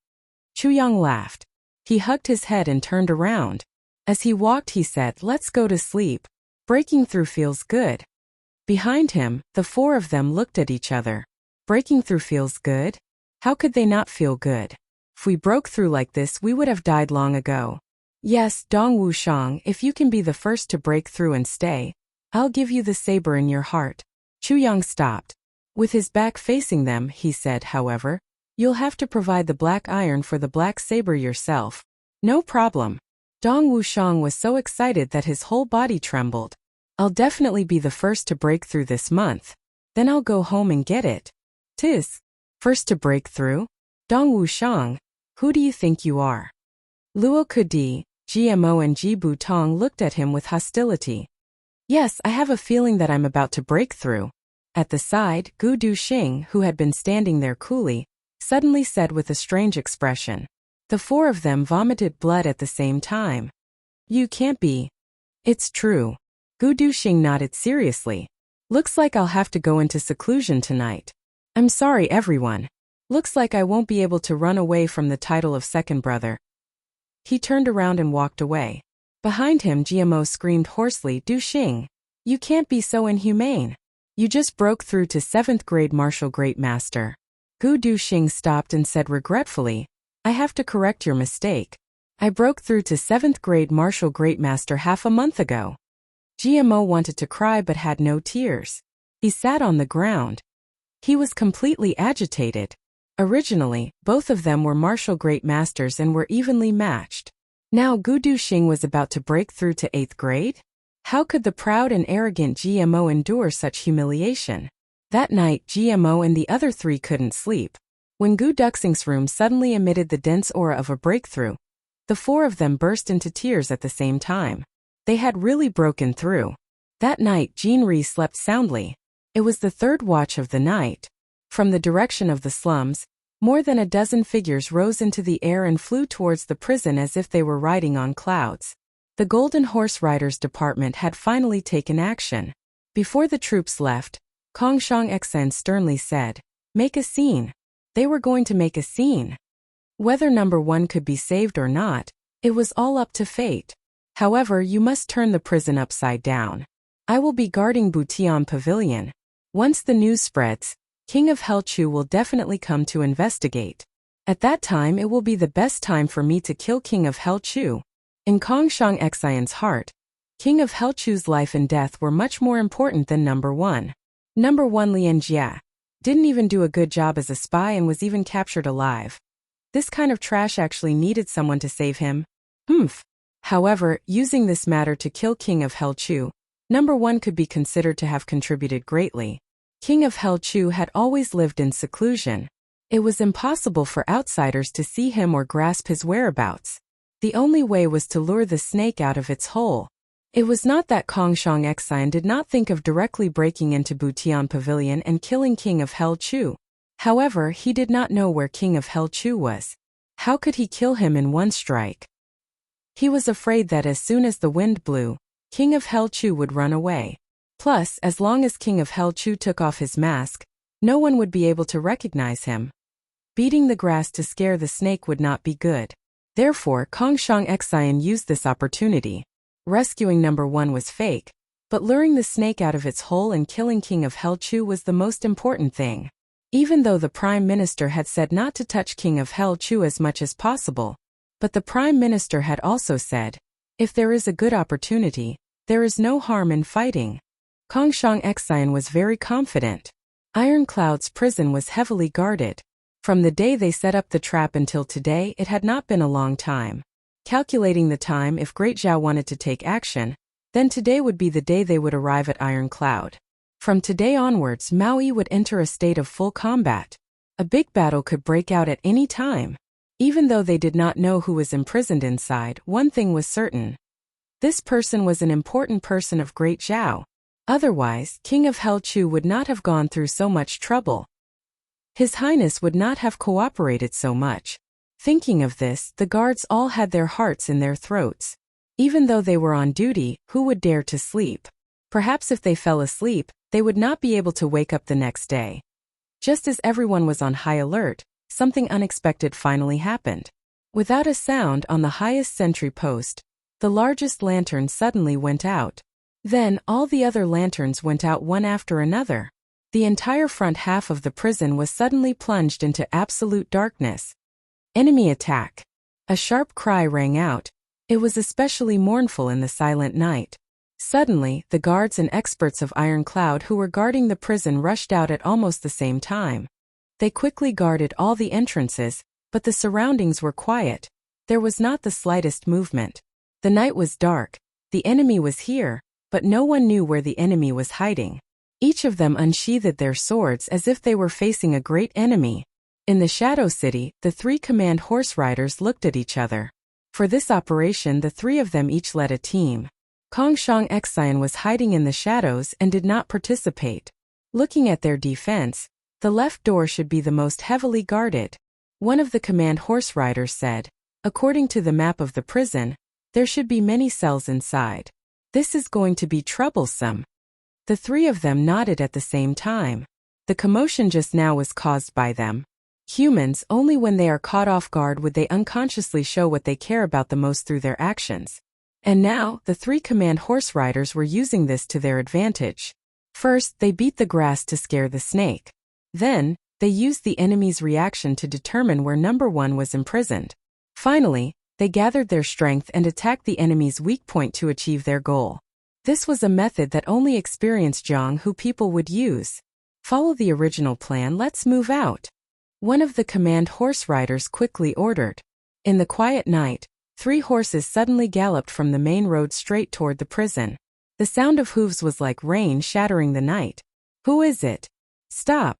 Chu Yang laughed. He hugged his head and turned around. As he walked, he said, "Let's go to sleep. Breaking through feels good." Behind him, the 4 of them looked at each other. Breaking through feels good? How could they not feel good? If we broke through like this, we would have died long ago. Yes, Dong Wushang, if you can be the first to break through and stay, I'll give you the saber in your heart. Chu Yang stopped. With his back facing them, he said, however, "You'll have to provide the black iron for the black saber yourself." "No problem." Dong Wushang was so excited that his whole body trembled. "I'll definitely be the first to break through this month. Then I'll go home and get it." "Tis. First to break through? Dong Wushang, who do you think you are?" Luo Kadi, GMO and Ji Butong looked at him with hostility. "Yes, I have a feeling that I'm about to break through." At the side, Gu Duxing, who had been standing there coolly, suddenly said with a strange expression. The 4 of them vomited blood at the same time. "You can't be." "It's true." Gu Duxing nodded seriously. "Looks like I'll have to go into seclusion tonight. I'm sorry, everyone. Looks like I won't be able to run away from the title of second brother." He turned around and walked away. Behind him, GMO screamed hoarsely, "Duxing, you can't be so inhumane. You just broke through to 7th grade martial great master." Gu Duxing stopped and said regretfully, "I have to correct your mistake. I broke through to 7th grade martial great master half a month ago." GMO wanted to cry but had no tears. He sat on the ground. He was completely agitated. Originally, both of them were martial great masters and were evenly matched. Now Gu Duxing was about to break through to 8th grade? How could the proud and arrogant GMO endure such humiliation? That night, GMO and the other 3 couldn't sleep. When Gu Duxing's room suddenly emitted the dense aura of a breakthrough, the 4 of them burst into tears at the same time. They had really broken through. That night, Jean Ri slept soundly. It was the 3rd watch of the night. From the direction of the slums, more than a dozen figures rose into the air and flew towards the prison as if they were riding on clouds. The Golden Horse Riders Department had finally taken action. Before the troops left, Kong Shang Xen sternly said, "Make a scene." They were going to make a scene. Whether number 1 could be saved or not, it was all up to fate. However, you must turn the prison upside down. I will be guarding Butian Pavilion. Once the news spreads, King of Helchu will definitely come to investigate. At that time it will be the best time for me to kill King of Helchu. In Kong Shang Xian's heart, King of Helchu's life and death were much more important than number 1. Number 1 Lian Jia didn't even do a good job as a spy and was even captured alive. This kind of trash actually needed someone to save him. However, using this matter to kill King of Helchu, number 1 could be considered to have contributed greatly. King of Helchu had always lived in seclusion. It was impossible for outsiders to see him or grasp his whereabouts. The only way was to lure the snake out of its hole. It was not that Kongshang Xian did not think of directly breaking into Butian Pavilion and killing King of Hell Chu. However, he did not know where King of Hell Chu was. How could he kill him in one strike? He was afraid that as soon as the wind blew, King of Hell Chu would run away. Plus, as long as King of Hell Chu took off his mask, no one would be able to recognize him. Beating the grass to scare the snake would not be good. Therefore, Kongshang Xian used this opportunity. Rescuing number 1 was fake, but luring the snake out of its hole and killing King of Hell Chu was the most important thing. Even though the Prime Minister had said not to touch King of Hell Chu as much as possible, but the Prime Minister had also said, if there is a good opportunity, there is no harm in fighting. Kongshang Xian was very confident. Iron Cloud's prison was heavily guarded. From the day they set up the trap until today, it had not been a long time. Calculating the time, if Great Zhao wanted to take action, then today would be the day they would arrive at Iron Cloud. From today onwards, Maui would enter a state of full combat. A big battle could break out at any time. Even though they did not know who was imprisoned inside, one thing was certain. This person was an important person of Great Zhao. Otherwise, King of Hell Chu would not have gone through so much trouble. His Highness would not have cooperated so much. Thinking of this, the guards all had their hearts in their throats. Even though they were on duty, who would dare to sleep? Perhaps if they fell asleep, they would not be able to wake up the next day. Just as everyone was on high alert, something unexpected finally happened. Without a sound on the highest sentry post, the largest lantern suddenly went out. Then, all the other lanterns went out one after another. The entire front half of the prison was suddenly plunged into absolute darkness. Enemy attack! A sharp cry rang out. It was especially mournful in the silent night. Suddenly, the guards and experts of Iron Cloud who were guarding the prison rushed out at almost the same time. They quickly guarded all the entrances, but the surroundings were quiet. There was not the slightest movement. The night was dark. The enemy was here, but no one knew where the enemy was hiding. Each of them unsheathed their swords as if they were facing a great enemy. In the Shadow City, the 3 command horse riders looked at each other. For this operation, the 3 of them each led a team. Kongshang Xian was hiding in the shadows and did not participate. Looking at their defense, the left door should be the most heavily guarded. One of the command horse riders said, according to the map of the prison, there should be many cells inside. This is going to be troublesome. The 3 of them nodded at the same time. The commotion just now was caused by them. Humans, only when they are caught off guard would they unconsciously show what they care about the most through their actions. And now, the 3 command horse riders were using this to their advantage. First, they beat the grass to scare the snake. Then, they used the enemy's reaction to determine where number 1 was imprisoned. Finally, they gathered their strength and attacked the enemy's weak point to achieve their goal. This was a method that only experienced Zhang Hu people would use. Follow the original plan, let's move out. One of the command horse riders quickly ordered. In the quiet night, 3 horses suddenly galloped from the main road straight toward the prison. The sound of hooves was like rain shattering the night. Who is it? Stop!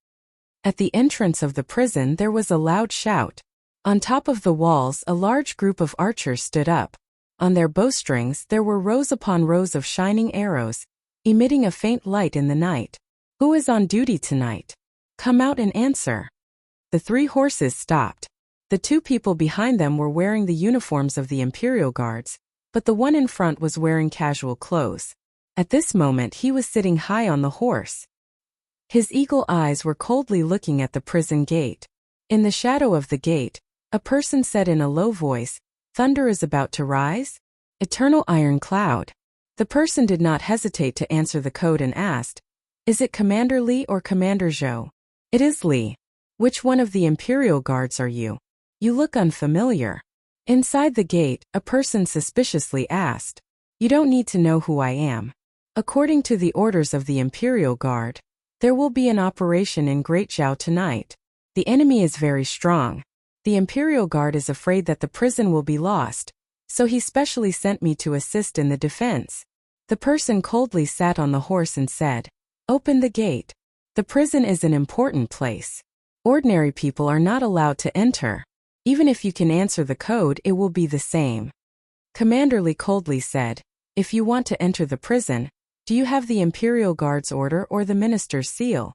At the entrance of the prison there was a loud shout. On top of the walls a large group of archers stood up. On their bowstrings there were rows upon rows of shining arrows, emitting a faint light in the night. Who is on duty tonight? Come out and answer. The 3 horses stopped. The 2 people behind them were wearing the uniforms of the Imperial Guards, but the one in front was wearing casual clothes. At this moment he was sitting high on the horse. His eagle eyes were coldly looking at the prison gate. In the shadow of the gate, a person said in a low voice, "Thunder is about to rise? Eternal Iron Cloud." The person did not hesitate to answer the code and asked, "Is it Commander Li or Commander Zhou?" "It is Li." "Which one of the Imperial Guards are you? You look unfamiliar." Inside the gate, a person suspiciously asked, "You don't need to know who I am. According to the orders of the Imperial Guard, there will be an operation in Great Zhao tonight. The enemy is very strong. The Imperial Guard is afraid that the prison will be lost, so he specially sent me to assist in the defense." The person coldly sat on the horse and said, "Open the gate. The prison is an important place." Ordinary people are not allowed to enter. Even if you can answer the code, it will be the same. Commander Li coldly said, "If you want to enter the prison, do you have the Imperial Guard's order or the Minister's seal?"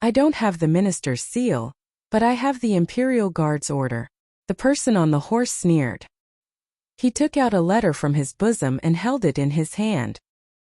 "I don't have the Minister's seal, but I have the Imperial Guard's order," the person on the horse sneered. He took out a letter from his bosom and held it in his hand.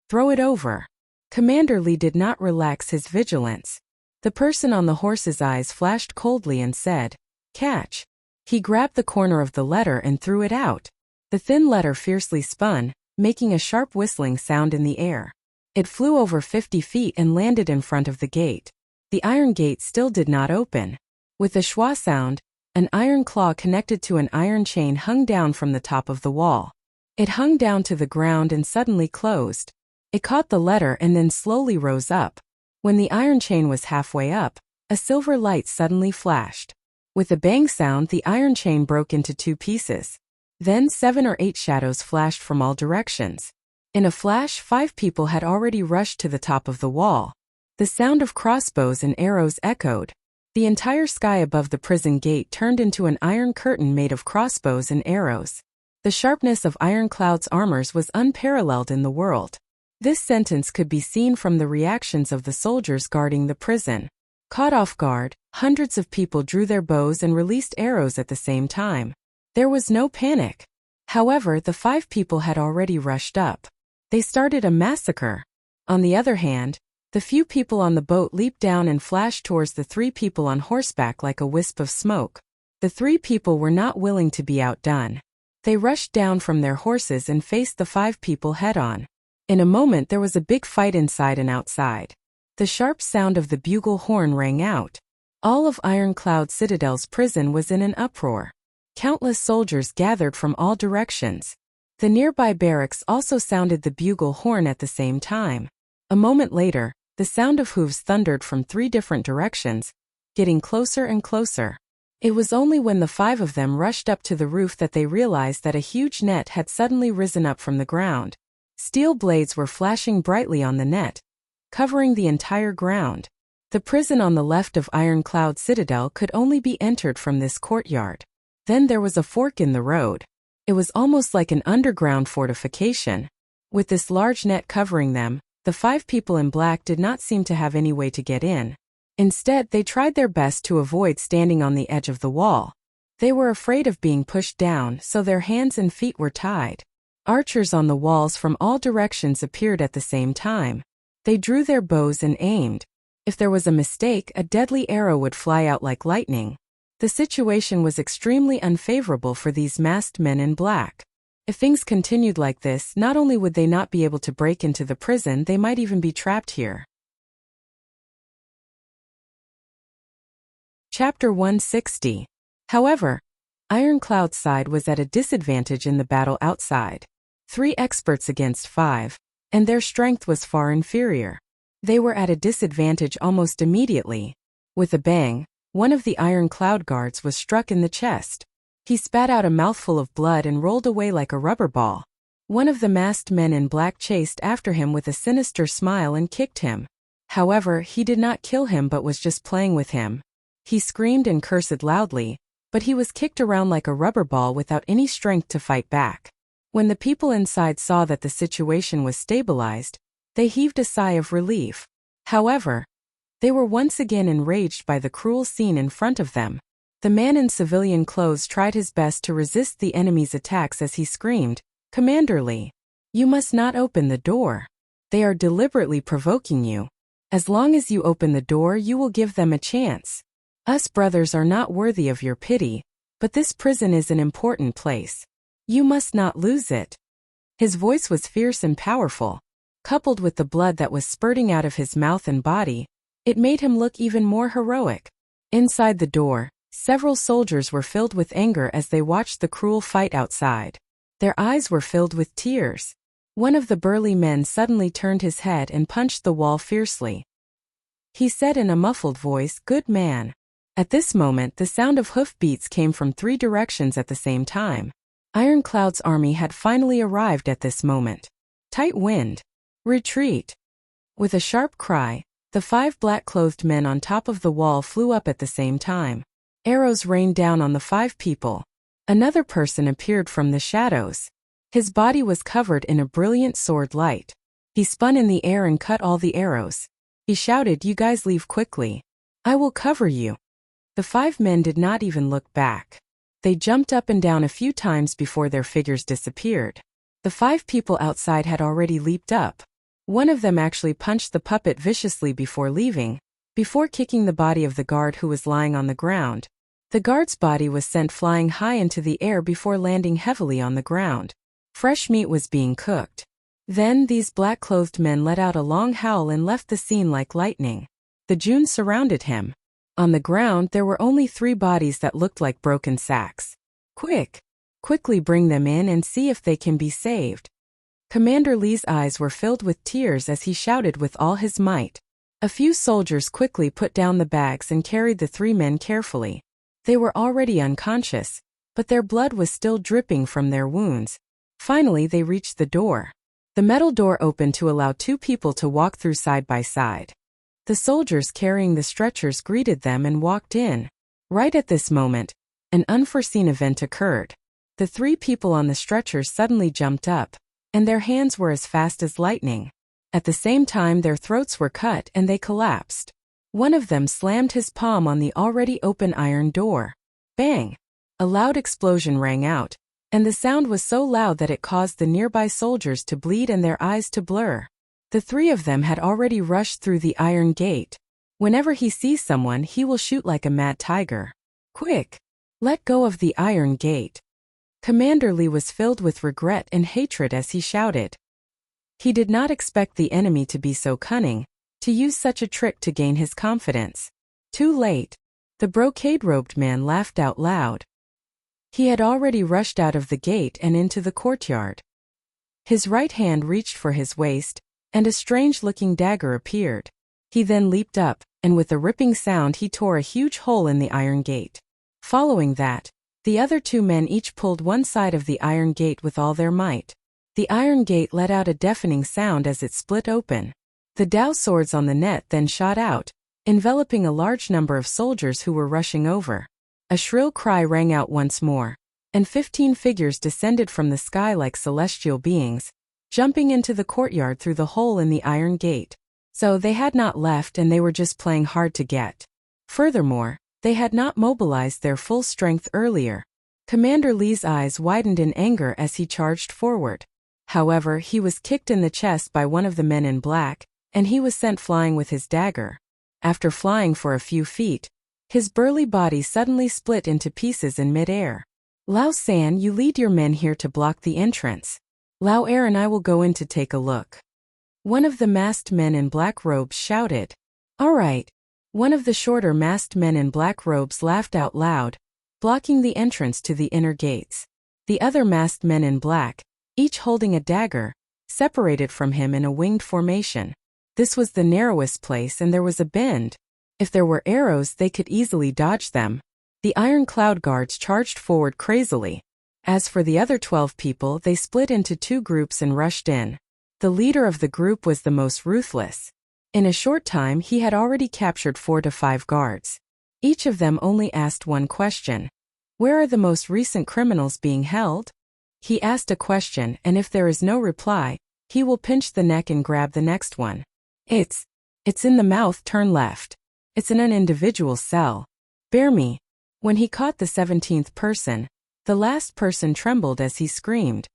"Throw it over." Commander Li did not relax his vigilance. The person on the horse's eyes flashed coldly and said, "Catch." He grabbed the corner of the letter and threw it out. The thin letter fiercely spun, making a sharp whistling sound in the air. It flew over 50 feet and landed in front of the gate. The iron gate still did not open. With a schwa sound, an iron claw connected to an iron chain hung down from the top of the wall. It hung down to the ground and suddenly closed. It caught the letter and then slowly rose up. When the iron chain was halfway up, a silver light suddenly flashed. With a bang sound, the iron chain broke into 2 pieces. Then 7 or 8 shadows flashed from all directions. In a flash, 5 people had already rushed to the top of the wall. The sound of crossbows and arrows echoed. The entire sky above the prison gate turned into an iron curtain made of crossbows and arrows. The sharpness of Ironcloud's armors was unparalleled in the world. This sentence could be seen from the reactions of the soldiers guarding the prison. Caught off guard, hundreds of people drew their bows and released arrows at the same time. There was no panic. However, the 5 people had already rushed up. They started a massacre. On the other hand, the few people on the boat leaped down and flashed towards the 3 people on horseback like a wisp of smoke. The 3 people were not willing to be outdone. They rushed down from their horses and faced the 5 people head-on. In a moment there was a big fight inside and outside. The sharp sound of the bugle horn rang out. All of Ironcloud Citadel's prison was in an uproar. Countless soldiers gathered from all directions. The nearby barracks also sounded the bugle horn at the same time. A moment later, the sound of hooves thundered from 3 different directions, getting closer and closer. It was only when the 5 of them rushed up to the roof that they realized that a huge net had suddenly risen up from the ground. Steel blades were flashing brightly on the net, covering the entire ground. The prison on the left of Ironcloud Citadel could only be entered from this courtyard. Then there was a fork in the road. It was almost like an underground fortification. With this large net covering them, the 5 people in black did not seem to have any way to get in. Instead, they tried their best to avoid standing on the edge of the wall. They were afraid of being pushed down, so their hands and feet were tied. Archers on the walls from all directions appeared at the same time. They drew their bows and aimed. If there was a mistake, a deadly arrow would fly out like lightning. The situation was extremely unfavorable for these masked men in black. If things continued like this, not only would they not be able to break into the prison, they might even be trapped here. Chapter 160. However, Ironcloud's side was at a disadvantage in the battle outside. 3 experts against 5, and their strength was far inferior. They were at a disadvantage almost immediately. With a bang, one of the Ironcloud guards was struck in the chest. He spat out a mouthful of blood and rolled away like a rubber ball. One of the masked men in black chased after him with a sinister smile and kicked him. However, he did not kill him but was just playing with him. He screamed and cursed loudly, but he was kicked around like a rubber ball without any strength to fight back. When the people inside saw that the situation was stabilized, they heaved a sigh of relief. However, they were once again enraged by the cruel scene in front of them. The man in civilian clothes tried his best to resist the enemy's attacks as he screamed, "Commander Li, you must not open the door. They are deliberately provoking you. As long as you open the door, you will give them a chance. Us brothers are not worthy of your pity, but this prison is an important place. You must not lose it." His voice was fierce and powerful. Coupled with the blood that was spurting out of his mouth and body, it made him look even more heroic. Inside the door, several soldiers were filled with anger as they watched the cruel fight outside. Their eyes were filled with tears. One of the burly men suddenly turned his head and punched the wall fiercely. He said in a muffled voice, "Good man." At this moment, the sound of hoofbeats came from 3 directions at the same time. Ironcloud's army had finally arrived at this moment. Tight wind. Retreat. With a sharp cry, The 5 black-clothed men on top of the wall flew up at the same time. Arrows rained down on the 5 people. Another person appeared from the shadows. His body was covered in a brilliant sword light. He spun in the air and cut all the arrows. He shouted, "You guys leave quickly. I will cover you." The 5 men did not even look back. They jumped up and down a few times before their figures disappeared. The 5 people outside had already leaped up. One of them actually punched the puppet viciously before leaving, before kicking the body of the guard who was lying on the ground. The guard's body was sent flying high into the air before landing heavily on the ground. Fresh meat was being cooked. Then these black-clothed men let out a long howl and left the scene like lightning. The June surrounded him. On the ground there were only 3 bodies that looked like broken sacks. Quickly bring them in and see if they can be saved." Commander Lee's eyes were filled with tears as he shouted with all his might. A few soldiers quickly put down the bags and carried the 3 men carefully. They were already unconscious, but their blood was still dripping from their wounds. Finally they reached the door. The metal door opened to allow 2 people to walk through side by side. The soldiers carrying the stretchers greeted them and walked in. Right at this moment, an unforeseen event occurred. The 3 people on the stretchers suddenly jumped up, and their hands were as fast as lightning. At the same time their throats were cut and they collapsed. One of them slammed his palm on the already open iron door. Bang! A loud explosion rang out, and the sound was so loud that it caused the nearby soldiers to bleed and their eyes to blur. The 3 of them had already rushed through the iron gate. Whenever he sees someone, he will shoot like a mad tiger. Quick! Let go of the iron gate. Commander Lee was filled with regret and hatred as he shouted. He did not expect the enemy to be so cunning, to use such a trick to gain his confidence. Too late. The brocade-robed man laughed out loud. He had already rushed out of the gate and into the courtyard. His right hand reached for his waist, and a strange-looking dagger appeared. He then leaped up, and with a ripping sound he tore a huge hole in the iron gate. Following that, the other 2 men each pulled one side of the iron gate with all their might. The iron gate let out a deafening sound as it split open. The Dao swords on the net then shot out, enveloping a large number of soldiers who were rushing over. A shrill cry rang out once more, and 15 figures descended from the sky like celestial beings, jumping into the courtyard through the hole in the iron gate. So they had not left and they were just playing hard to get. Furthermore, they had not mobilized their full strength earlier. Commander Lee's eyes widened in anger as he charged forward. However, he was kicked in the chest by one of the men in black, and he was sent flying with his dagger. After flying for a few feet, his burly body suddenly split into pieces in mid-air. "Lao San, you lead your men here to block the entrance. Lao Er and I will go in to take a look." One of the masked men in black robes shouted. "All right." One of the shorter masked men in black robes laughed out loud, blocking the entrance to the inner gates. The other masked men in black, each holding a dagger, separated from him in a winged formation. This was the narrowest place and there was a bend. If there were arrows, they could easily dodge them. The Iron Cloud guards charged forward crazily. As for the other 12 people, they split into 2 groups and rushed in. The leader of the group was the most ruthless. In a short time he had already captured 4 to 5 guards. Each of them only asked one question. "Where are the most recent criminals being held?" He asked a question, and if there is no reply, he will pinch the neck and grab the next one. It's in the mouth, turn left. It's in an individual cell. Bear me." When he caught the 17th person, the last person trembled as he screamed.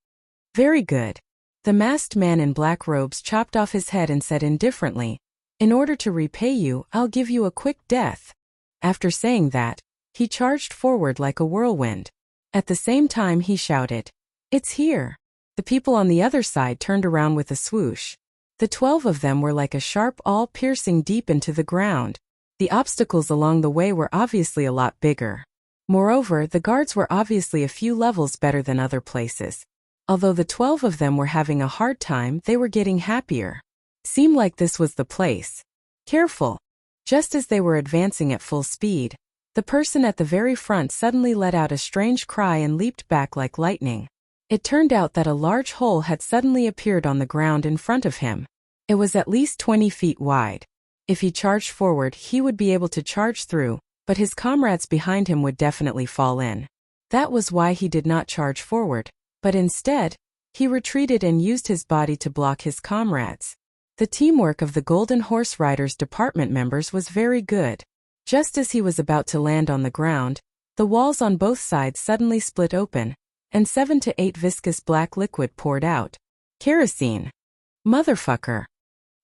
"Very good." The masked man in black robes chopped off his head and said indifferently, "In order to repay you, I'll give you a quick death." After saying that, he charged forward like a whirlwind. At the same time he shouted, "It's here." The people on the other side turned around with a swoosh. The 12 of them were like a sharp awl piercing deep into the ground. The obstacles along the way were obviously a lot bigger. Moreover, the guards were obviously a few levels better than other places. Although the 12 of them were having a hard time, they were getting happier. Seemed like this was the place. Careful! Just as they were advancing at full speed, the person at the very front suddenly let out a strange cry and leaped back like lightning. It turned out that a large hole had suddenly appeared on the ground in front of him. It was at least 20 feet wide. If he charged forward, he would be able to charge through, but his comrades behind him would definitely fall in. That was why he did not charge forward, but instead, he retreated and used his body to block his comrades. The teamwork of the Golden Horse Riders department members was very good. Just as he was about to land on the ground, the walls on both sides suddenly split open, and 7 to 8 viscous black liquid poured out. Kerosene. Motherfucker.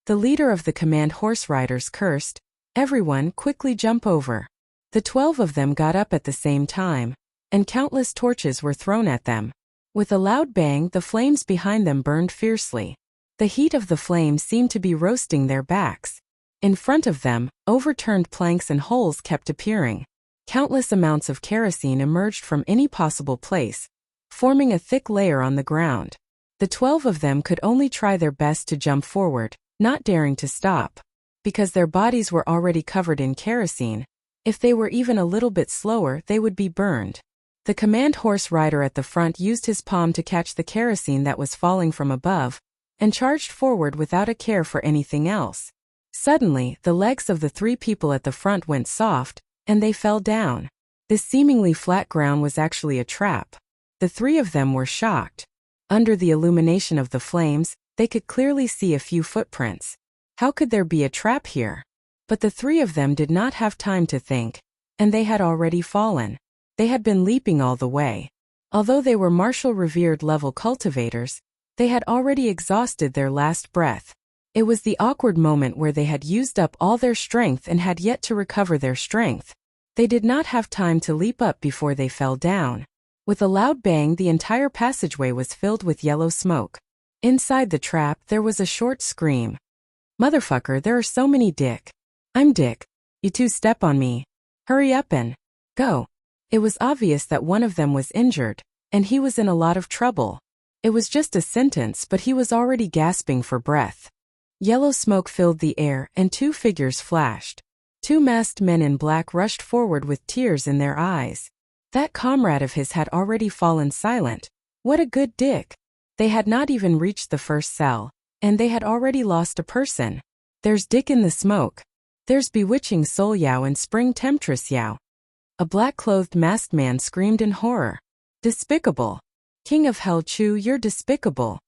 The leader of the command horse riders cursed. Everyone quickly jump over. The 12 of them got up at the same time, and countless torches were thrown at them. With a loud bang, the flames behind them burned fiercely. The heat of the flames seemed to be roasting their backs. In front of them, overturned planks and holes kept appearing. Countless amounts of kerosene emerged from any possible place, forming a thick layer on the ground. The 12 of them could only try their best to jump forward, not daring to stop. Because their bodies were already covered in kerosene, if they were even a little bit slower, they would be burned. The command horse rider at the front used his palm to catch the kerosene that was falling from above, and charged forward without a care for anything else. Suddenly, the legs of the 3 people at the front went soft, and they fell down. This seemingly flat ground was actually a trap. The 3 of them were shocked. Under the illumination of the flames, they could clearly see a few footprints. How could there be a trap here? But the 3 of them did not have time to think, and they had already fallen. They had been leaping all the way. Although they were martial revered level cultivators, they had already exhausted their last breath. It was the awkward moment where they had used up all their strength and had yet to recover their strength. They did not have time to leap up before they fell down. With a loud bang, the entire passageway was filled with yellow smoke. Inside the trap, there was a short scream. Motherfucker, there are so many Dick. I'm Dick. You 2 step on me. Hurry up and go. It was obvious that one of them was injured, and he was in a lot of trouble. It was just a sentence, but he was already gasping for breath. Yellow smoke filled the air, and 2 figures flashed. 2 masked men in black rushed forward with tears in their eyes. That comrade of his had already fallen silent. What a good Dick. They had not even reached the first cell, and they had already lost a person. There's Dick in the smoke. There's bewitching Soul Yao and spring temptress Yao. A black-clothed masked man screamed in horror. Despicable. King of Hell Chu, you're despicable.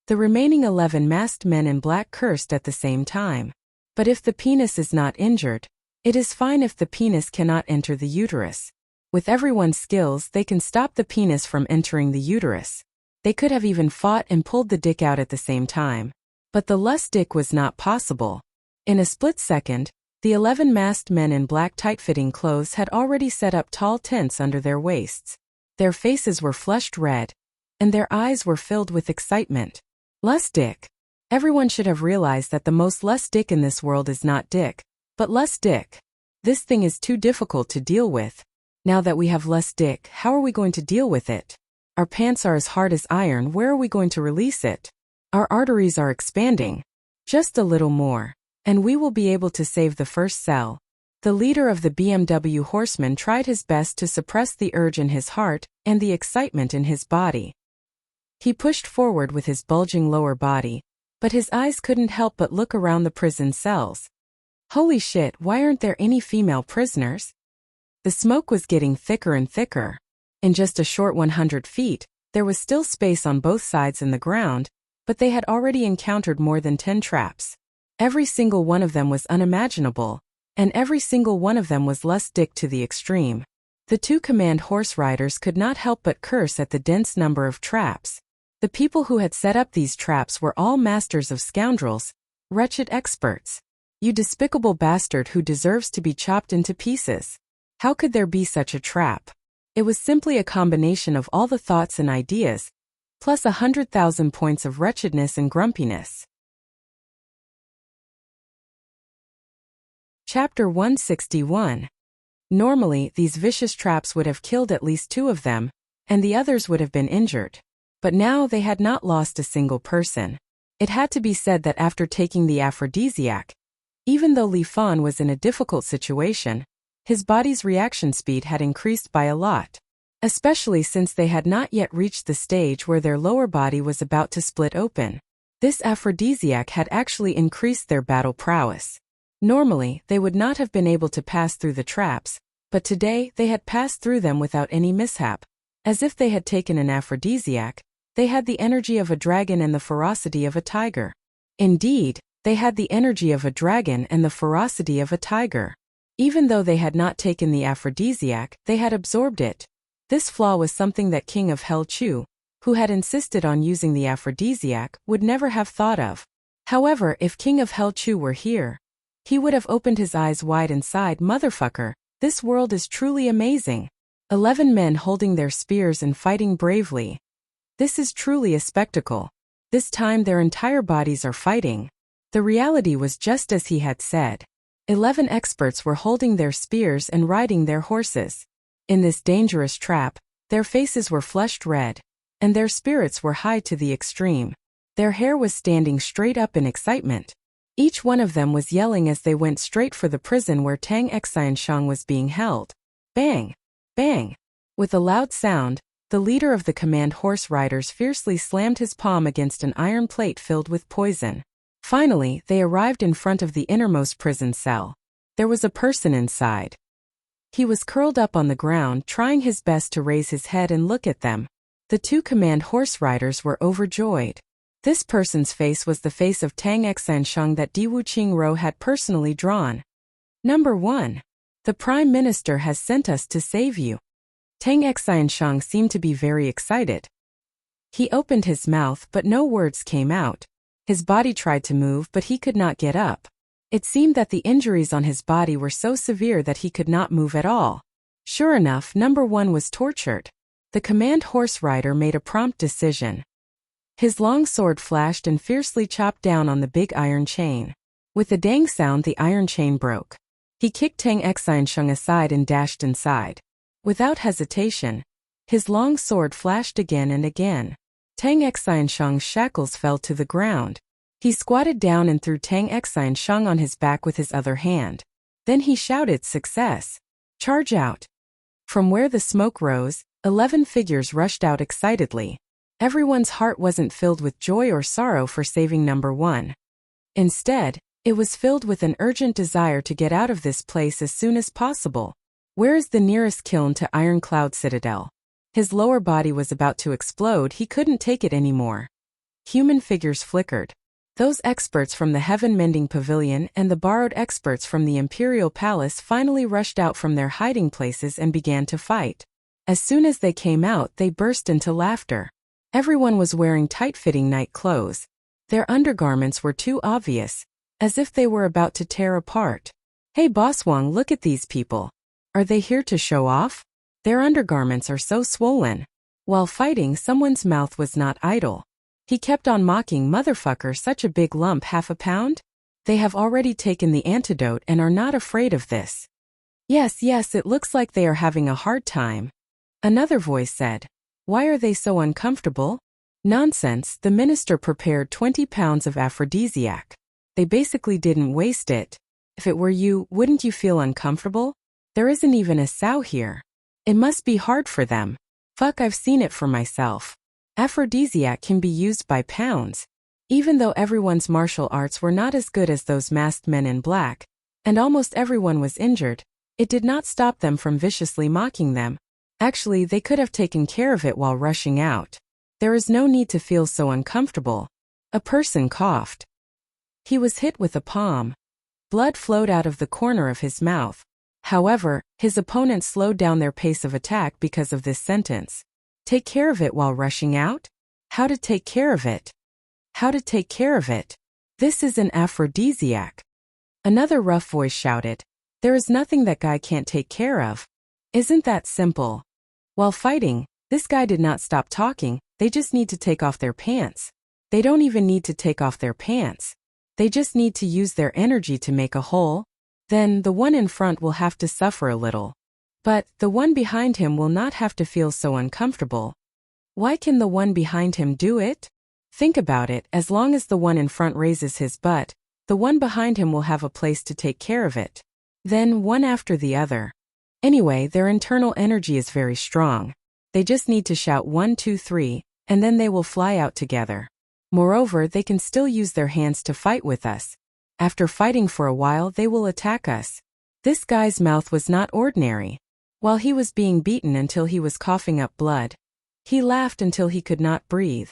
The remaining 11 masked men in black cursed at the same time. But if the penis is not injured, it is fine if the penis cannot enter the uterus. With everyone's skills, they can stop the penis from entering the uterus. They could have even fought and pulled the dick out at the same time. But the lust dick was not possible. In a split second, the 11 masked men in black tight-fitting clothes had already set up tall tents under their waists. Their faces were flushed red, and their eyes were filled with excitement. Lust dick. Everyone should have realized that the most lust dick in this world is not dick, but lust dick. This thing is too difficult to deal with. Now that we have lust dick, how are we going to deal with it? Our pants are as hard as iron, where are we going to release it? Our arteries are expanding. Just a little more, and we will be able to save the first cell. The leader of the BMW horsemen tried his best to suppress the urge in his heart and the excitement in his body. He pushed forward with his bulging lower body, but his eyes couldn't help but look around the prison cells. Holy shit, why aren't there any female prisoners? The smoke was getting thicker and thicker. In just a short 100 feet, there was still space on both sides in the ground, but they had already encountered more than 10 traps. Every single one of them was unimaginable, and every single one of them was lust dick to the extreme. The 2 command horse riders could not help but curse at the dense number of traps. The people who had set up these traps were all masters of scoundrels, wretched experts. You despicable bastard who deserves to be chopped into pieces. How could there be such a trap? It was simply a combination of all the thoughts and ideas, plus 100,000 points of wretchedness and grumpiness. Chapter 161. Normally, these vicious traps would have killed at least 2 of them, and the others would have been injured. But now they had not lost a single person. It had to be said that after taking the aphrodisiac, even though Li Fan was in a difficult situation, his body's reaction speed had increased by a lot, especially since they had not yet reached the stage where their lower body was about to split open. This aphrodisiac had actually increased their battle prowess. Normally, they would not have been able to pass through the traps, but today they had passed through them without any mishap. As if they had taken an aphrodisiac, they had the energy of a dragon and the ferocity of a tiger. Indeed, they had the energy of a dragon and the ferocity of a tiger. Even though they had not taken the aphrodisiac, they had absorbed it. This flaw was something that King of Hell Chu, who had insisted on using the aphrodisiac, would never have thought of. However, if King of Hell Chu were here, he would have opened his eyes wide and sighed, "Motherfucker, this world is truly amazing. 11 men holding their spears and fighting bravely. This is truly a spectacle. This time their entire bodies are fighting." The reality was just as he had said. 11 experts were holding their spears and riding their horses. In this dangerous trap, their faces were flushed red, and their spirits were high to the extreme. Their hair was standing straight up in excitement. Each one of them was yelling as they went straight for the prison where Tang Xiansheng was being held. Bang! Bang! With a loud sound, the leader of the command horse riders fiercely slammed his palm against an iron plate filled with poison. Finally, they arrived in front of the innermost prison cell. There was a person inside. He was curled up on the ground, trying his best to raise his head and look at them. The two command horse riders were overjoyed. This person's face was the face of Tang Xiansheng that Diwu Qingro had personally drawn. Number 1. The Prime Minister has sent us to save you. Tang Xiansheng seemed to be very excited. He opened his mouth but no words came out. His body tried to move but he could not get up. It seemed that the injuries on his body were so severe that he could not move at all. Sure enough, Number 1 was tortured. The command horse rider made a prompt decision. His long sword flashed and fiercely chopped down on the big iron chain. With a dang sound, the iron chain broke. He kicked Tang Xiansheng aside and dashed inside. Without hesitation, his long sword flashed again and again. Tang Xiansheng's shackles fell to the ground. He squatted down and threw Tang Xiansheng on his back with his other hand. Then he shouted, "Success! Charge out!" From where the smoke rose, 11 figures rushed out excitedly. Everyone's heart wasn't filled with joy or sorrow for saving Number 1. Instead, it was filled with an urgent desire to get out of this place as soon as possible. Where is the nearest kiln to Iron Cloud Citadel? His lower body was about to explode, he couldn't take it anymore. Human figures flickered. Those experts from the Heaven Mending Pavilion and the borrowed experts from the Imperial Palace finally rushed out from their hiding places and began to fight. As soon as they came out, they burst into laughter. Everyone was wearing tight-fitting night clothes. Their undergarments were too obvious, as if they were about to tear apart. "Hey Boss Wang, look at these people. Are they here to show off? Their undergarments are so swollen." While fighting, someone's mouth was not idle. He kept on mocking, "Motherfucker, such a big lump, half a pound? They have already taken the antidote and are not afraid of this." Yes, it looks like they are having a hard time." Another voice said. "Why are they so uncomfortable?" "Nonsense, the minister prepared 20 pounds of aphrodisiac. They basically didn't waste it. If it were you, wouldn't you feel uncomfortable? There isn't even a sow here. It must be hard for them. Fuck, I've seen it for myself. Aphrodisiac can be used by pounds." Even though everyone's martial arts were not as good as those masked men in black, and almost everyone was injured, it did not stop them from viciously mocking them. Actually, they could have taken care of it while rushing out. There is no need to feel so uncomfortable. A person coughed. He was hit with a palm. Blood flowed out of the corner of his mouth. However, his opponent slowed down their pace of attack because of this sentence. Take care of it while rushing out? How to take care of it? How to take care of it? This is an aphrodisiac. Another rough voice shouted. There is nothing that guy can't take care of. Isn't that simple? While fighting, this guy did not stop talking. They just need to take off their pants. They don't even need to take off their pants. They just need to use their energy to make a hole. Then the one in front will have to suffer a little. But the one behind him will not have to feel so uncomfortable. Why can the one behind him do it? Think about it, as long as the one in front raises his butt, the one behind him will have a place to take care of it. Then one after the other. Anyway, their internal energy is very strong. They just need to shout 1, 2, 3, and then they will fly out together. Moreover, they can still use their hands to fight with us. After fighting for a while, they will attack us. This guy's mouth was not ordinary. While he was being beaten until he was coughing up blood, he laughed until he could not breathe.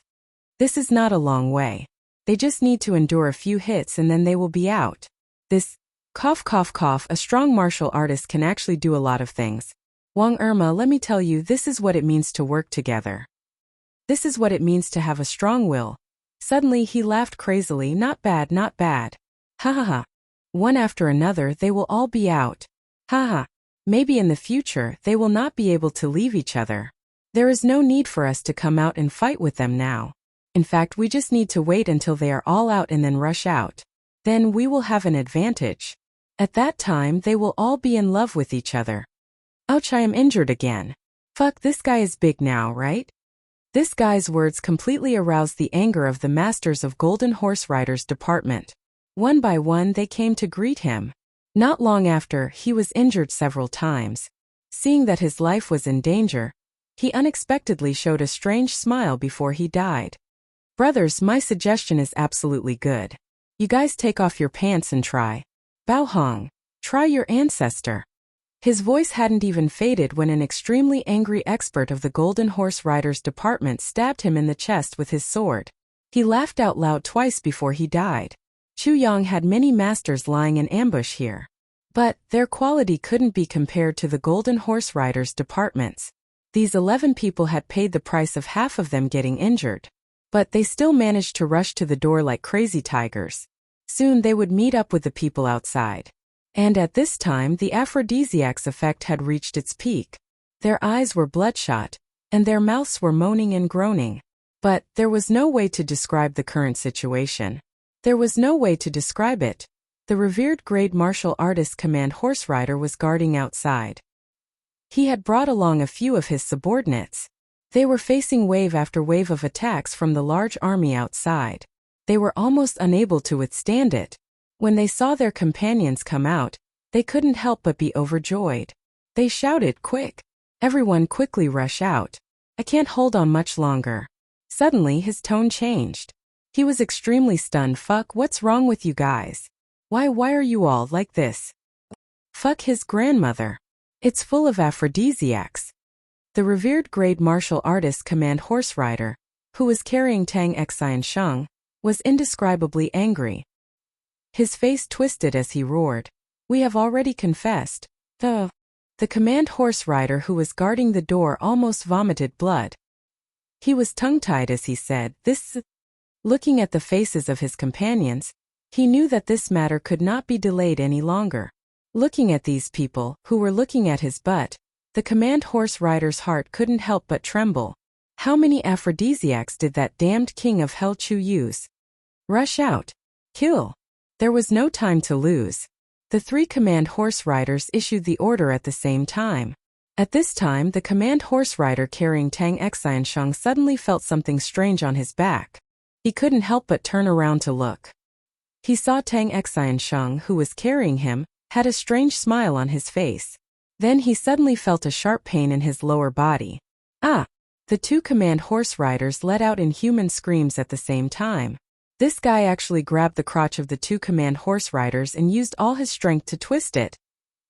This is not a long way. They just need to endure a few hits and then they will be out. This cough cough cough, a strong martial artist can actually do a lot of things. Wang Irma, let me tell you, this is what it means to work together. This is what it means to have a strong will. Suddenly he laughed crazily. Not bad, not bad. Ha ha ha. One after another they will all be out. Ha ha. Maybe in the future they will not be able to leave each other. There is no need for us to come out and fight with them now. In fact, we just need to wait until they are all out and then rush out. Then we will have an advantage. At that time they will all be in love with each other. Ouch, I am injured again. Fuck, this guy is big now, right? This guy's words completely aroused the anger of the masters of Golden Horse Riders Department. One by one they came to greet him. Not long after, he was injured several times. Seeing that his life was in danger, he unexpectedly showed a strange smile before he died. Brothers, my suggestion is absolutely good. You guys take off your pants and try. Bao Hong, try your ancestor. His voice hadn't even faded when an extremely angry expert of the Golden Horse Riders Department stabbed him in the chest with his sword. He laughed out loud twice before he died. Chu Yang had many masters lying in ambush here. But their quality couldn't be compared to the Golden Horse Riders Department's. These 11 people had paid the price of half of them getting injured. But they still managed to rush to the door like crazy tigers. Soon they would meet up with the people outside. And at this time the aphrodisiac's effect had reached its peak. Their eyes were bloodshot, and their mouths were moaning and groaning. But there was no way to describe the current situation. There was no way to describe it. The revered grade martial artist Command Horse Rider was guarding outside. He had brought along a few of his subordinates. They were facing wave after wave of attacks from the large army outside. They were almost unable to withstand it. When they saw their companions come out, they couldn't help but be overjoyed. They shouted, "Quick! Everyone quickly rush out. I can't hold on much longer." Suddenly his tone changed. He was extremely stunned. Fuck, what's wrong with you guys? Why are you all like this? Fuck his grandmother. It's full of aphrodisiacs. The revered grade martial artist Command Horse Rider, who was carrying Tang Xian Sheng, was indescribably angry. His face twisted as he roared. We have already confessed. The Command Horse Rider who was guarding the door almost vomited blood. He was tongue-tied as he said, "This..." Looking at the faces of his companions, he knew that this matter could not be delayed any longer. Looking at these people, who were looking at his butt, the Command Horse Rider's heart couldn't help but tremble. How many aphrodisiacs did that damned king of hell Chu use? Rush out. Kill. There was no time to lose. The 3 Command Horse Riders issued the order at the same time. At this time, the Command Horse Rider carrying Tang Xian Sheng suddenly felt something strange on his back. He couldn't help but turn around to look. He saw Tang Xian Sheng, who was carrying him, had a strange smile on his face. Then he suddenly felt a sharp pain in his lower body. Ah! The 2 Command Horse Riders let out inhuman screams at the same time. This guy actually grabbed the crotch of the 2 Command Horse Riders and used all his strength to twist it.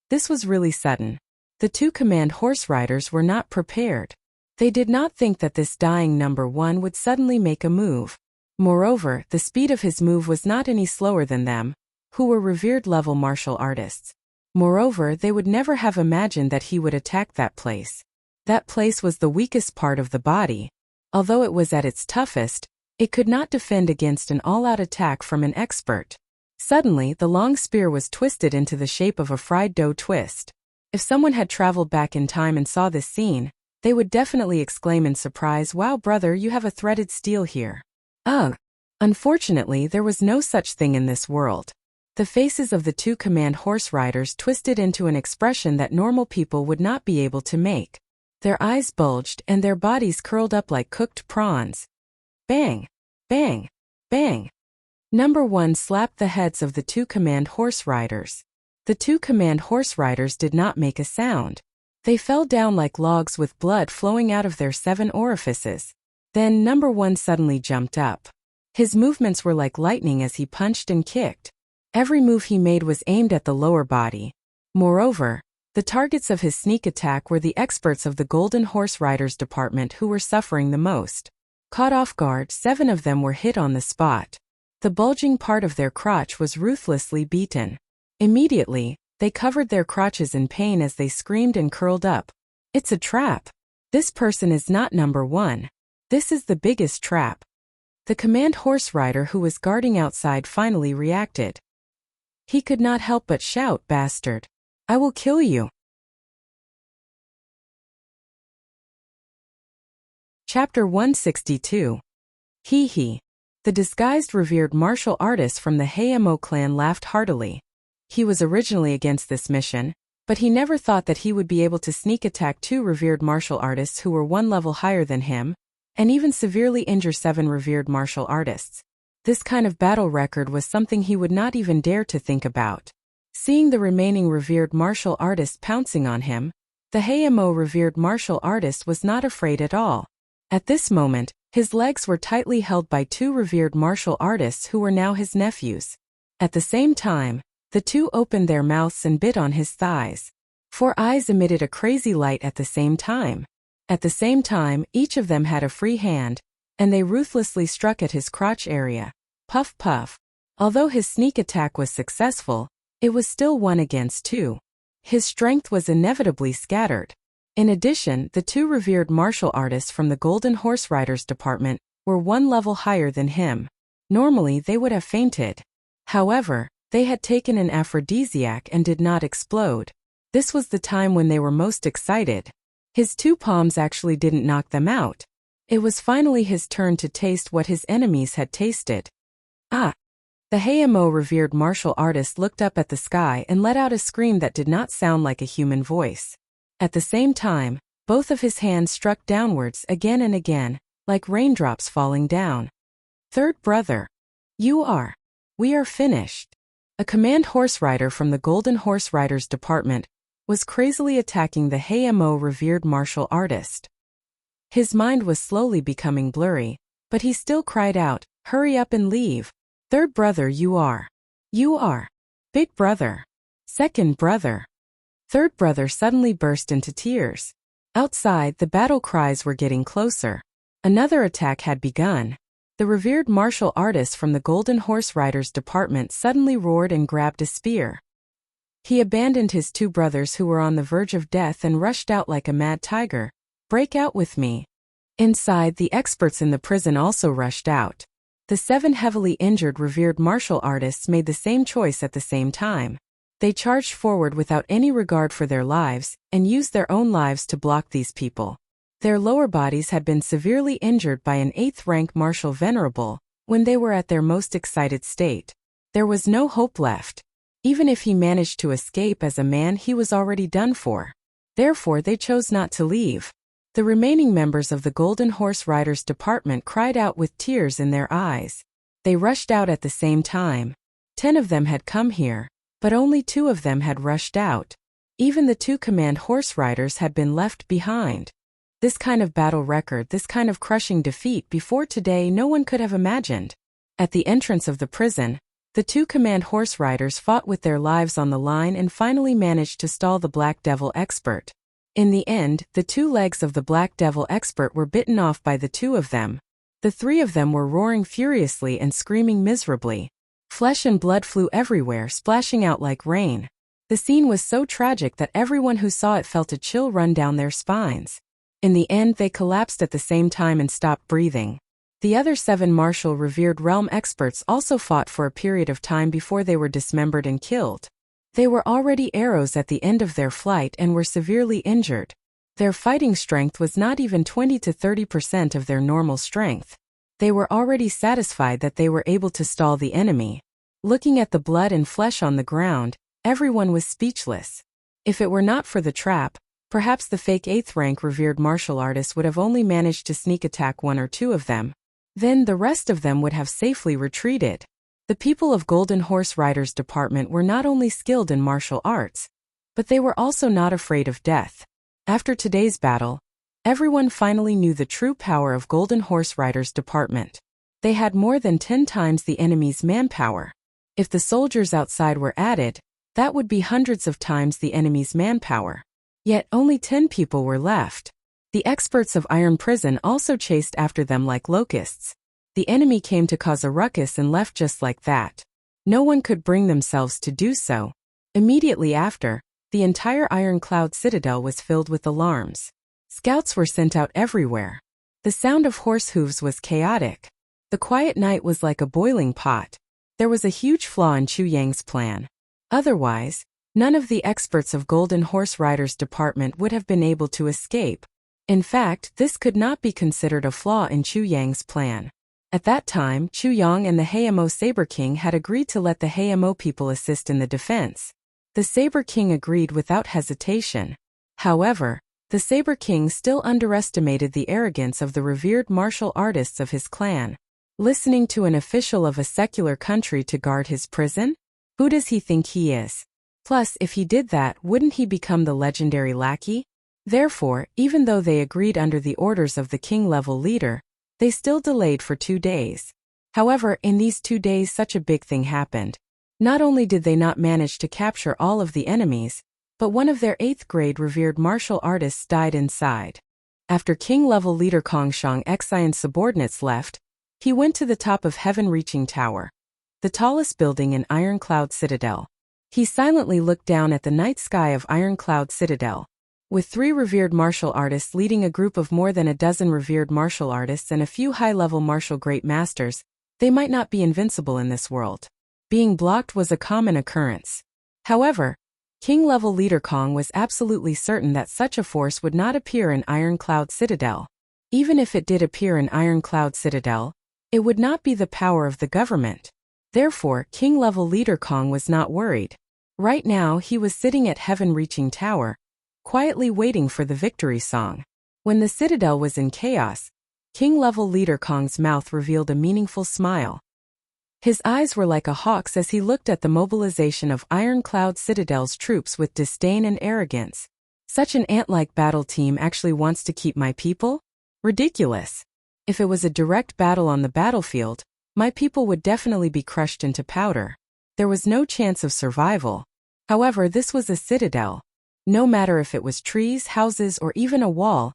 This was really sudden. The 2 Command Horse Riders were not prepared. They did not think that this dying number 1 would suddenly make a move. Moreover, the speed of his move was not any slower than them, who were revered level martial artists. Moreover, they would never have imagined that he would attack that place. That place was the weakest part of the body. Although it was at its toughest, it could not defend against an all-out attack from an expert. Suddenly, the long spear was twisted into the shape of a fried dough twist. If someone had traveled back in time and saw this scene, they would definitely exclaim in surprise, "Wow, brother, you have a threaded steel here." Ugh! Unfortunately, there was no such thing in this world. The faces of the 2 Command Horse Riders twisted into an expression that normal people would not be able to make. Their eyes bulged and their bodies curled up like cooked prawns. Bang! Bang! Bang! Number 1 slapped the heads of the 2 Command Horse Riders. The 2 Command Horse Riders did not make a sound. They fell down like logs with blood flowing out of their 7 orifices. Then number 1 suddenly jumped up. His movements were like lightning as he punched and kicked. Every move he made was aimed at the lower body. Moreover, the targets of his sneak attack were the experts of the Golden Horse Riders department who were suffering the most. Caught off guard, 7 of them were hit on the spot. The bulging part of their crotch was ruthlessly beaten. Immediately, they covered their crotches in pain as they screamed and curled up. It's a trap. This person is not number 1. This is the biggest trap. The command horse rider who was guarding outside finally reacted. He could not help but shout, "Bastard! I will kill you!" Chapter 162. Hee. The disguised revered martial artist from the Hayamo clan laughed heartily. He was originally against this mission, but he never thought that he would be able to sneak attack 2 revered martial artists who were 1 level higher than him, and even severely injure 7 revered martial artists. This kind of battle record was something he would not even dare to think about. Seeing the remaining revered martial artist pouncing on him, the Hayamo revered martial artist was not afraid at all. At this moment, his legs were tightly held by 2 revered martial artists who were now his nephews. At the same time, the 2 opened their mouths and bit on his thighs. 4 eyes emitted a crazy light at the same time. At the same time, each of them had a free hand, and they ruthlessly struck at his crotch area. Puff puff. Although his sneak attack was successful, it was still 1 against 2. His strength was inevitably scattered. In addition, the 2 revered martial artists from the Golden Horse Riders department were 1 level higher than him. Normally they would have fainted. However, they had taken an aphrodisiac and did not explode. This was the time when they were most excited. His 2 palms actually didn't knock them out. It was finally his turn to taste what his enemies had tasted. Ah! The Hayamo revered martial artist looked up at the sky and let out a scream that did not sound like a human voice. At the same time, both of his hands struck downwards again and again, like raindrops falling down. "Third brother. We are finished." A command horse rider from the Golden Horse Riders department was crazily attacking the Hayamo revered martial artist. His mind was slowly becoming blurry, but he still cried out, "Hurry up and leave. Third brother, you are. Big brother. Second brother." Third brother suddenly burst into tears. Outside, the battle cries were getting closer. Another attack had begun. The revered martial artist from the Golden Horse Riders department suddenly roared and grabbed a spear. He abandoned his 2 brothers who were on the verge of death and rushed out like a mad tiger. "Break out with me." Inside, the experts in the prison also rushed out. The 7 heavily injured revered martial artists made the same choice at the same time. They charged forward without any regard for their lives, and used their own lives to block these people. Their lower bodies had been severely injured by an 8th-rank martial venerable when they were at their most excited state. There was no hope left. Even if he managed to escape as a man, he was already done for. Therefore, they chose not to leave. The remaining members of the Golden Horse Riders department cried out with tears in their eyes. They rushed out at the same time. 10 of them had come here, but only 2 of them had rushed out. Even the 2 command horse riders had been left behind. This kind of battle record, this kind of crushing defeat before today no one could have imagined. At the entrance of the prison, the 2 command horse riders fought with their lives on the line and finally managed to stall the Black Devil expert. In the end, the 2 legs of the Black Devil expert were bitten off by the 2 of them. The 3 of them were roaring furiously and screaming miserably. Flesh and blood flew everywhere, splashing out like rain. The scene was so tragic that everyone who saw it felt a chill run down their spines. In the end, they collapsed at the same time and stopped breathing. The other 7 martial revered realm experts also fought for a period of time before they were dismembered and killed. They were already arrows at the end of their flight and were severely injured. Their fighting strength was not even 20 to 30% of their normal strength. They were already satisfied that they were able to stall the enemy. Looking at the blood and flesh on the ground, everyone was speechless. If it were not for the trap, perhaps the fake 8th-rank revered martial artist would have only managed to sneak attack 1 or 2 of them. Then the rest of them would have safely retreated. The people of Golden Horse Riders department were not only skilled in martial arts, but they were also not afraid of death. After today's battle, everyone finally knew the true power of Golden Horse Riders department. They had more than 10 times the enemy's manpower. If the soldiers outside were added, that would be hundreds of times the enemy's manpower. Yet only 10 people were left. The experts of Iron Prison also chased after them like locusts. The enemy came to cause a ruckus and left just like that. No one could bring themselves to do so. Immediately after, the entire iron-cloud citadel was filled with alarms. Scouts were sent out everywhere. The sound of horse hooves was chaotic. The quiet night was like a boiling pot. There was a huge flaw in Chu Yang's plan. Otherwise, none of the experts of Golden Horse Riders Department would have been able to escape. In fact, this could not be considered a flaw in Chu Yang's plan. At that time, Chu Yang and the Hayamo Saber King had agreed to let the Hayamo people assist in the defense. The Saber King agreed without hesitation. However, the Saber King still underestimated the arrogance of the revered martial artists of his clan. Listening to an official of a secular country to guard his prison? Who does he think he is? Plus, if he did that, wouldn't he become the legendary lackey? Therefore, even though they agreed under the orders of the king-level leader, they still delayed for 2 days. However, in these 2 days such a big thing happened. Not only did they not manage to capture all of the enemies, but one of their 8th grade revered martial artists died inside. After king-level leader Kong Shang Xian's subordinates left, he went to the top of Heaven-Reaching Tower, the tallest building in Iron-Cloud Citadel. He silently looked down at the night sky of Iron-Cloud Citadel. With 3 revered martial artists leading a group of more than a dozen revered martial artists and a few high-level martial great masters, they might not be invincible in this world. Being blocked was a common occurrence. However, king-level leader Kong was absolutely certain that such a force would not appear in Iron-Cloud Citadel. Even if it did appear in Iron-Cloud Citadel, it would not be the power of the government. Therefore, king-level leader Kong was not worried. Right now he was sitting at Heaven-Reaching Tower, quietly waiting for the victory song. When the citadel was in chaos, king-level leader Kong's mouth revealed a meaningful smile. His eyes were like a hawk's as he looked at the mobilization of Iron-Cloud Citadel's troops with disdain and arrogance. Such an ant-like battle team actually wants to keep my people? Ridiculous. If it was a direct battle on the battlefield, my people would definitely be crushed into powder. There was no chance of survival. However, this was a citadel. No matter if it was trees, houses, or even a wall,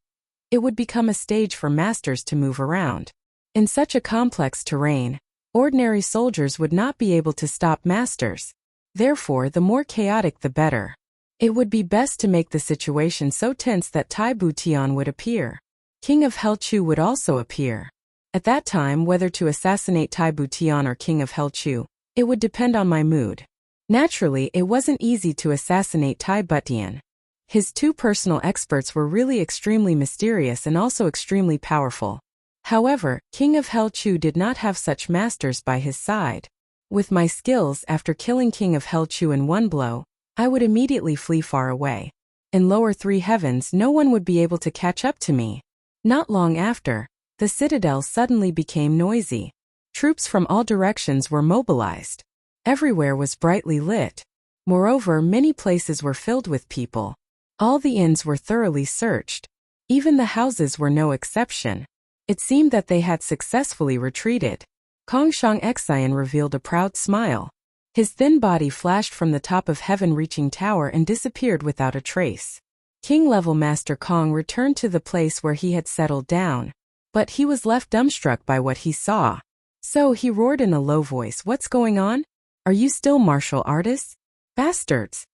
it would become a stage for masters to move around. In such a complex terrain, ordinary soldiers would not be able to stop masters. Therefore, the more chaotic the better. It would be best to make the situation so tense that Tai Butian would appear. King of Hell Chu would also appear. At that time, whether to assassinate Tai Butian or King of Hell Chu, it would depend on my mood. Naturally, it wasn't easy to assassinate Tai Butian. His 2 personal experts were really extremely mysterious and also extremely powerful. However, King of Hell Chu did not have such masters by his side. With my skills, after killing King of Hell Chu in 1 blow, I would immediately flee far away. In lower 3 heavens, no one would be able to catch up to me. Not long after, the citadel suddenly became noisy. Troops from all directions were mobilized. Everywhere was brightly lit. Moreover, many places were filled with people. All the inns were thoroughly searched. Even the houses were no exception. It seemed that they had successfully retreated. Kong Shang Xian revealed a proud smile. His thin body flashed from the top of Heaven-Reaching Tower and disappeared without a trace. King-level Master Kong returned to the place where he had settled down, but he was left dumbstruck by what he saw. So he roared in a low voice, "What's going on? Are you still martial artists? Bastards!"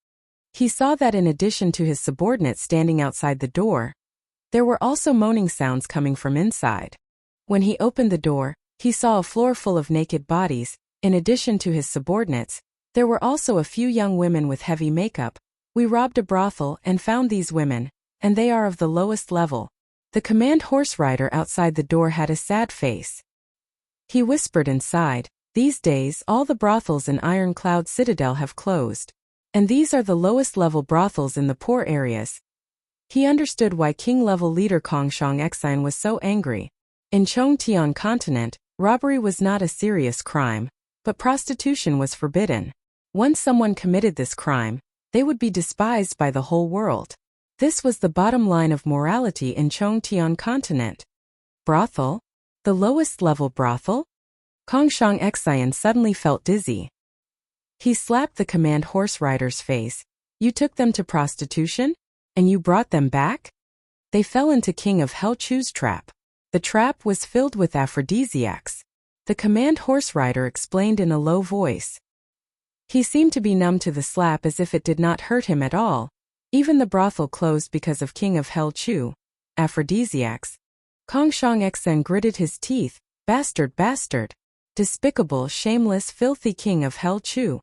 He saw that in addition to his subordinates standing outside the door, there were also moaning sounds coming from inside. When he opened the door, he saw a floor full of naked bodies. In addition to his subordinates, there were also a few young women with heavy makeup. We robbed a brothel and found these women, and they are of the lowest level. The command horse rider outside the door had a sad face. He whispered inside, "These days all the brothels in Iron-Cloud Citadel have closed. And these are the lowest level brothels in the poor areas." He understood why king-level leader Kong Shang Xian was so angry. In Chongtian continent, robbery was not a serious crime, but prostitution was forbidden. Once someone committed this crime, they would be despised by the whole world. This was the bottom line of morality in Chongtian continent. Brothel? The lowest level brothel? Kong Shang Xian suddenly felt dizzy. He slapped the command horse rider's face. You took them to prostitution? And you brought them back? They fell into King of Hell Chu's trap. The trap was filled with aphrodisiacs. The command horse rider explained in a low voice. He seemed to be numb to the slap as if it did not hurt him at all. Even the brothel closed because of King of Hell Chu. Aphrodisiacs. Kong Shang Xen gritted his teeth. Bastard, bastard. Despicable, shameless, filthy King of Hell Chu.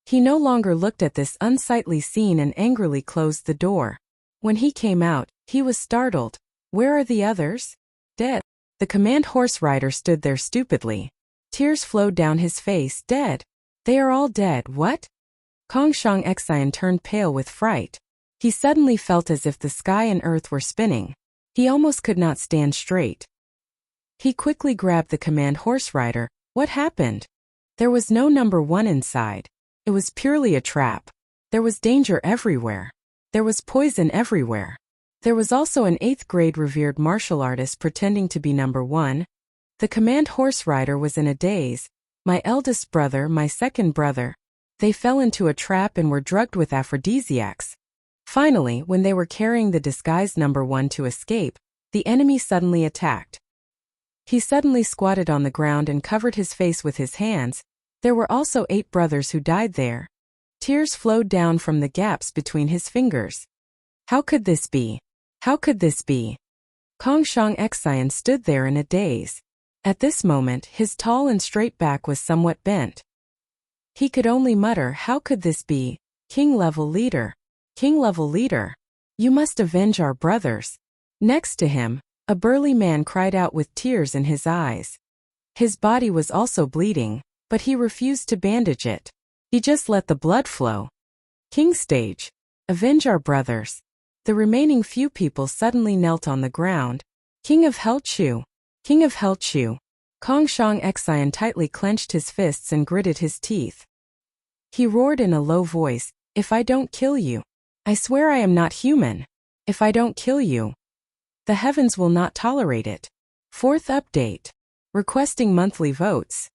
He no longer looked at this unsightly scene and angrily closed the door. When he came out, he was startled. Where are the others? Dead. The command horse rider stood there stupidly. Tears flowed down his face. Dead. They are all dead. What? Kong Shang Xen turned pale with fright. He suddenly felt as if the sky and earth were spinning. He almost could not stand straight. He quickly grabbed the command horse rider. What happened? There was no number 1 inside. It was purely a trap. There was danger everywhere. There was poison everywhere. There was also an 8th grade revered martial artist pretending to be number 1. The command horse rider was in a daze. My eldest brother, my second brother. They fell into a trap and were drugged with aphrodisiacs. Finally, when they were carrying the disguised number 1 to escape, the enemy suddenly attacked. He suddenly squatted on the ground and covered his face with his hands. There were also 8 brothers who died there. Tears flowed down from the gaps between his fingers. How could this be? How could this be? Kong Shang Xen stood there in a daze. At this moment, his tall and straight back was somewhat bent. He could only mutter, how could this be? King-level leader. King-level leader. You must avenge our brothers. Next to him, a burly man cried out with tears in his eyes. His body was also bleeding, but he refused to bandage it. He just let the blood flow. King stage. Avenge our brothers. The remaining few people suddenly knelt on the ground. King of Hell Chu. King of Hell Chu. Kong Shang Xen tightly clenched his fists and gritted his teeth. He roared in a low voice, if I don't kill you. I swear I am not human. If I don't kill you. The heavens will not tolerate it. 4th update. Requesting monthly votes.